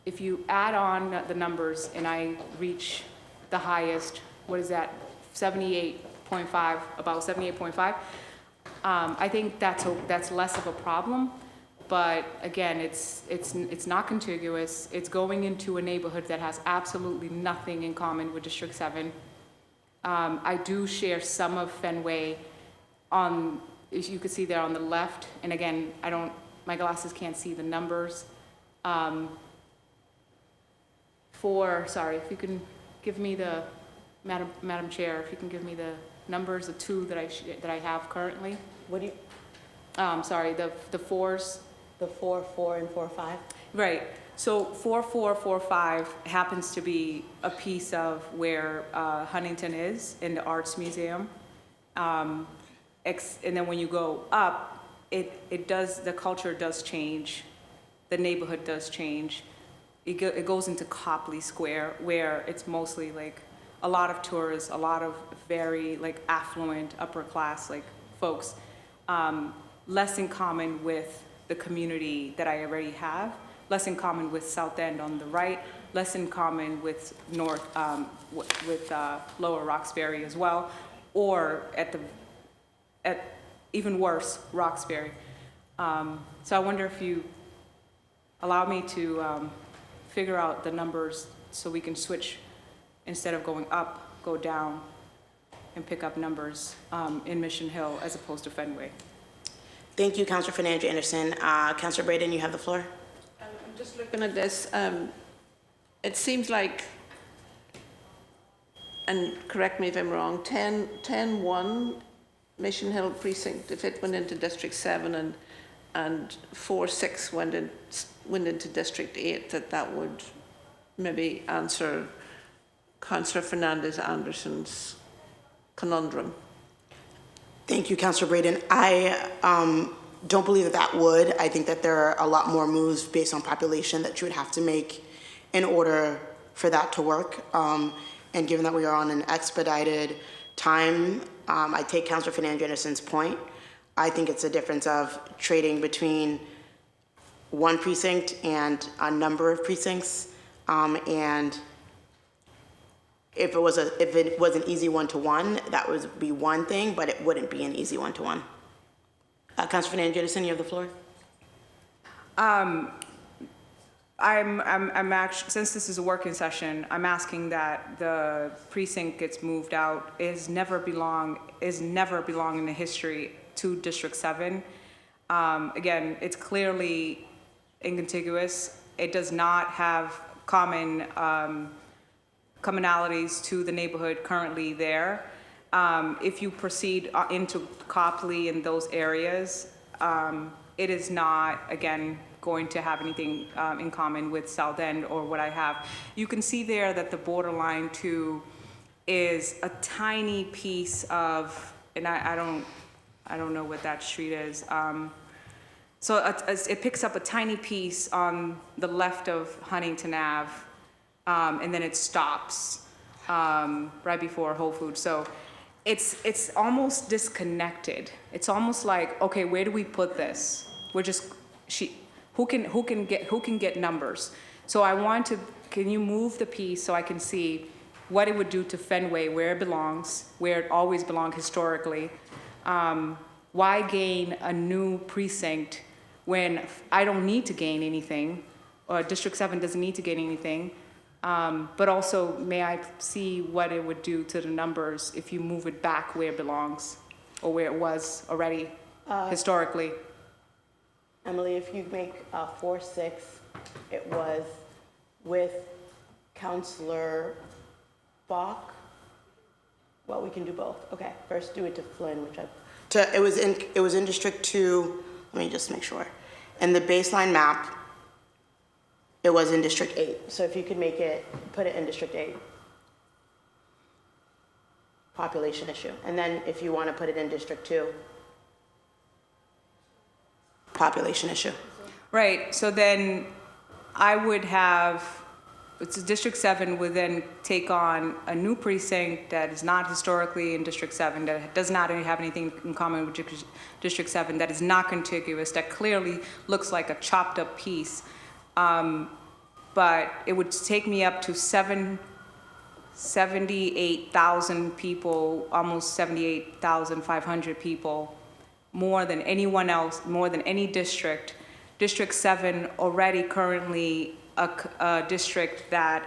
if you add on the numbers and I reach the highest, what is that, 78.5, about 78.5, I think that's less of a problem. But again, it's not contiguous. It's going into a neighborhood that has absolutely nothing in common with District 7. I do share some of Fenway on, as you can see there on the left. And again, my glasses can't see the numbers. Sorry, if you can give me the, Madam Chair, if you can give me the numbers, the two that I have currently. What do you, Sorry, the fours. the 4, 4, and 4, 5? Right. So 4445 happens to be a piece of where Huntington is in the Arts Museum. And then when you go up, the culture does change. The neighborhood does change. It goes into Copley Square, where it's mostly like a lot of tourists, a lot of very like affluent, upper class like folks. Less in common with the community that I already have, less in common with South End on the right, less in common with Lower Roxbury as well, or at even worse, Roxbury. So I wonder if you allow me to figure out the numbers so we can switch, instead of going up, go down and pick up numbers in Mission Hill as opposed to Fenway. Thank you, Councilor Fernandez Anderson. Councilor Braden, you have the floor. I'm just looking at this. It seems like, and correct me if I'm wrong, 10-1 Mission Hill precinct, if it went into District 7 and 4-6 went into District 8, that would maybe answer Councillor Fernandez Anderson's conundrum. Thank you, Councilor Braden. I don't believe that would. I think that there are a lot more moves based on population that you would have to make in order for that to work. And given that we are on an expedited time, I take Councilor Fernandez Anderson's point. I think it's a difference of trading between one precinct and a number of precincts. And if it was an easy one-to-one, that would be one thing, but it wouldn't be an easy one-to-one. Councilor Fernandez Anderson, you have the floor. I'm actually, since this is a working session, I'm asking that the precinct gets moved out. Is never belong in the history to District 7. Again, it's clearly incontiguous. It does not have commonalities to the neighborhood currently there. If you proceed into Copley and those areas, it is not, again, going to have anything in common with South End or what I have. You can see there that the borderline too is a tiny piece of, and I don't know what that street is. So it picks up a tiny piece on the left of Huntington Ave, and then it stops right before Whole Foods. So it's almost disconnected. It's almost like, okay, where do we put this? We're just who can get numbers? So I want to, can you move the piece so I can see what it would do to Fenway, where it belongs, where it always belonged historically. Why gain a new precinct when I don't need to gain anything, or District 7 doesn't need to gain anything? But also, may I see what it would do to the numbers if you move it back where it belongs, or where it was already historically? Emily, if you make 4-6, it was with Councilor Bach. Well, we can do both. Okay, first do it to Flynn, it was in District 2. Let me just make sure. In the baseline map, it was in District 8. So if you could put it in District 8. Population issue. And then if you want to put it in District 2, population issue. Right, so then I would have, District 7 would then take on a new precinct that is not historically in District 7, that does not have anything in common with District 7, that is not contiguous, that clearly looks like a chopped up piece. But it would take me up to 78,000 people, almost 78,500 people, more than anyone else, more than any district. District 7 already currently a district that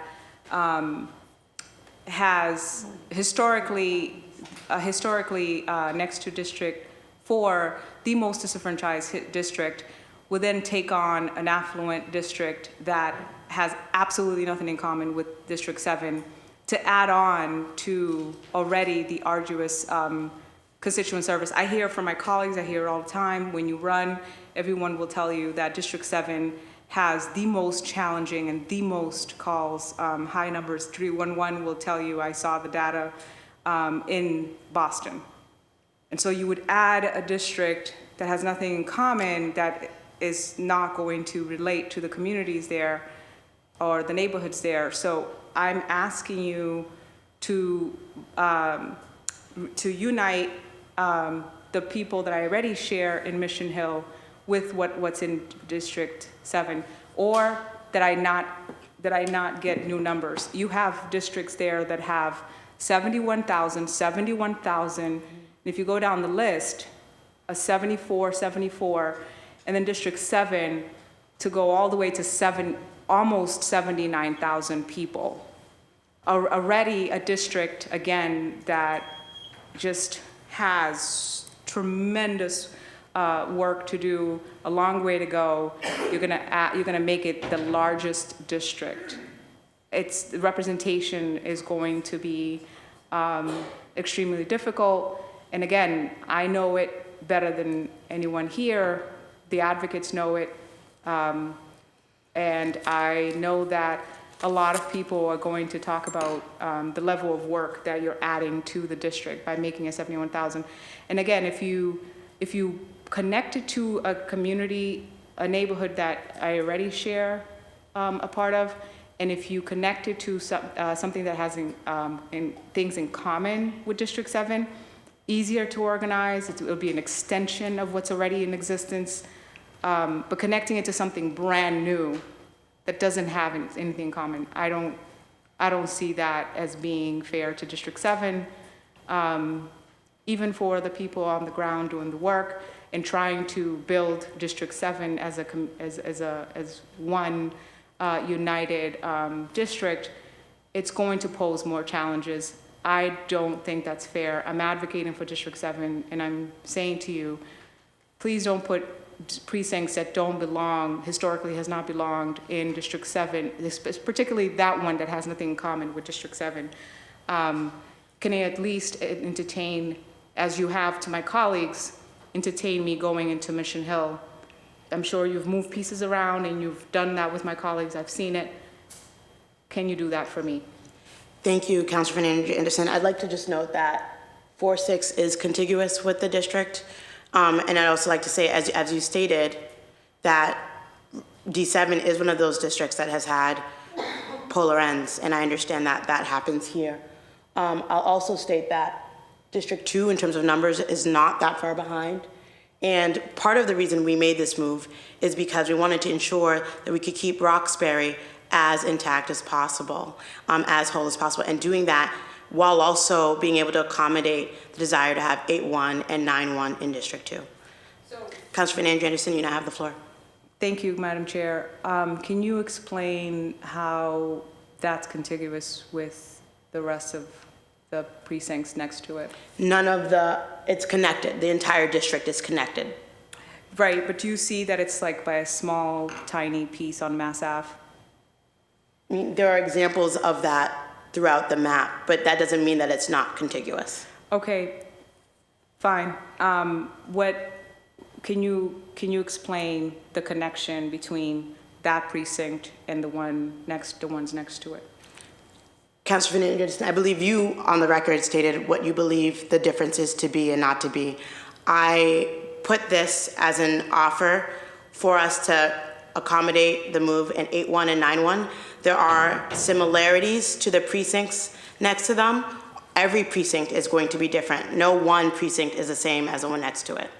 has historically next to District 4, the most disenfranchised district, would then take on an affluent district that has absolutely nothing in common with District 7, to add on to already the arduous constituent service. I hear from my colleagues, I hear it all the time, when you run, everyone will tell you that District 7 has the most challenging and the most calls, high numbers. 311 will tell you, I saw the data in Boston. And so you would add a district that has nothing in common, that is not going to relate to the communities there or the neighborhoods there. So I'm asking you to unite the people that I already share in Mission Hill with what's in District 7, or that I not get new numbers. You have districts there that have 71,000, 71,000, and if you go down the list, a 74, 74, and then District 7 to go all the way to almost 79,000 people. Already a district, again, that just has tremendous work to do, a long way to go. You're gonna make it the largest district. The representation is going to be extremely difficult. And again, I know it better than anyone here. The advocates know it. And I know that a lot of people are going to talk about the level of work that you're adding to the district by making it 71,000. And again, if you connect it to a community, a neighborhood that I already share a part of, and if you connect it to something that has things in common with District 7, easier to organize, it'll be an extension of what's already in existence, but connecting it to something brand new that doesn't have anything in common, I don't see that as being fair to District 7, even for the people on the ground doing the work and trying to build District 7 as one united district. It's going to pose more challenges. I don't think that's fair. I'm advocating for District 7, and I'm saying to you, please don't put precincts that don't belong, historically has not belonged in District 7, particularly that one that has nothing in common with District 7. Can I at least entertain, as you have to my colleagues, entertain me going into Mission Hill? I'm sure you've moved pieces around and you've done that with my colleagues. I've seen it. Can you do that for me? Thank you, Councilor Fernandez-Anderson. I'd like to just note that 4-6 is contiguous with the district. And I'd also like to say, as you stated, that D7 is one of those districts that has had polar ends, and I understand that that happens here. I'll also state that District 2, in terms of numbers, is not that far behind. And part of the reason we made this move is because we wanted to ensure that we could keep Roxbury as intact as possible, as whole as possible, and doing that while also being able to accommodate the desire to have 8-1 and 9-1 in District 2. Councilor Fernandez-Anderson, you now have the floor. Thank you, Madam Chair. Can you explain how that's contiguous with the rest of the precincts next to it? It's connected. The entire district is connected. Right, but do you see that it's like by a small, tiny piece on Mass Ave? I mean, there are examples of that throughout the map, but that doesn't mean that it's not contiguous. Okay, fine. Can you explain the connection between that precinct and the ones next to it? Councilor Fernandez, I believe you, on the record, stated what you believe the difference is to be and not to be. I put this as an offer for us to accommodate the move in 8-1 and 9-1. There are similarities to the precincts next to them. Every precinct is going to be different. No one precinct is the same as the one next to it.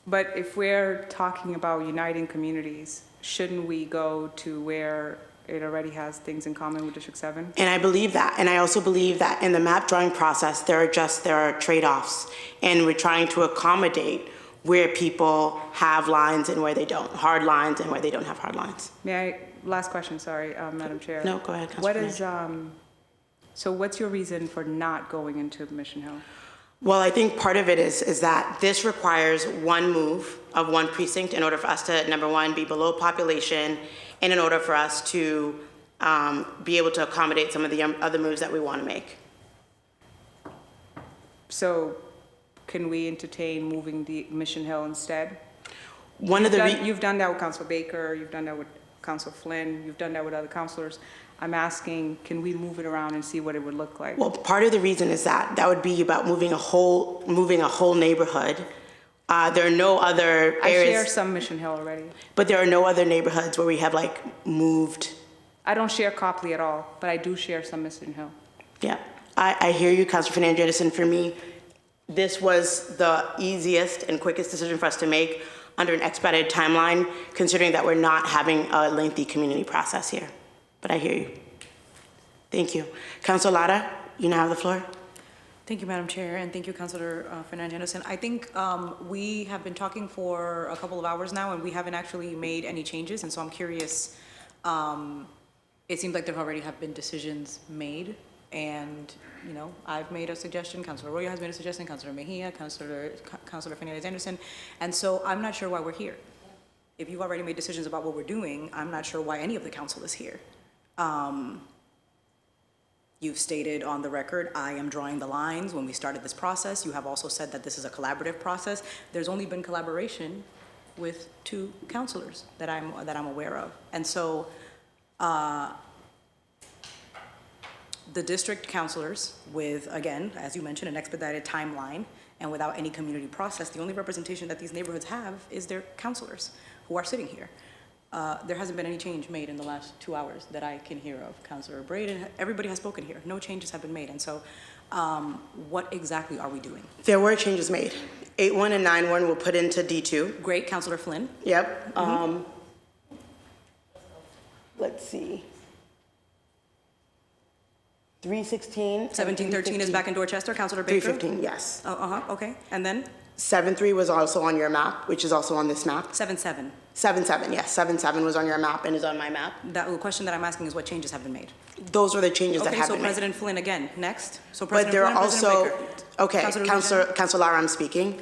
But if we're talking about uniting communities, shouldn't we go to where it already has things in common with District 7? And I believe that. And I also believe that in the map drawing process, there are trade-offs. And we're trying to accommodate where people have lines and where they don't, hard lines and where they don't have hard lines. Last question, sorry, Madam Chair. No, go ahead, Councilor. So what's your reason for not going into Mission Hill? Well, I think part of it is that this requires one move of one precinct in order for us to, number one, be below population, and in order for us to be able to accommodate some of the other moves that we want to make. So can we entertain moving the Mission Hill instead? You've done that with Councilor Baker, you've done that with Councilor Flynn, you've done that with other councilors. I'm asking, can we move it around and see what it would look like? Well, part of the reason is that would be about moving a whole neighborhood. There are no other areas. I share some Mission Hill already. But there are no other neighborhoods where we have like moved. I don't share Copley at all, but I do share some Mission Hill. Yeah, I hear you, Councilor Fernandez Anderson. For me, this was the easiest and quickest decision for us to make under an expedited timeline, considering that we're not having a lengthy community process here. But I hear you. Thank you. Councilor Lara, you now have the floor. Thank you, Madam Chair, and thank you, Councilor Fernandez Anderson. I think we have been talking for a couple of hours now, and we haven't actually made any changes, and so I'm curious. It seems like there already have been decisions made, and I've made a suggestion, Councilor Arroyo has made a suggestion, Councilor Mejia, Councilor Fernandez Anderson, and so I'm not sure why we're here. If you've already made decisions about what we're doing, I'm not sure why any of the council is here. You've stated on the record, I am drawing the lines when we started this process. You have also said that this is a collaborative process. There's only been collaboration with 2 councilors that I'm aware of. And so the district councilors with, again, as you mentioned, an expedited timeline and without any community process, the only representation that these neighborhoods have is their councilors who are sitting here. There hasn't been any change made in the last 2 hours that I can hear of. Councilor Braden, everybody has spoken here. No changes have been made. And so what exactly are we doing? There were changes made. 8-1 and 9-1 were put into D2. Great, Councilor Flynn. Yep. Let's see. 316. 1713 is back in Dorchester, Councilor Baker? 315, yes. Okay. And then? 7-3 was also on your map, which is also on this map. 7-7. 7-7, yes. 7-7 was on your map and is on my map. The question that I'm asking is what changes have been made? Those were the changes that have been made. Okay, so President Flynn again, next. So But President there Flynn are and President also, Baker. okay, Councilor Lara, I'm speaking.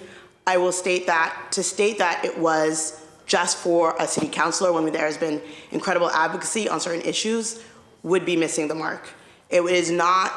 I will state that it was just for a city councilor when there has been incredible advocacy on certain issues would be missing the mark. It is not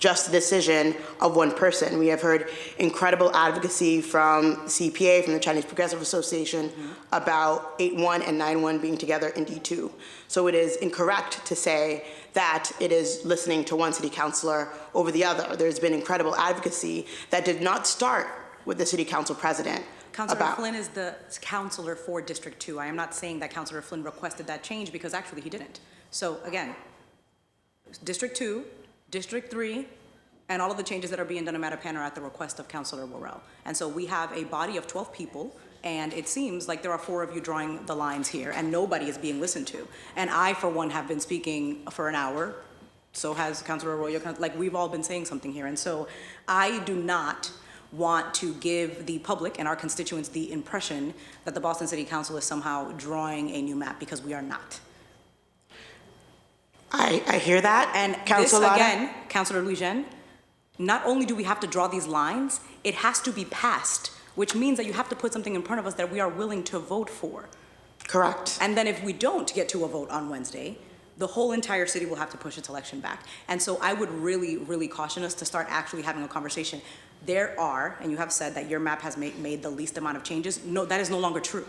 just a decision of one person. We have heard incredible advocacy from CPA, from the Chinese Progressive Association, about 8-1 and 9-1 being together in D2. So it is incorrect to say that it is listening to one city councilor over the other. There's been incredible advocacy that did not start with the city council president. Councilor Flynn is the councilor for District 2. I am not saying that Councilor Flynn requested that change because actually he didn't. So again, District 2, District 3, and all of the changes that are being done in Mattapan are at the request of Councilor Worrell. And so we have a body of 12 people, and it seems like there are 4 of you drawing the lines here, and nobody is being listened to. And I, for one, have been speaking for an hour. So has Councilor Arroyo. Like, we've all been saying something here. And so I do not want to give the public and our constituents the impression that the Boston City Council is somehow drawing a new map, because we are not. I hear that. And this, again, Councilor Lujan, not only do we have to draw these lines, it has to be passed, which means that you have to put something in front of us that we are willing to vote for. Correct. And then if we don't get to a vote on Wednesday, the whole entire city will have to push its election back. And so I would really, really caution us to start actually having a conversation. There are, and you have said that your map has made the least amount of changes. No, that is no longer true.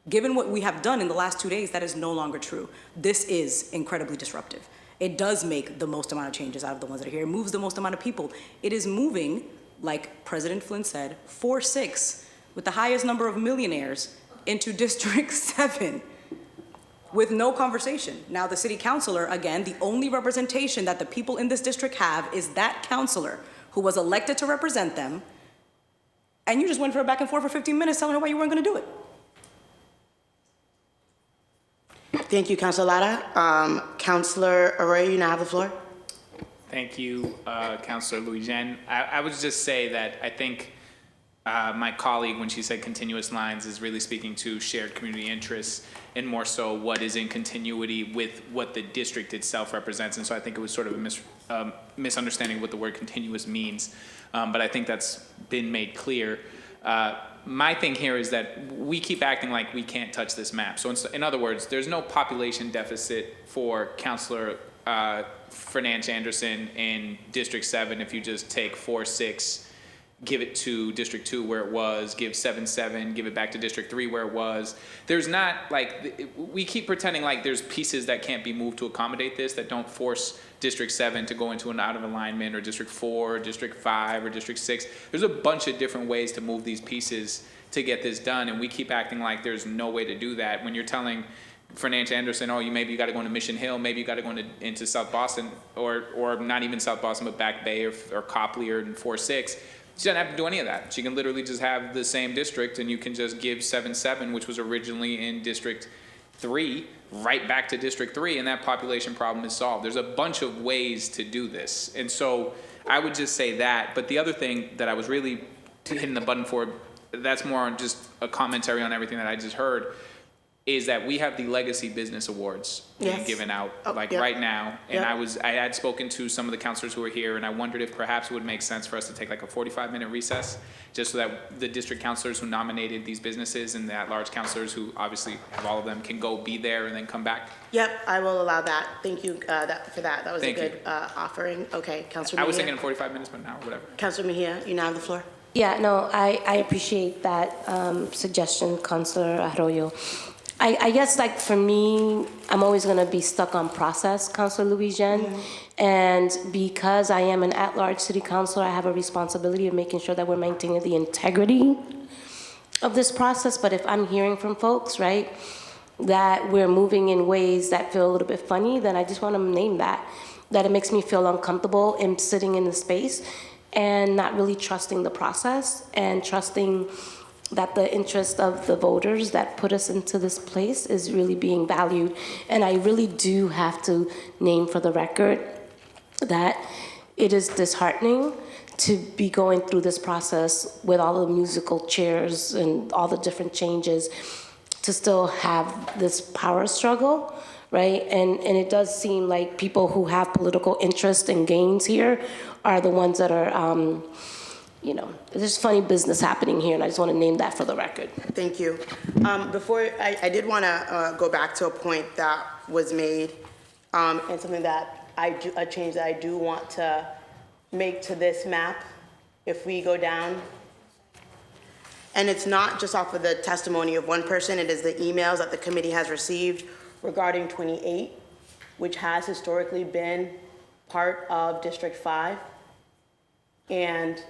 Given what we have done in the last 2 days, that is no longer true. This is incredibly disruptive. It does make the most amount of changes out of the ones that are here. It moves the most amount of people. It is moving, like President Flynn said, 4-6, with the highest number of millionaires into District 7 with no conversation. Now, the city councilor, again, the only representation that the people in this district have is that councilor who was elected to represent them, and you just went for a back and forth for 15 minutes telling her why you weren't going to do it. Thank you, Councilor Lara. Councilor Arroyo, you now have the floor. Thank you, Councilor Louis-Jean. I would just say that I think my colleague, when she said continuous lines, is really speaking to shared community interests and more so what is in continuity with what the district itself represents. And so I think it was sort of a misunderstanding what the word continuous means. But I think that's been made clear. my thing here is that we keep acting like we can't touch this map. So in other words, there's no population deficit for Councilor Fernandes Anderson in District 7 if you just take 4-6, give it to District 2 where it was, give 7-7, give it back to District 3 where it was. There's not, like, we keep pretending like there's pieces that can't be moved to accommodate this, that don't force District 7 to go into an out of alignment, or District 4, or District 5, or District 6. There's a bunch of different ways to move these pieces to get this done, and we keep acting like there's no way to do that. When you're telling Fernandes Anderson, oh, maybe you got to go into Mission Hill, maybe you got to go into South Boston, or not even South Boston, but Back Bay or Copley or 4-6. She doesn't have to do any of that. She can literally just have the same district, and you can just give 7-7, which was originally in District 3, right back to District 3, and that population problem is solved. There's a bunch of ways to do this. And so I would just say that. But the other thing that I was really hitting the button for, that's more on just a commentary on everything that I just heard, is that we have the Legacy Business Awards being given out right now. And I had spoken to some of the counselors who were here, and I wondered if perhaps it would make sense for us to take like a 45-minute recess, just so that the district counselors who nominated these businesses and the at-large counselors who obviously have all of them can go be there and then come back. Yep, I will allow that. Thank you for that. That was a good offering. Okay, Councilor Mejia. I was thinking 45 minutes, but an hour, whatever. Councilor Mejia, you now have the floor. Yeah, no, I appreciate that suggestion, Councilor Arroyo. I guess, like, for me, I'm always going to be stuck on process, Councilor Louis-Jean. And because I am an at-large city councilor, I have a responsibility of making sure that we're maintaining the integrity of this process. But if I'm hearing from folks, right, that we're moving in ways that feel a little bit funny, then I just want to name that it makes me feel uncomfortable in sitting in the space and not really trusting the process and trusting that the interest of the voters that put us into this place is really being valued. And I really do have to name for the record that it is disheartening to be going through this process with all the musical chairs and all the different changes to still have this power struggle, right? And it does seem like people who have political interest and gains here are the ones that are there's funny business happening here, and I just want to name that for the record. Thank you. Before, I did want to go back to a point that was made, and something that a change that I do want to make to this map if we go down. And it's not just off of the testimony of one person, it is the emails that the committee has received regarding 28, which has historically been part of District 5. And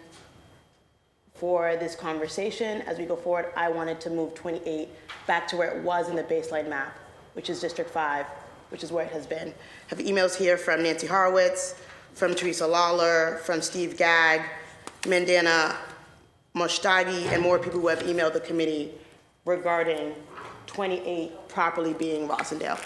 for this conversation, as we go forward, I wanted to move 28 back to where it was in the baseline map, which is District 5, which is where it has been. I have emails here from Nancy Horowitz, from Teresa Lawler, from Steve Gagg, Mandana Moshtagi, and more people who have emailed the committee regarding 28 properly being Rossendale.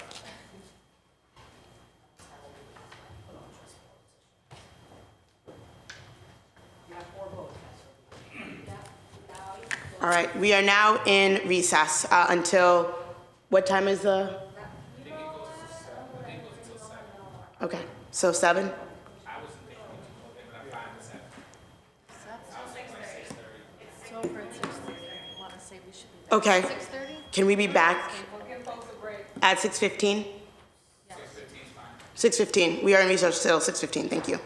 All right, we are now in recess until, what time is the? Okay, so 7? Okay, can we be back at 6:15? 6:15, we are in recess till 6:15, thank you.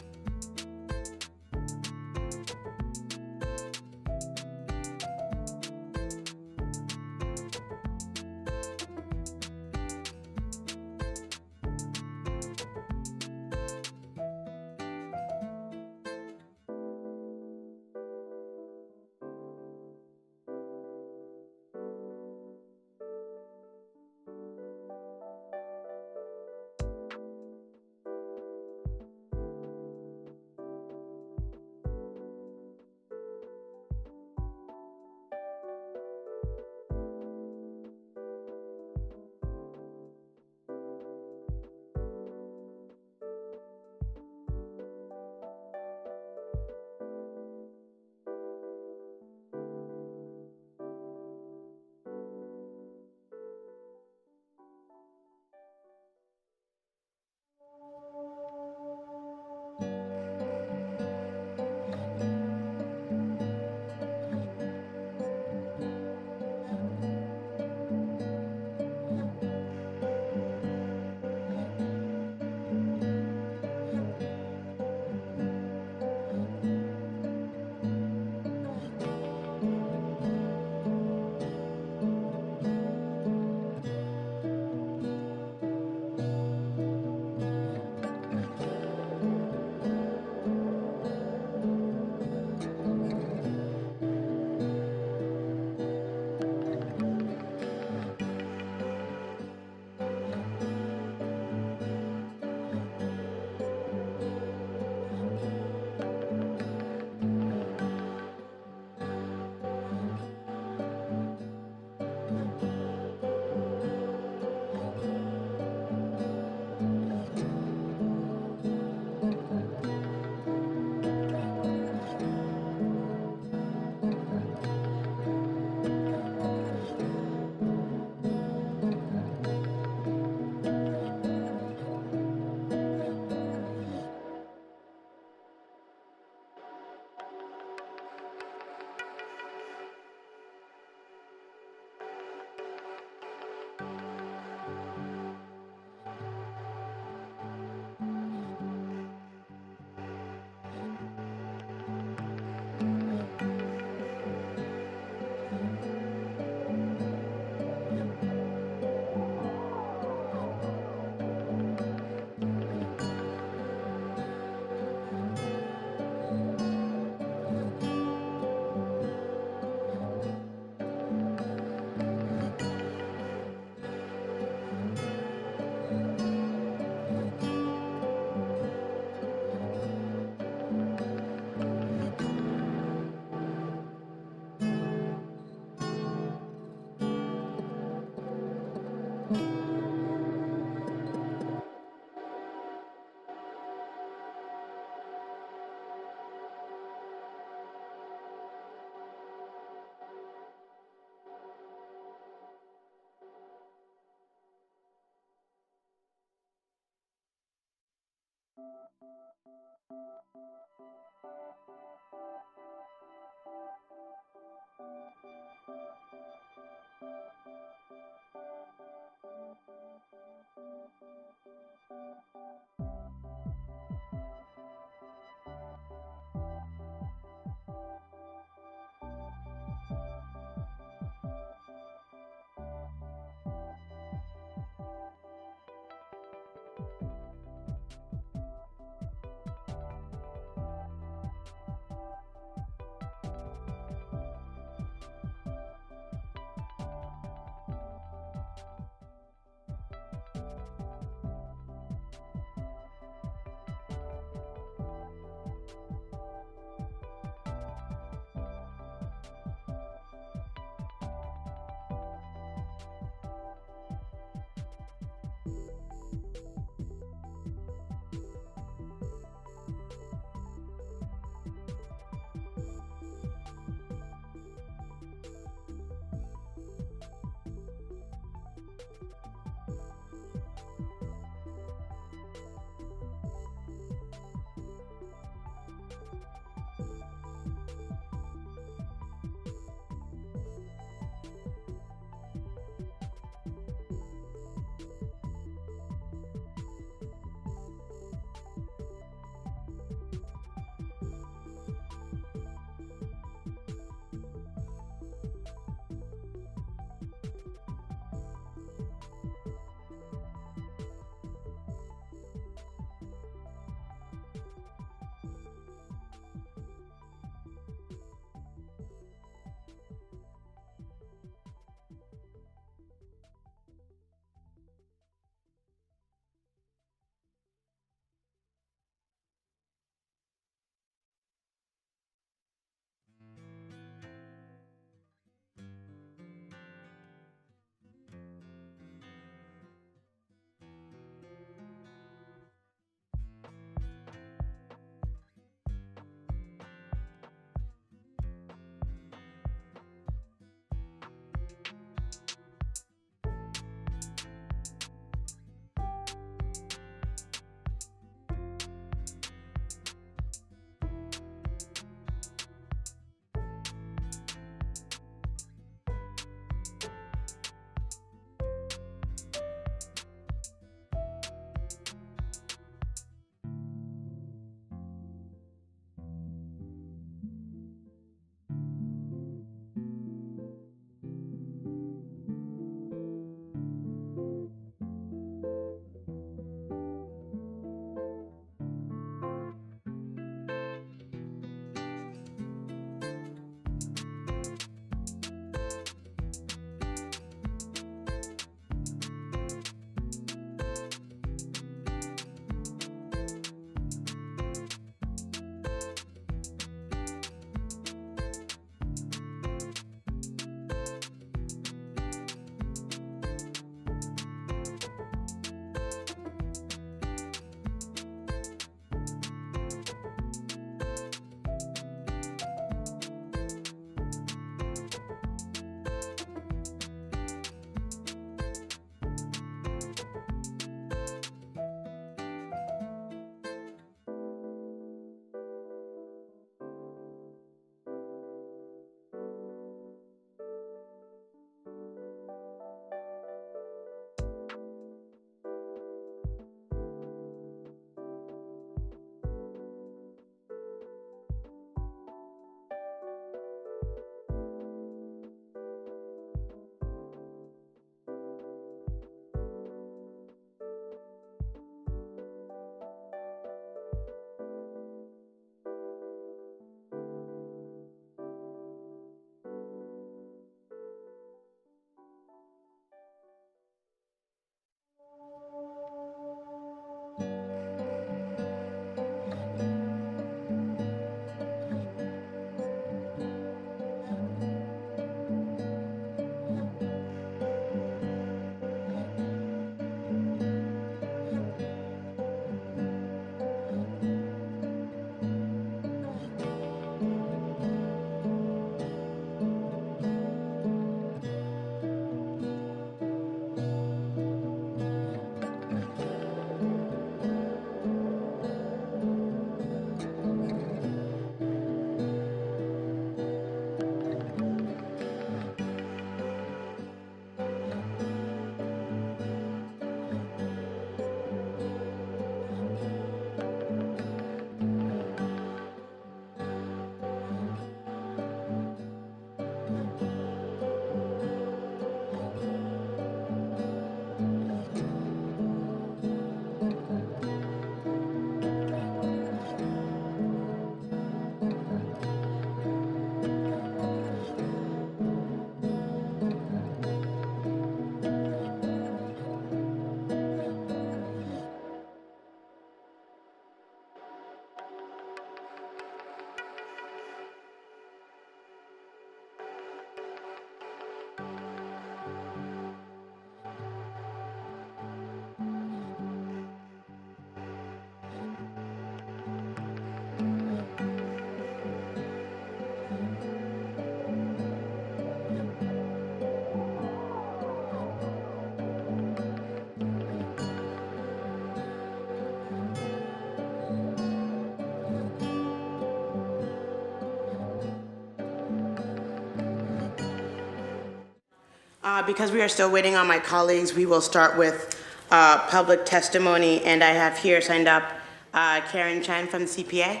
Because we are still waiting on my colleagues, we will start with public testimony, and I have here signed up Karen Chen from the CPA.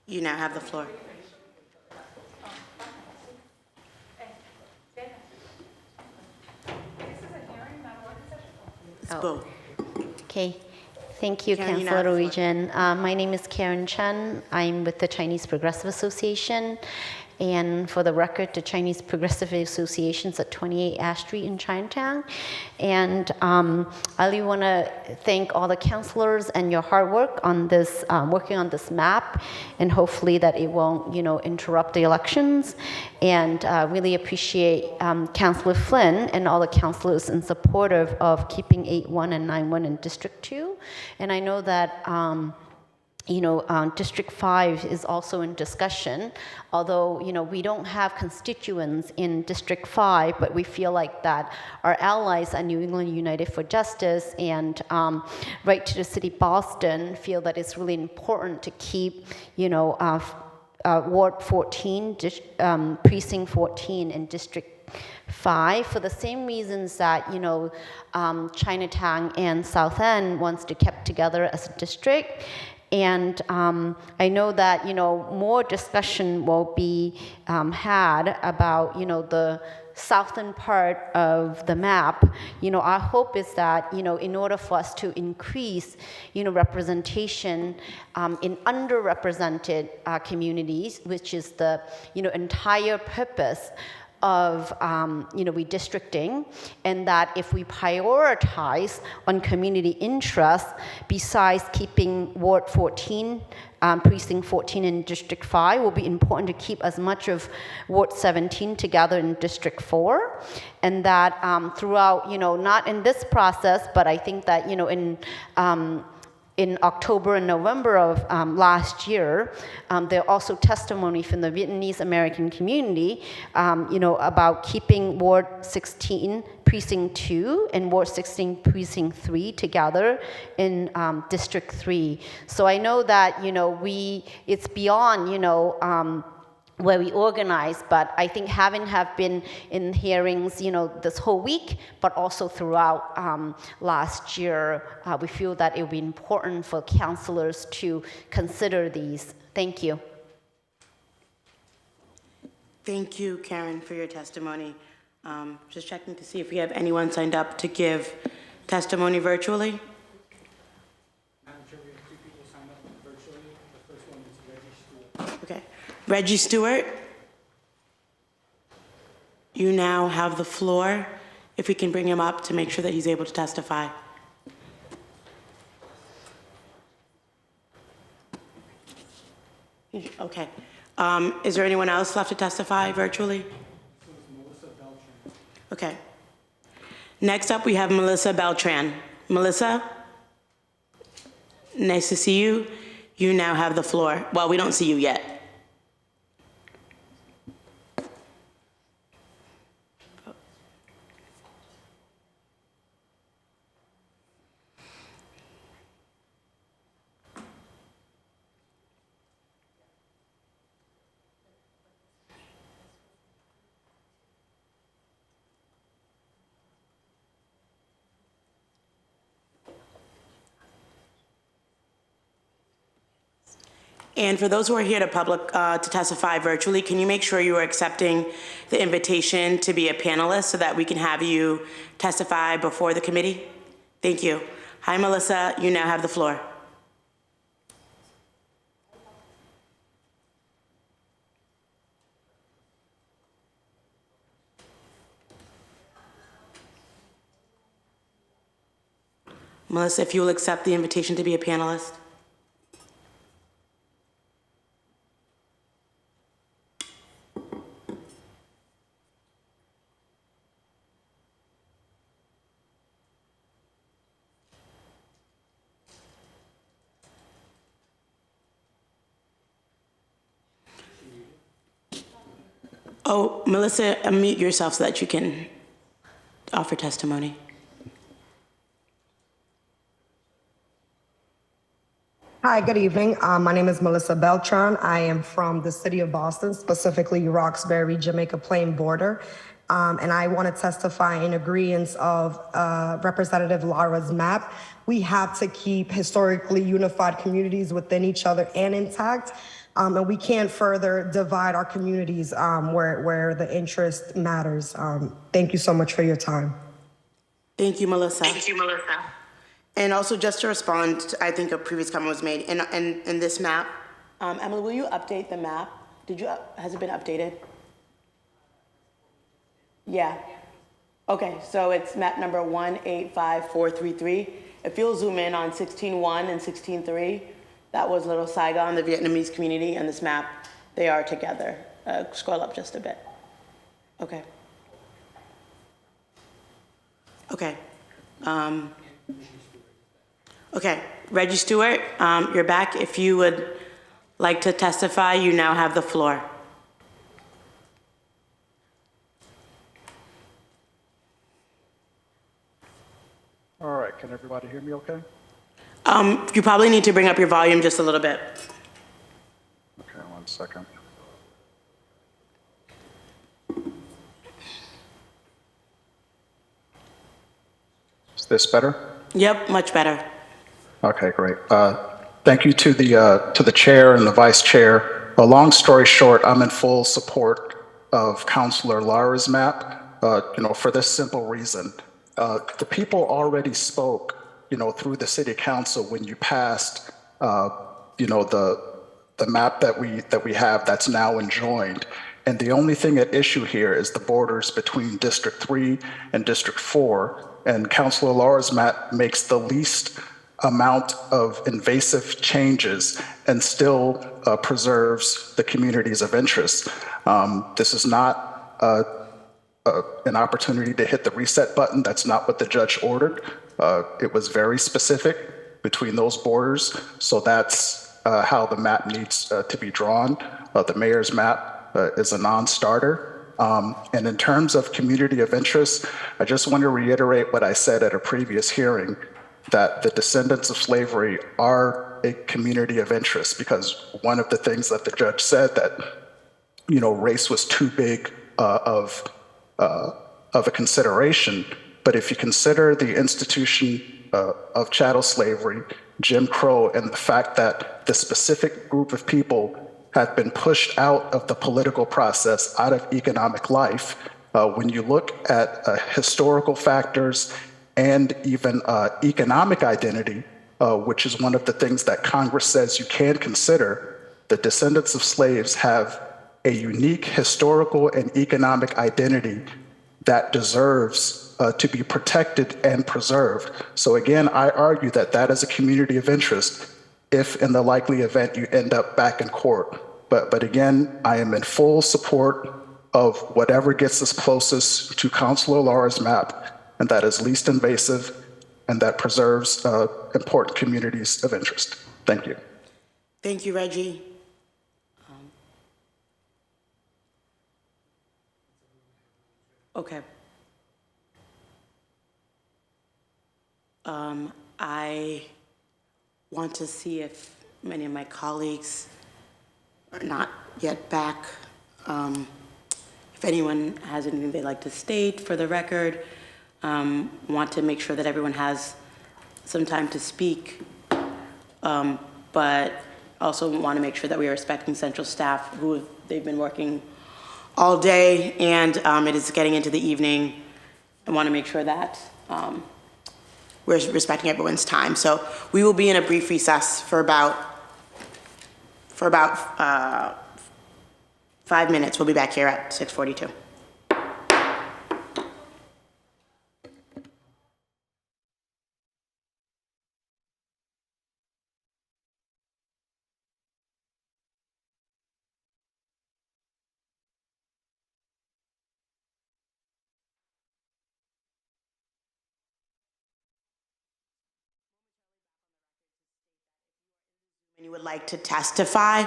You now have the floor. It's both. Okay. Thank you, Karen, you now Councilor have the floor. Norwegian. My name is Karen Chen. I'm with the Chinese Progressive Association. And for the record, the Chinese Progressive Association is at 28 Ash Street in Chinatown. And I really want to thank all the councilors and your hard work on this, working on this map, and hopefully that it won't, interrupt the elections. And really appreciate Councilor Flynn and all the councilors in support of keeping 8-1 and 9-1 in District 2. And I know that District 5 is also in discussion, although, we don't have constituents in District 5, but we feel like that our allies at New England United for Justice and Right to the City Boston feel that it's really important to keep, Ward 14, Precinct 14 in District 5 for the same reasons that, Chinatown and South End wants to keep together as a district. And I know that, more discussion will be had about, the southern part of the map. Our hope is that, in order for us to increase, representation in underrepresented communities, which is the, entire purpose of redistricting, and that if we prioritize on community interests, besides keeping Ward 14, Precinct 14 in District 5, will be important to keep as much of Ward 17 together in District 4, and that throughout, not in this process, but I think that, in October and November of last year, there are also testimony from the Vietnamese American community, about keeping Ward 16 Precinct 2 and Ward 16 Precinct 3 together in District 3. So I know that, it's beyond, where we organize, but I think have been in hearings, this whole week, but also throughout last year, we feel that it would be important for councilors to consider these. Thank you. Thank you, Karen, for your testimony. Just checking to see if we have anyone signed up to give testimony virtually. Madam Chair, we have 2 people signed up virtually. The first one is Reggie Stewart. Okay. Reggie Stewart, you now have the floor. If we can bring him up to make sure that he's able to testify. Okay. Is there anyone else left to testify virtually? Okay. Next up, we have Melissa Beltran. Melissa, nice to see you. You now have the floor. Well, we don't see you yet. And for those who are here to testify virtually, can you make sure you are accepting the invitation to be a panelist so that we can have you testify before the committee? Thank you. Hi, Melissa. You now have the floor. Melissa, if you will accept the invitation to be a panelist. Oh, Melissa, unmute yourself so that you can offer testimony. Hi, good evening. My name is Melissa Beltran. I am from the city of Boston, specifically Roxbury, Jamaica Plain border. and I want to testify in agreeance of Representative Lara's map. We have to keep historically unified communities within each other and intact, and we can't further divide our communities where the interest matters. Thank you so much for your time. Thank you, Melissa. Thank you, Melissa. And also, just to respond, I think a previous comment was made, in this map, Emily, will you update the map? Has it been updated? Yeah. Okay, so it's map number 185433. If you'll zoom in on 16.1 and 16.3, that was Little Saigon, the Vietnamese community, and this map, they are together. Scroll up just a bit. Okay. Okay. Okay, Reggie Stewart, you're back. If you would like to testify, you now have the floor. All right, can everybody hear me okay? You probably need to bring up your volume just a little bit. Okay, 1 second. Is this better? Yep, much better. Okay, great. Thank you to the chair and the vice chair. A long story short, I'm in full support of Councilor Lara's map, for this simple reason. The people already spoke, through the city council when you passed, the map that we have that's now enjoined. And the only thing at issue here is the borders between District 3 and District 4. And Councilor Lara's map makes the least amount of invasive changes and still preserves the communities of interest. This is not an opportunity to hit the reset button. That's not what the judge ordered. It was very specific between those borders. So that's how the map needs to be drawn. The mayor's map is a non-starter. And in terms of community of interest, I just want to reiterate what I said at a previous hearing, that the descendants of slavery are a community of interest, because one of the things that the judge said that, race was too big of a consideration. But if you consider the institution of chattel slavery, Jim Crow, and the fact that the specific group of people have been pushed out of the political process, out of economic life, when you look at historical factors and even economic identity, which is one of the things that Congress says you can consider, the descendants of slaves have a unique historical and economic identity that deserves to be protected and preserved. So again, I argue that that is a community of interest if in the likely event you end up back in court. But again, I am in full support of whatever gets us closest to Councilor Lara's map, and that is least invasive and that preserves important communities of interest. Thank you. Thank you, Reggie. Okay. I want to see if many of my colleagues are not yet back. If anyone has anything they'd like to state for the record, want to make sure that everyone has some time to speak, but also want to make sure that we are respecting central staff who they've been working all day, and it is getting into the evening. I want to make sure that we're respecting everyone's time. So we will be in a brief recess for about 5 minutes. We'll be back here at 6:42. You would like to testify,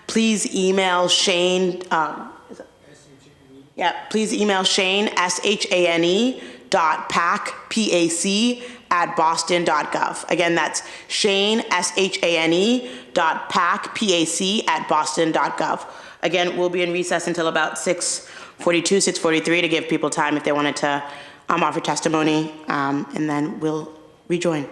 please email Shane, please email Shane, SHANE.PAC, PAC, @boston.gov. Again, that's Shane, SHANE.PAC, PAC, @boston.gov. Again, we'll be in recess until about 6:40. 6:42, 6:43 to give people time if they wanted to offer testimony, and then we'll rejoin.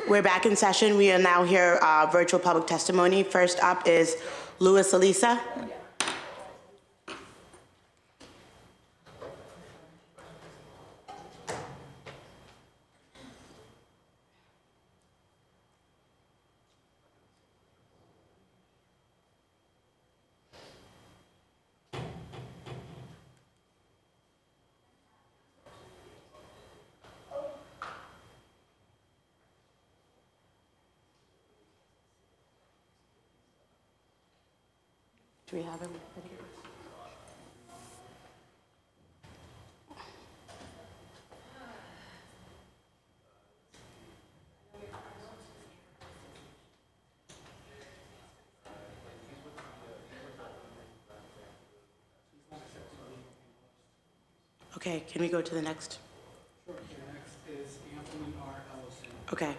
We're back in session. We are now here virtual public testimony. First up is Louis Elisa. Do we have him? Okay, can we go to the next? Sure, the next is Anthony R. Ellison. Okay.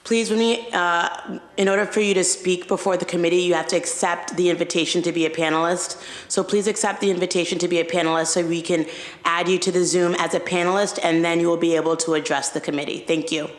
Please, in order for you to speak before the committee, you have to accept the invitation to be a panelist. So please accept the invitation to be a panelist so we can add you to the Zoom as a panelist, and then you will be able to address the committee. Thank you.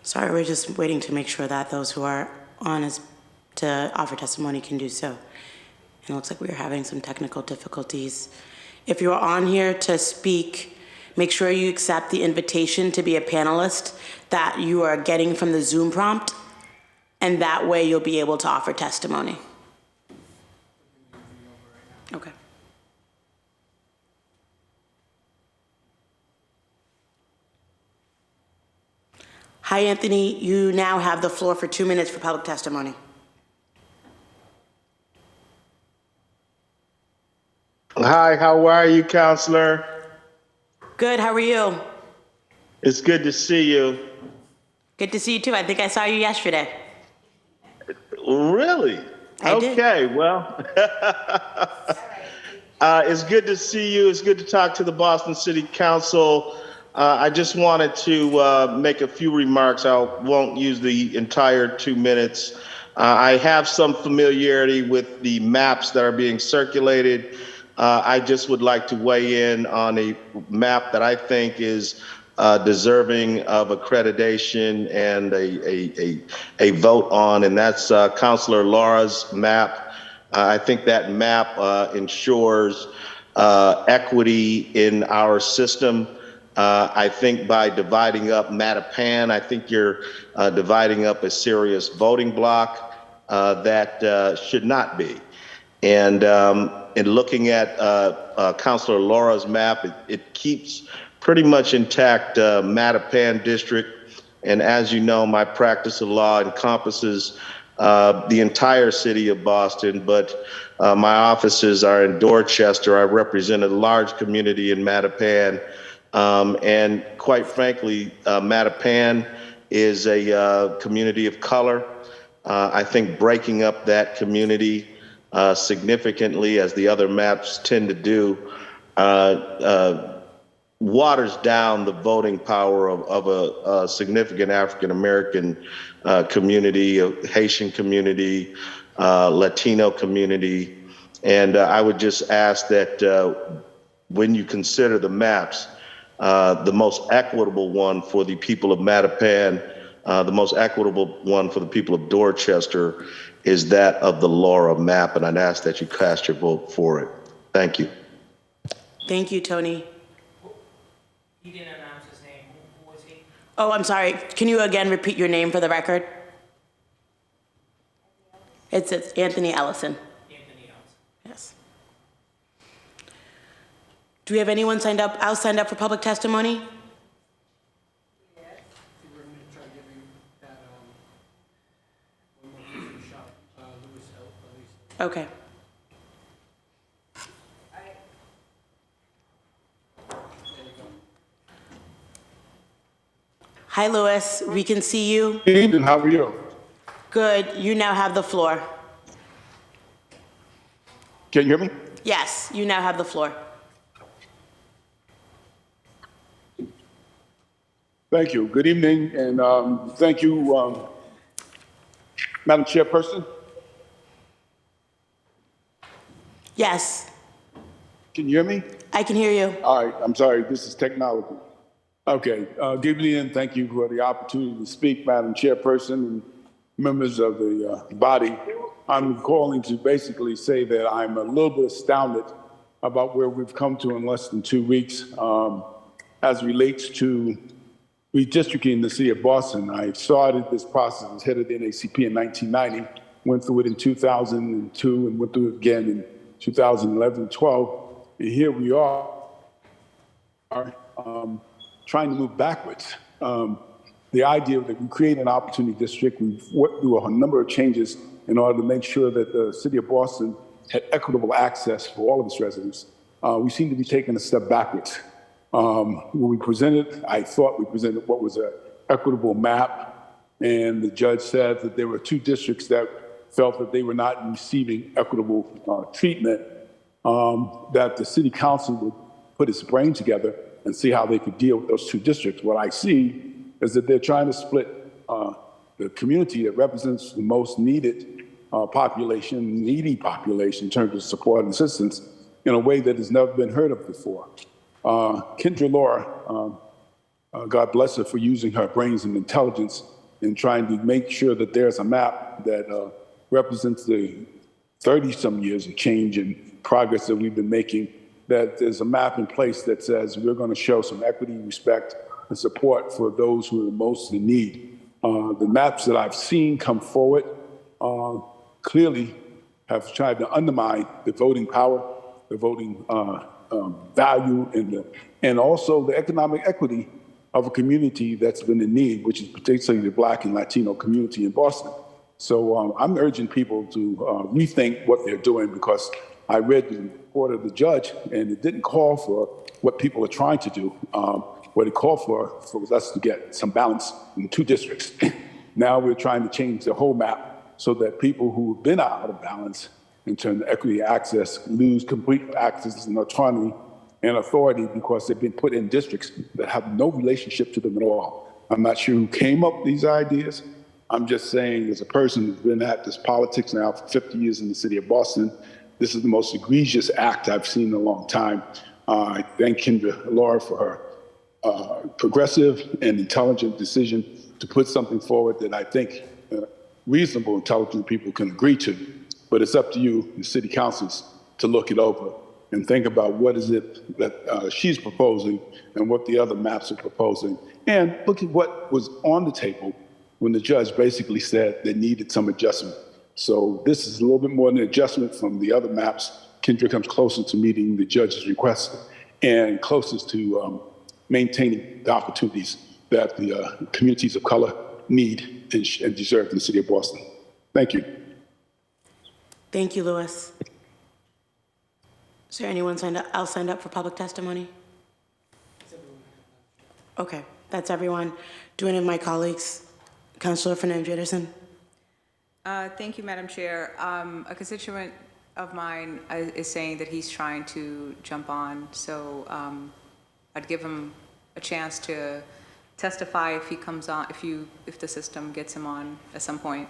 Sorry, we're just waiting to make sure that those who are on to offer testimony can do so. And it looks like we are having some technical difficulties. If you're on here to speak, make sure you accept the invitation to be a panelist that you are getting from the Zoom prompt, and that way you'll be able to offer testimony. Okay. Hi, Anthony. You now have the floor for 2 minutes for public testimony. Hi, how are you, Counselor? Good, how are you? It's good to see you. Good to see you too. I think I saw you yesterday. Really? I did. Okay, well, it's good to see you. It's good to talk to the Boston City Council. I just wanted to make a few remarks. I won't use the entire 2 minutes. I have some familiarity with the maps that are being circulated. I just would like to weigh in on a map that I think is deserving of accreditation and a vote on, and that's Councilor Laura's map. I think that map ensures equity in our system. I think by dividing up Mattapan, I think you're dividing up a serious voting block that should not be. And in looking at Councilor Laura's map, it keeps pretty much intact Mattapan district. And as you know, my practice of law encompasses the entire city of Boston, but my offices are in Dorchester. I represent a large community in Mattapan. And quite frankly, Mattapan is a community of color. I think breaking up that community significantly, as the other maps tend to do, waters down the voting power of a significant African-American community, a Haitian community, Latino community. And I would just ask that when you consider the maps, the most equitable one for the people of Mattapan, the most equitable one for the people of Dorchester is that of the Laura map, and I'd ask that you cast your vote for it. Thank you. Thank you, Tony. He didn't announce his name. Who was he? Oh, I'm sorry. Can you again repeat your name for the record? It's Anthony Ellison. Anthony Ellison. Yes. Do we have anyone signed up, else signed up for public testimony? We're going to try to give you that one more person shot. Louis Elisa. Okay. Hi, Louis. We can see you. Good evening. How are you? Good. You now have the floor. Can you hear me? Yes, you now have the floor. Thank you. Good evening, and thank you, Madam Chairperson. Yes, Can you hear me? I can hear you. All right. I'm sorry. This is technology. Okay. Good evening, and thank you for the opportunity to speak, Madam Chairperson and members of the body. I'm calling to basically say that I'm a little bit astounded about where we've come to in less than 2 weeks as it relates to redistricting in the city of Boston. I started this process as head of the NACP in 1990, went through it in 2002, and went through it again in 2011 and 12. And here we are trying to move backwards. The idea that we create an opportunity district, we've worked through a number of changes in order to make sure that the city of Boston had equitable access for all of its residents. We seem to be taking a step backwards. When we presented, I thought we presented what was an equitable map, and the judge said that there were 2 districts that felt that they were not receiving equitable treatment, that the city council would put its brain together and see how they could deal with those 2 districts. What I see is that they're trying to split the community that represents the most needed needy population in terms of support and assistance in a way that has never been heard of before. Kendra Laura, God bless her for using her brains and intelligence in trying to make sure that there's a map that represents the 30-some years of change and progress that we've been making, that there's a map in place that says we're going to show some equity, respect, and support for those who are most in need. The maps that I've seen come forward clearly have tried to undermine the voting power, the voting value, and also the economic equity of a community that's been in need, which is particularly the Black and Latino community in Boston. So I'm urging people to rethink what they're doing, because I read the report of the judge, and it didn't call for what people are trying to do. What it called for was us to get some balance in 2 districts. Now we're trying to change the whole map so that people who have been out of balance in terms of equity access lose complete access and autonomy and authority because they've been put in districts that have no relationship to them at all. I'm not sure who came up with these ideas. I'm just saying, as a person who's been at this politics now for 50 years in the city of Boston, this is the most egregious act I've seen in a long time. I thank Kendra Laura for her progressive and intelligent decision to put something forward that I think reasonable, intelligent people can agree to. But it's up to you, the city councils, to look it over and think about what is it that she's proposing and what the other maps are proposing. And look at what was on the table when the judge basically said they needed some adjustment. So this is a little bit more than an adjustment from the other maps. Kendra comes closer to meeting the judge's request and closest to maintaining the opportunities that the communities of color need and deserve in the city of Boston. Thank you. Thank you, Louis. Is there anyone else signed up for public testimony? Okay, that's everyone. Do any of my colleagues, Councilor Fernandez-Anderson? Thank you, Madam Chair. A constituent of mine is saying that he's trying to jump on, so I'd give him a chance to testify if he comes on, if the system gets him on at some point,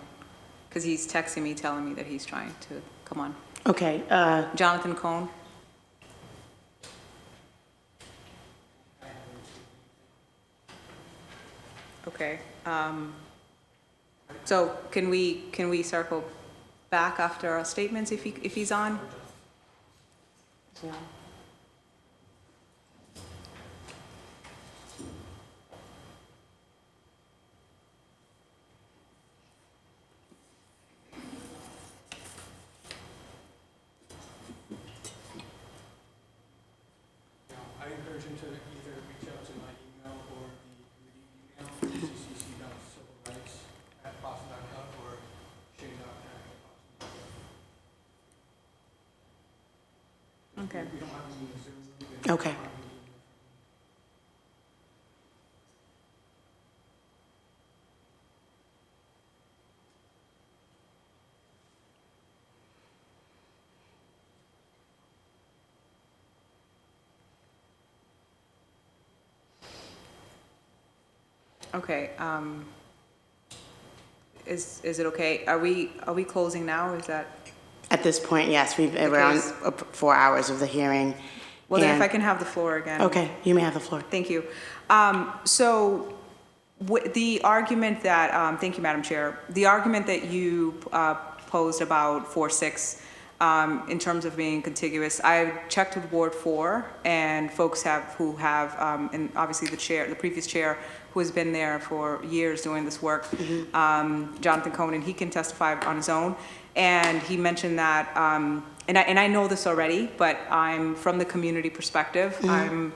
because he's texting me telling me that he's trying to come on. Okay. Jonathan Cohn. Okay. So can we circle back after our statements if he's on? Yeah. I encourage him to either reach out to my email or the committee email, ccc.civilrights@boston.gov or shane.hack@boston.gov. Okay. We don't have any Zoom. Okay. Okay, is it okay? Are we closing now, or is that? At this point, yes, we're on 4 hours of the hearing. Well, then if and- I can have the floor again. Okay, you may have the floor. Thank you. So the argument that, thank you, Madam Chair, the argument that you posed about 4-6 in terms of being contiguous, I checked with Ward 4 and folks who have, and obviously the previous chair who has been there for years doing this work, Jonathan Conan, he can testify on his own. And he mentioned that, and I know this already, but I'm from the community perspective. I'm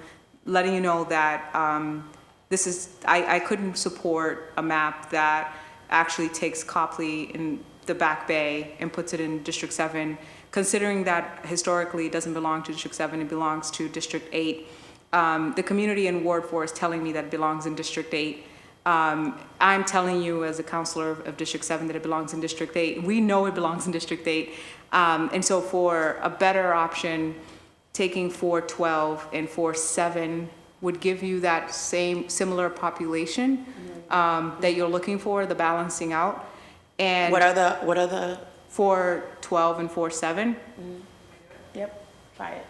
letting you know that I couldn't support a map that actually takes Copley in the Back Bay and puts it in District 7, considering that historically it doesn't belong to District 7, it belongs to District 8. The community in Ward 4 is telling me that it belongs in District 8. I'm telling you as a counselor of District 7 that it belongs in District 8. We know it belongs in District 8. And so for a better option, taking 412 and 47 would give you that similar population that you're looking for, the balancing out. And What are the? 412 and 47. Yep, try it.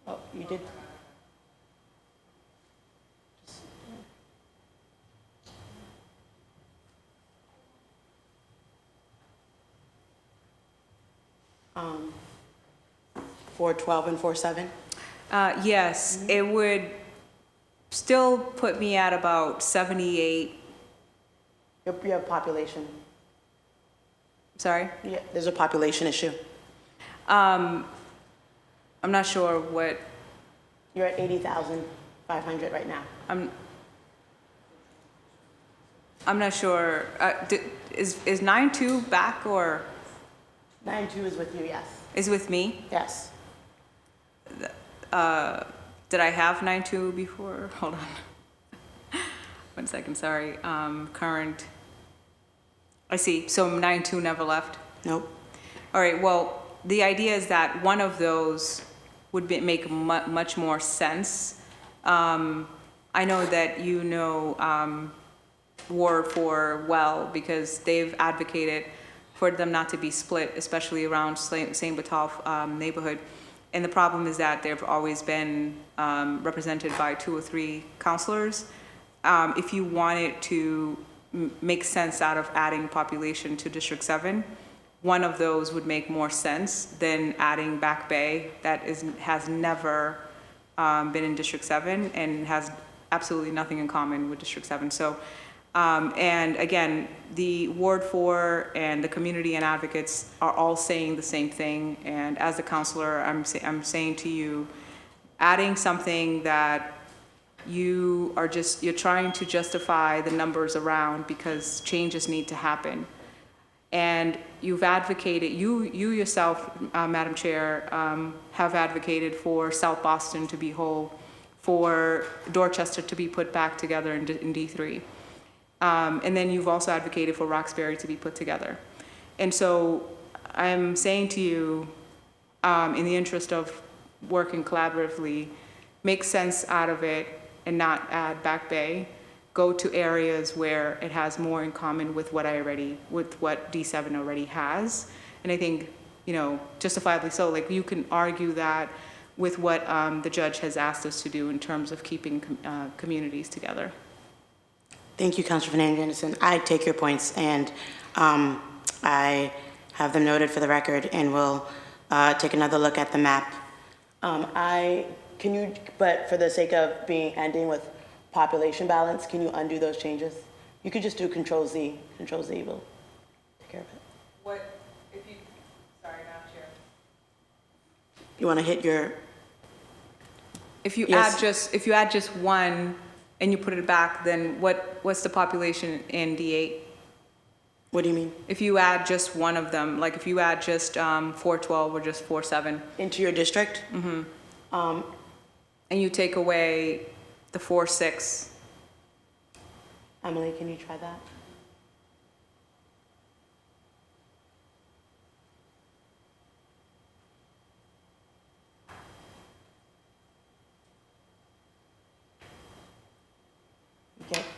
Oh, you did. 412 and 47? Yes, it would still put me at about 78. Your population. Sorry? Yeah, there's a population issue. I'm not sure what. You're at 80,500 right now. I'm not sure. Is 9-2 back or? 9-2 is with you, yes. Is with me? Yes. Did I have 9-2 before? Hold on. 1 second, sorry. Current. I see. So 9-2 never left? Nope. All right, well, the idea is that one of those would make much more sense. I know that you know Ward 4 well because they've advocated for them not to be split, especially around St. Botolph neighborhood. And the problem is that they've always been represented by 2 or 3 counselors. If you wanted to make sense out of adding population to District 7, one of those would make more sense than adding Back Bay that has never been in District 7 and has absolutely nothing in common with District 7. So, and again, the Ward 4 and the community and advocates are all saying the same thing. And as a counselor, I'm saying to you, adding something that you're trying to justify the numbers around because changes need to happen. And you've advocated, you yourself, Madam Chair, have advocated for South Boston to be whole, for Dorchester to be put back together in D3. And then you've also advocated for Roxbury to be put together. And so I'm saying to you, in the interest of working collaboratively, make sense out of it and not add Back Bay. Go to areas where it has more in common with what D7 already has. And I think, justifiably so, like you can argue that with what the judge has asked us to do in terms of keeping communities together. Thank you, Councilor Fernandez-Anderson. I take your points and I have them noted for the record and will take another look at the map. But for the sake of ending with population balance, can you undo those changes? You could just do Control-Z. Control-Z will take care of it. Sorry, Madam Chair. You want to hit your? If you Yes. add just one and you put it back, then what's the population in D8? What do you mean? If you add just one of them, like if you add just 412 or just 47. Into your district? Mm-hmm. And you take away the 4-6. Emily, can you try that?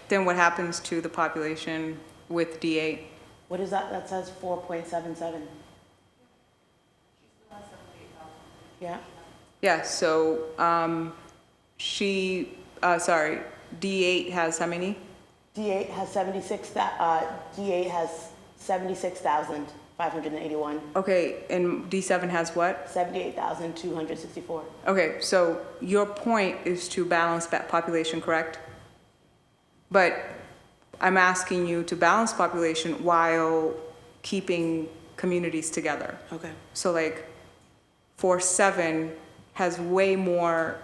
Then what happens to the population with D8? What is that? That says 4.77. Yeah. Yeah, so D8 has how many? D8 has 76,581. Okay, and D7 has what? 78,264. Okay, so your point is to balance that population, correct? But I'm asking you to balance population while keeping communities together. Okay. So like 4-7 has way more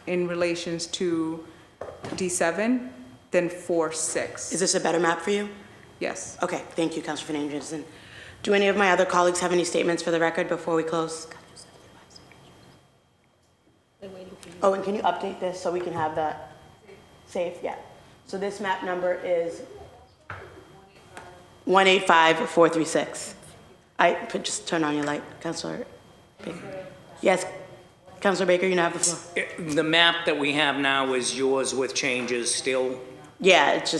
in relations to D7 than 4-6. Is this a better map for you? Yes. Okay, thank you, Councilor Fernandez. Do any of my other colleagues have any statements for the record before we close? Oh, and can you update this so we can have that safe? Yeah. So this map number is 185436. Just turn on your light, Councilor Baker. Yes, Councilor Baker, you now have the floor. The map that we have now is yours with changes still? Yeah, it's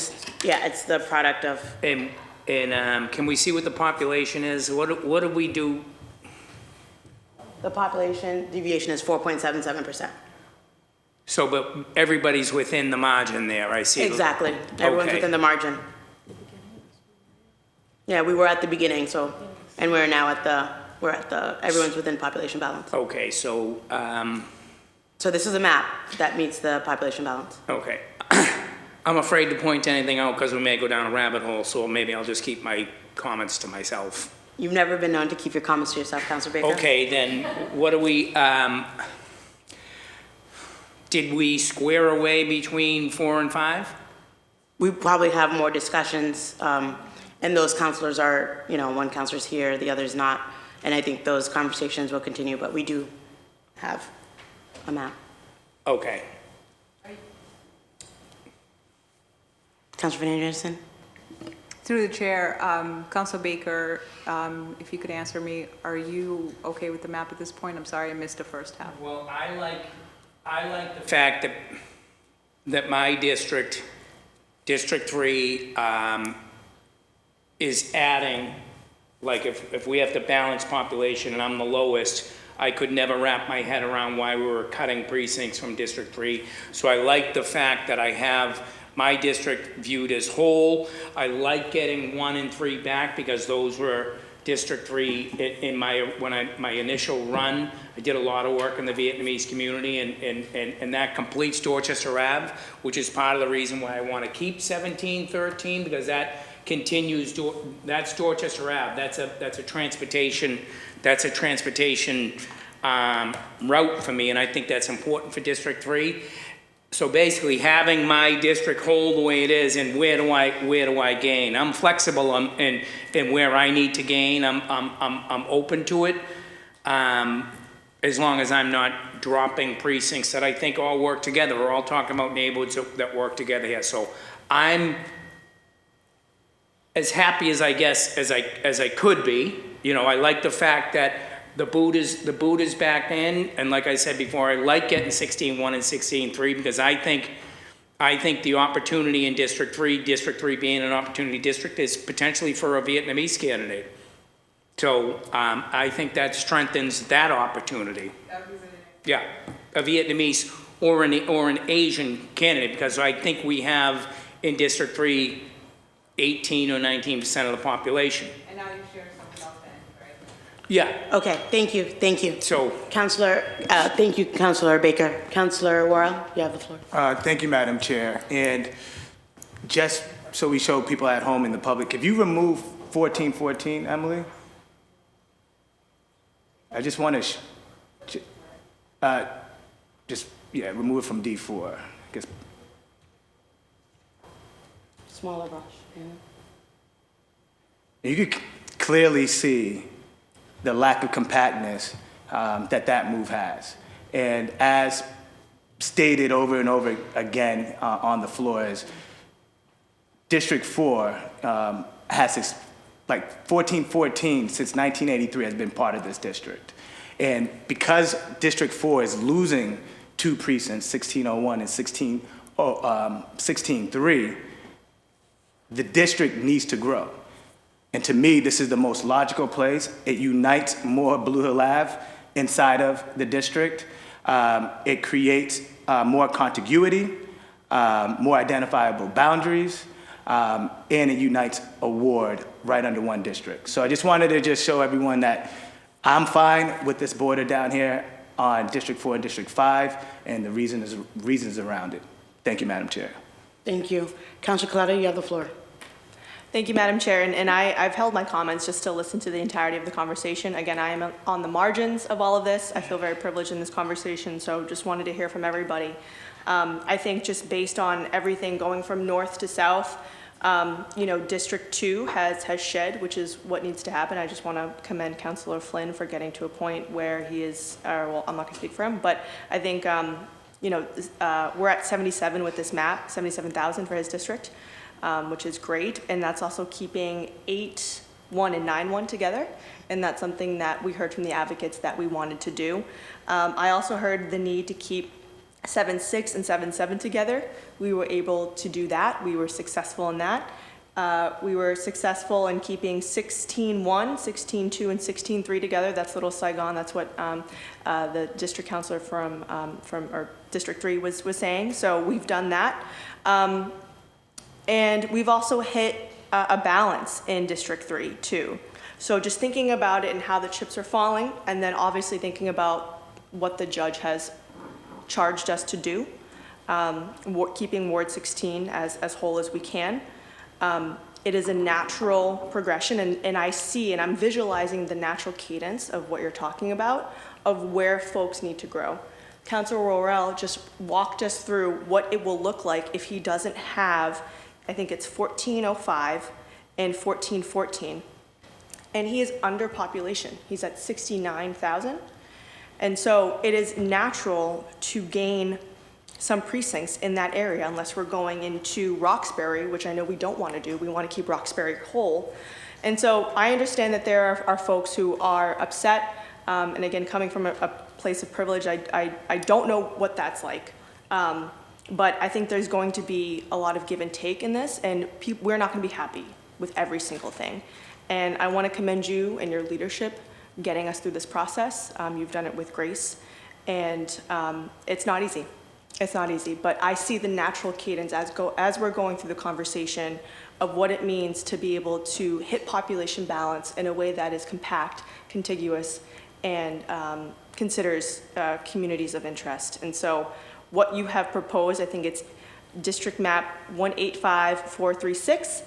the product of. And can we see what the population is? What do we do? The population deviation is 4.77%. So, but everybody's within the margin there, I see. Exactly. Everyone's Okay. within the margin. Yeah, we were at the beginning, so, and we're now at the, everyone's within population balance. Okay, so, So this is a map that meets the population balance. okay. I'm afraid to point anything out because we may go down a rabbit hole, so maybe I'll just keep my comments to myself. You've never been known to keep your comments to yourself, Councilor Baker? Okay, then what do we, did we square away between 4 and 5? We probably have more discussions, and those councilors are, one councilor's here, the other's not, and I think those conversations will continue, but we do have a map. Okay. Councilor Fernandez? Through the chair, Councilor Baker, if you could answer me, are you okay with the map at this point? I'm sorry, I missed the first half. Well, I like the fact that my district, District 3, is adding, like if we have to balance population and I'm the lowest, I could never wrap my head around why we were cutting precincts from District 3. So I like the fact that I have my district viewed as whole. I like getting 1 and 3 back because those were District 3 in my initial run. I did a lot of work in the Vietnamese community and that completes Dorchester Ave, which is part of the reason why I want to keep 1713 because that continues, that's Dorchester Ave. That's a transportation route for me, and I think that's important for District 3. So basically, having my district hold the way it is, and where do I gain? I'm flexible in where I need to gain. I'm open to it, as long as I'm not dropping precincts that I think all work together. We're all talking about neighborhoods that work together here. So I'm as happy as I guess as I could be. I like the fact that the boot is back in, and like I said before, I like getting 16-1 and 16-3 because I think the opportunity in District 3 being an opportunity district, is potentially for a Vietnamese candidate. So I think that strengthens that opportunity. Yeah, a Vietnamese or an Asian candidate, because I think we have in District 3 18 or 19% of the population. And now you share some South End, right? Yeah. Okay, thank you. So, thank you, Councilor Baker. Councilor Worrell, you have the floor. Thank you, Madam Chair. And just so we show people at home in the public, if you remove 1414, Emily, I just want to remove it from D4. I guess. Smaller brush. Yeah. You could clearly see the lack of compactness that move has. And as stated over and over again on the floors, District 4 has this, 1414 since 1983 has been part of this district. And because District 4 is losing 2 precincts, 1601 and 16-3, the district needs to grow. And to me, this is the most logical place. It unites more Blue Hill Ave inside of the district. It creates more contiguity, more identifiable boundaries, and it unites a ward right under one district. So I just wanted to just show everyone that I'm fine with this border down here on District 4 and District 5, and the reasons around it. Thank you, Madam Chair. Thank you. Councilor Collada, you have the floor. Thank you, Madam Chair, and I've held my comments just to listen to the entirety of the conversation. Again, I am on the margins of all of this. I feel very privileged in this conversation, so just wanted to hear from everybody. I think just based on everything going from north to south, you know, District 2 has shed, which is what needs to happen. I just want to commend Councilor Flynn for getting to a point where he is, well, I'm not going to speak for him, but I think, you know, we're at 77 with this map, 77,000 for his district. Which is great, and that's also keeping 8-1 and 9-1 together, and that's something that we heard from the advocates that we wanted to do. I also heard the need to keep 7-6 and 7-7 together. We were able to do that. We were successful in that. We were successful in keeping 16-1, 16-2, and 16-3 together. That's Little Saigon. That's what the district councilor from or District 3 was saying. So we've done that. And we've also hit a balance in District 3 too. So just thinking about it and how the chips are falling, and then obviously thinking about what the judge has charged us to do, keeping Ward 16 as whole as we can. It is a natural progression, and I see and I'm visualizing the natural cadence of what you're talking about, of where folks need to grow. Councilor Worrell just walked us through what it will look like if he doesn't have, I think it's 1405 and 1414. And he is under population. He's at 69,000. And so it is natural to gain some precincts in that area unless we're going into Roxbury, which I know we don't want to do. We want to keep Roxbury whole. And so I understand that there are folks who are upset. And again, coming from a place of privilege, I don't know what that's like. But I think there's going to be a lot of give and take in this, and we're not going to be happy with every single thing. And I want to commend you and your leadership getting us through this process. You've done it with grace, and it's not easy. It's not easy, but I see the natural cadence as we're going through the conversation of what it means to be able to hit population balance in a way that is compact, contiguous, and considers communities of interest. And so what you have proposed, I think it's district map 185436,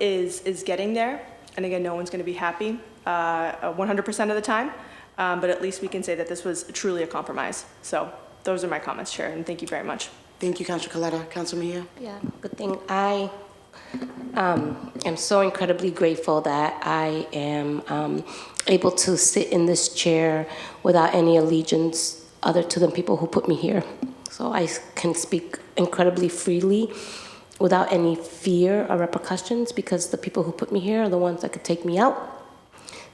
is getting there. And again, no one's going to be happy 100% of the time, but at least we can say that this was truly a compromise. So those are my comments, Chair, and thank you very much. Thank you, Councilor Collada. Councilor Mejia? Yeah, good thing. I am so incredibly grateful that I am able to sit in this chair without any allegiance other to the people who put me here. So I can speak incredibly freely without any fear or repercussions because the people who put me here are the ones that could take me out.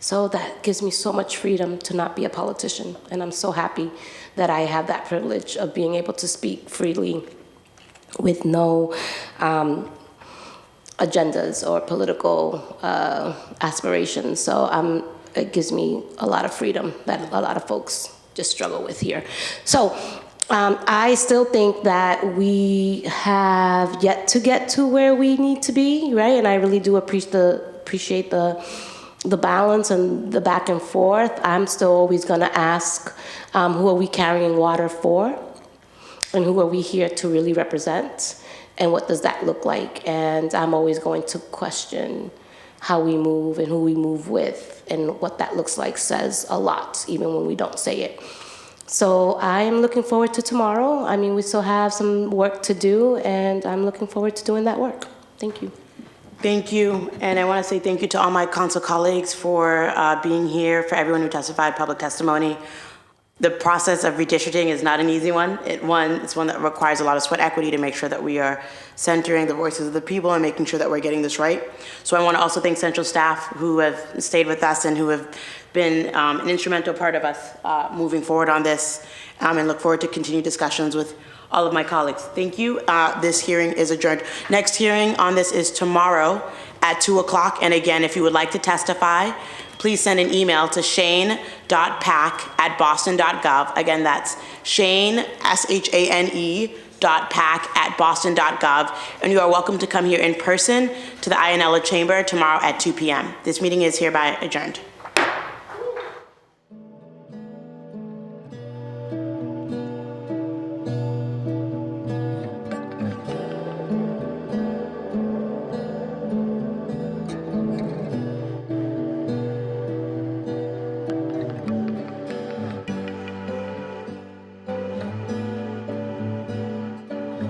So that gives me so much freedom to not be a politician. And I'm so happy that I have that privilege of being able to speak freely with no agendas or political aspirations. So it gives me a lot of freedom that a lot of folks just struggle with here. So I still think that we have yet to get to where we need to be, right? And I really do appreciate the balance and the back and forth. I'm still always gonna ask, who are we carrying water for? And who are we here to really represent? And what does that look like? And I'm always going to question how we move and who we move with, and what that looks like says a lot, even when we don't say it. So I am looking forward to tomorrow. I mean, we still have some work to do, and I'm looking forward to doing that work. Thank you. Thank you, and I want to say thank you to all my council colleagues for being here, for everyone who testified public testimony. the process of redistricting is not an easy one. It's one that requires a lot of sweat equity to make sure that we are centering the voices of the people and making sure that we're getting this right. So I want to also thank central staff who have stayed with us and who have been an instrumental part of us moving forward on this, and look forward to continued discussions with all of my colleagues. Thank you. This hearing is adjourned. Next hearing on this is tomorrow at 2 o'clock. And again, if you would like to testify, please send an email to shane.pack@boston.gov. Again, that's Shane, SHANE, .pack@boston.gov. And you are welcome to come here in person to the Ionella Chamber tomorrow at 2 p.m. This meeting is hereby adjourned.